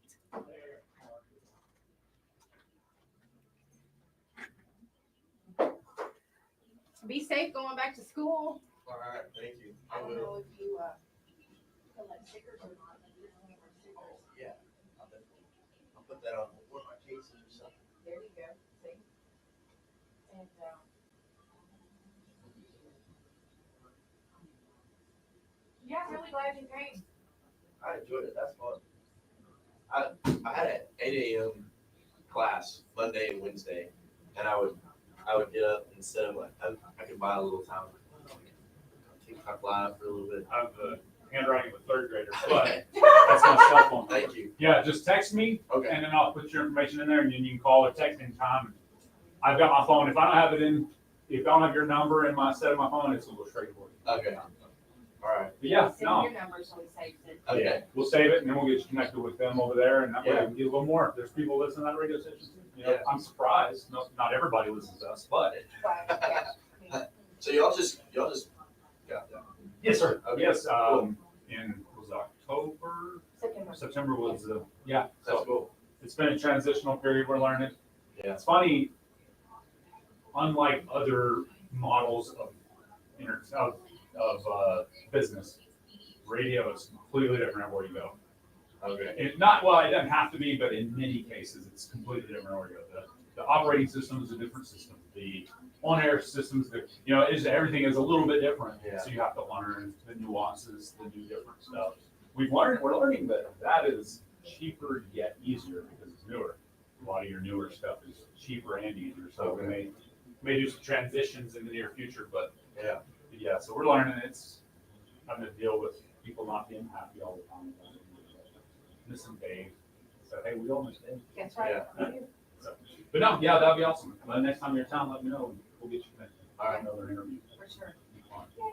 Be safe going back to school. All right. Thank you. I don't know if you collect stickers or not. Yeah. I'll put that on one of my cases or something. There you go. See? And yeah, I'm really glad you came. I enjoyed it. That's fun. I had an 8 a.m. class Monday and Wednesday, and I would get up instead of I could buy a little time. TikTok live for a little bit. I have the handwriting of a third grader, but that's my cell phone. Thank you. Yeah, just text me, Okay. and then I'll put your information in there, and then you can call or text anytime. I've got my phone. If I don't have it in, if I don't have your number in my set of my phone, it's a little straight for you. Okay. All right. But yeah, Send no. your number so we save it. Okay. We'll save it, and then we'll get you connected with them over there, and that way Yeah. we can get a little more. There's people listening to that radio station too. You know, Yeah. I'm surprised. No, not everybody listens to us, but So y'all just got that. yes, sir. Okay. Yes. Cool. In was it October. September. September was yeah. That's So cool. it's been a transitional period. We're learning. Yeah. It's funny. Unlike other models of business, radio is completely different everywhere you go. Okay. It doesn't have to be, but in many cases, it's completely different everywhere you go. The operating system is a different system. The on-air systems, everything is a little bit different. Yeah. So you have to learn the nuances, the new different stuff. We're learning that is cheaper yet easier because it's newer. A lot of your newer stuff is cheaper and easier. So we may do some transitions in the near future, but yeah. So we're learning. It's having to deal with people not being happy all the time. Missing Dave. So hey, we all miss Dave. That's right. Yeah. So, but no, yeah, that'd be awesome. Next time you're in town, let me know and we'll get you connected. All right. Another interview. For sure.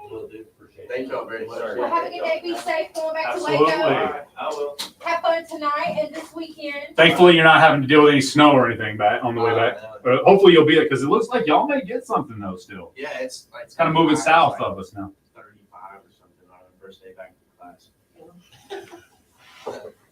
Will do. Appreciate it. Thank y'all very much. Well, have a good day. Be safe going back Absolutely. to Waco. All right. I will. Have fun tonight and this weekend. Thankfully, you're not having to deal with any snow or anything back on the way back. No. But hopefully, you'll be there because it looks like y'all may get something though. Still, Yeah, it's kind of moving 35, south like of us now. 35 or something on the first day back to class.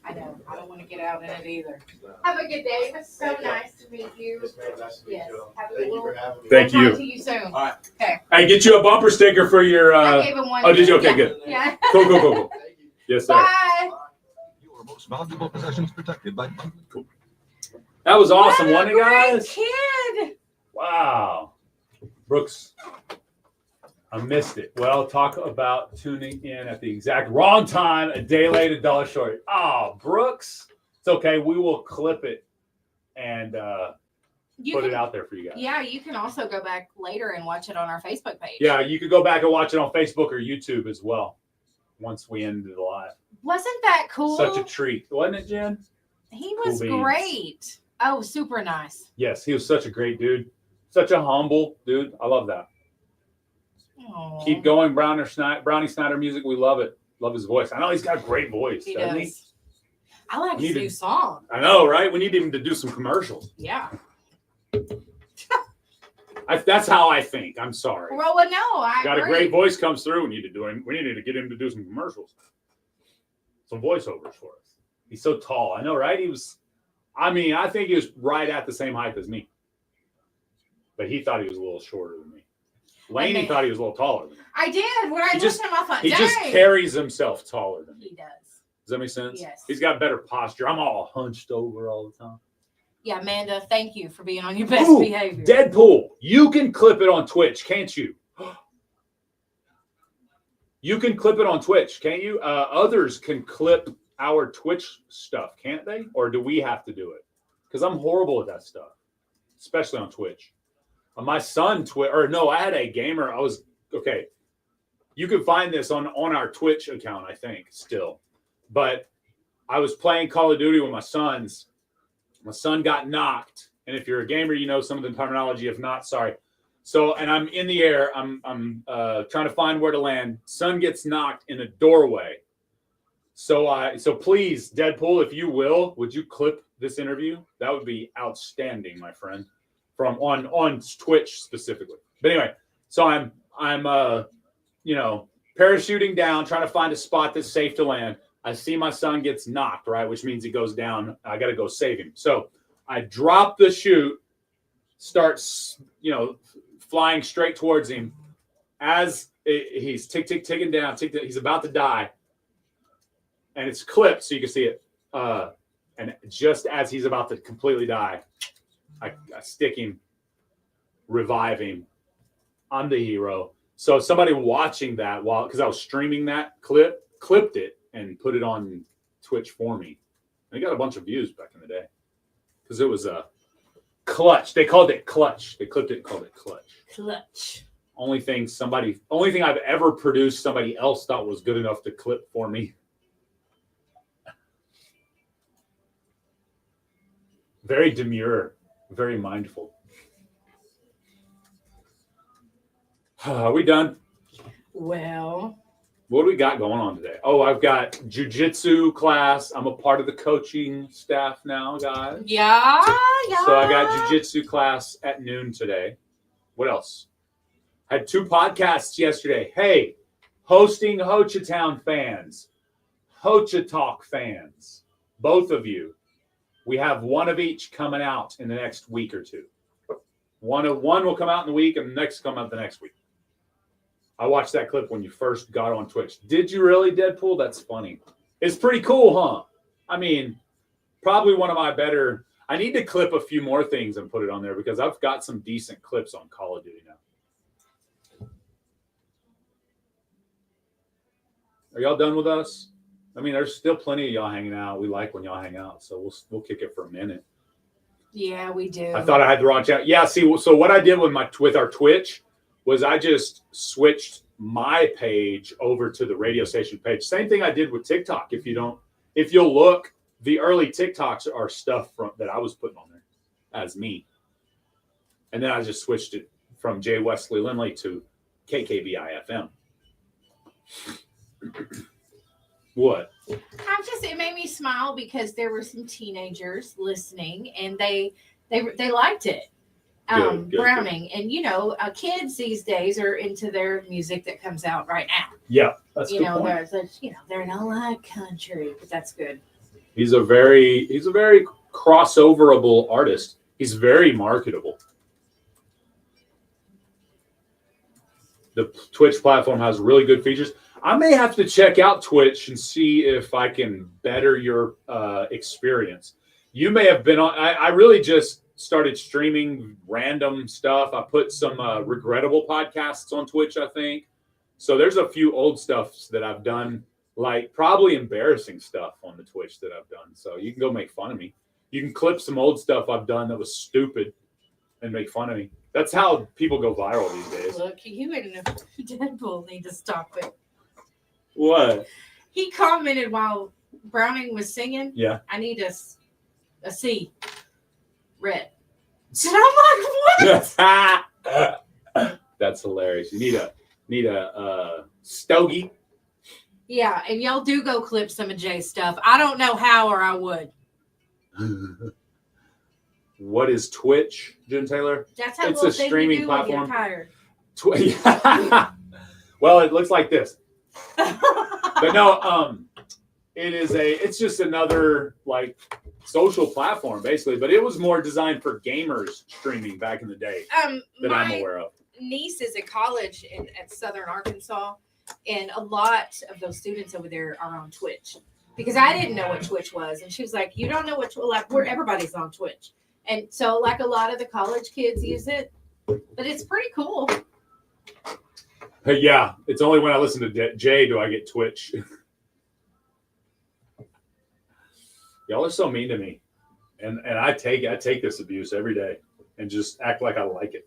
I know. I don't want to get out in it either. Have a good day. It was so nice to meet you. Yes, ma'am. Nice to meet Yes. you all. Have a Thank good you for one. having me. Thank I'll you. talk to you soon. All right. Okay. Hey, get you a bumper sticker for your. I gave him one. Oh, did you? Okay, Yeah. good. Yeah. Cool. Yes, sir. Bye. Your most valuable possessions protected by. That was awesome, What a wasn't it, great guys? kid. Wow. Brooks, I missed it. Well, talk about tuning in at the exact wrong time, a day late, $1 short. Oh, Brooks. It's okay. We will clip it and You put can- it out there for you guys. Yeah, you can also go back later and watch it on our Facebook page. Yeah, you could go back and watch it on Facebook or YouTube as well once we ended the live. Wasn't that cool? Such a treat, wasn't it, Jen? He Cool was beans. great. Oh, super nice. Yes, he was such a great dude. Such a humble dude. I love that. Aw. Keep going, Brownie Snyder music. We love it. Love his voice. I know he's got a great voice, He doesn't does. I like his Need to- new song. he? I know, right? We need him to do some commercials. Yeah. That's how I think. I'm sorry. Well, no, I Got agree. a great voice comes through. We needed to get him to do some commercials, some voiceovers for us. He's so tall. I know, right? I think he was right at the same height as me, but he thought he was a little shorter than me. Laney thought he was a little taller than me. I did. When I He looked at him, I thought, He dang. just carries himself taller than me. He does. Does that make sense? Yes. He's got better posture. I'm all hunched over all the time. Yeah, Amanda, thank you for being on your best Ooh, behavior. Deadpool. You can clip it on Twitch, can't you? You can clip it on Twitch, can't you? Others can clip our Twitch stuff, can't they? Or do we have to do it? Because I'm horrible at that stuff, especially on Twitch. My son, I had a gamer. Okay. You can find this on our Twitch account, I think, still. But I was playing Call of Duty with my sons. My son got knocked. And if you're a gamer, you know some of the terminology. If not, sorry. So, and I'm in the air. I'm trying to find where to land. Son gets knocked in a doorway. So please, Deadpool, if you will, would you clip this interview? That would be outstanding, my friend. From on Twitch specifically. But anyway, so I'm parachuting down, trying to find a spot that's safe to land. I see my son gets knocked, right, which means he goes down. I got to go save him. So I drop the chute, starts, flying straight towards him. As he's ticking down, he's about to die, and it's clipped so you can see it. And just as he's about to completely die, I stick him, revive him. I'm the hero. So somebody watching that because I was streaming that clipped it and put it on Twitch for me. And it got a bunch of views back in the day because it was a clutch. They called it clutch. They clipped it and called it clutch. Clutch. Only thing I've ever produced somebody else thought was good enough to clip for me. Very demure, very mindful. Are we done? Well, what do we got going on today? Oh, I've got jiu-jitsu class. I'm a part of the coaching staff now, guys. yeah. So I got jiu-jitsu class at noon today. What else? Had 2 podcasts yesterday. Hey, hosting Hochatown fans, Hochatalk fans, both of you. We have one of each coming out in the next week or two. One will come out in the week, and the next come out the next week. I watched that clip when you first got on Twitch. Did you really, Deadpool? That's funny. It's pretty cool, huh? I mean, probably one of my better. I need to clip a few more things and put it on there because I've got some decent clips on Call of Duty now. Are y'all done with us? I mean, there's still plenty of y'all hanging out. We like when y'all hang out, so we'll kick it for a minute. Yeah, we do. I thought I had the wrong channel. Yeah, see, so what I did with our Twitch was I just switched my page over to the radio station page. Same thing I did with TikTok. If you'll look, the early TikToks are stuff that I was putting on there as me. And then I just switched it from J. Wesley Lindley to KKBI-FM. What? It made me smile because there were some teenagers listening and they liked it. Good, Browning. And kids these days are into their music that comes out right now. Yeah, that's good point. They're not like country, but that's good. He's a very crossoverable artist. He's very marketable. The Twitch platform has really good features. I may have to check out Twitch and see if I can better your experience. You may have been on. I really just started streaming random stuff. I put some regrettable podcasts on Twitch, I think. So there's a few old stuffs that I've done, like probably embarrassing stuff on the Twitch that I've done. So you can go make fun of me. You can clip some old stuff I've done that was stupid and make fun of me. That's how people go viral these days. Look, you and Deadpool need to stop it. What? He commented while Browning was singing. Yeah. I need a C. Red. And I'm like, what? That's hilarious. You need a stogie. Yeah, and y'all do go clip some of Jay's stuff. I don't know how, or I would. What is Twitch, Jen Taylor? That's how it's little a streaming platform. Tired. Well, it looks like this. But no, it's just another like social platform basically, but it was more designed for gamers streaming back in the day that I'm aware of. Niece is at college at Southern Arkansas, and a lot of those students over there are on Twitch because I didn't know what Twitch was, and she was like, "You don't know what where everybody's on Twitch," and so like a lot of the college kids use it, but it's pretty cool. Hey, yeah, it's only when I listen to Jay do I get Twitch. Y'all are so mean to me, and I take this abuse every day and just act like I like it.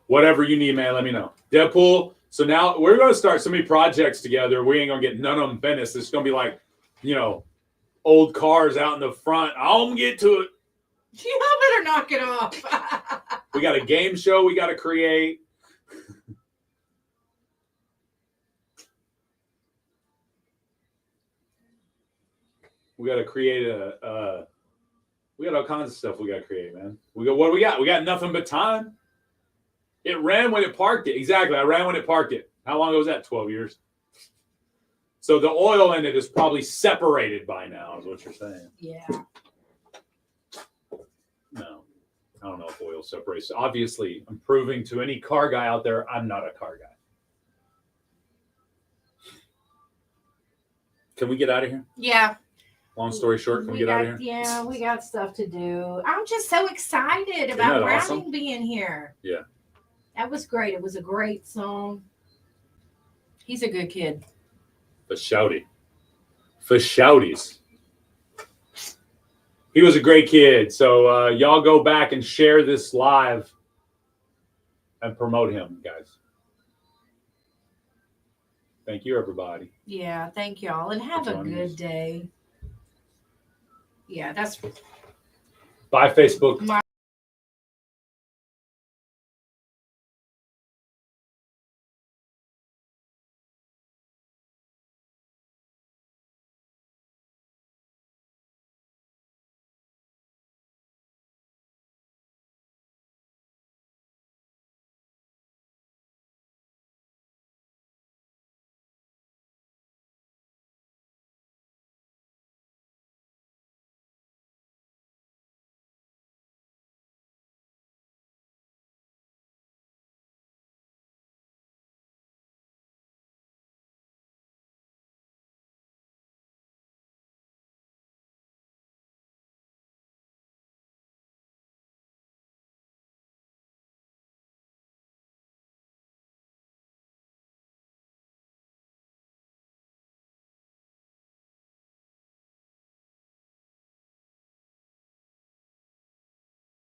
Whatever you need, man, let me know. Deadpool. So now we're going to start so many projects together. We ain't going to get none of them finished. It's going to be like, old cars out in the front. I'll get to it. You better knock it off. We got a game show we got to create. We got to create we got all kinds of stuff we got to create, man. What do we got? We got nothing but time. It ran when it parked it. Exactly. I ran when it parked it. How long ago was that? 12 years. So the oil in it is probably separated by now, is what you're saying. Yeah. No, I don't know if oil separates. Obviously, I'm proving to any car guy out there, I'm not a car guy. Can we get out of here? Yeah. Long story short, can we get out of here? Yeah, we got stuff to do. I'm just so excited about Browning awesome? being here. Yeah. That was great. It was a great song. He's a good kid. For shouties. He was a great kid. So y'all go back and share this live and promote him, guys. Thank you, everybody. Yeah, thank y'all. And have a good day. Yeah, that's... Bye, Facebook.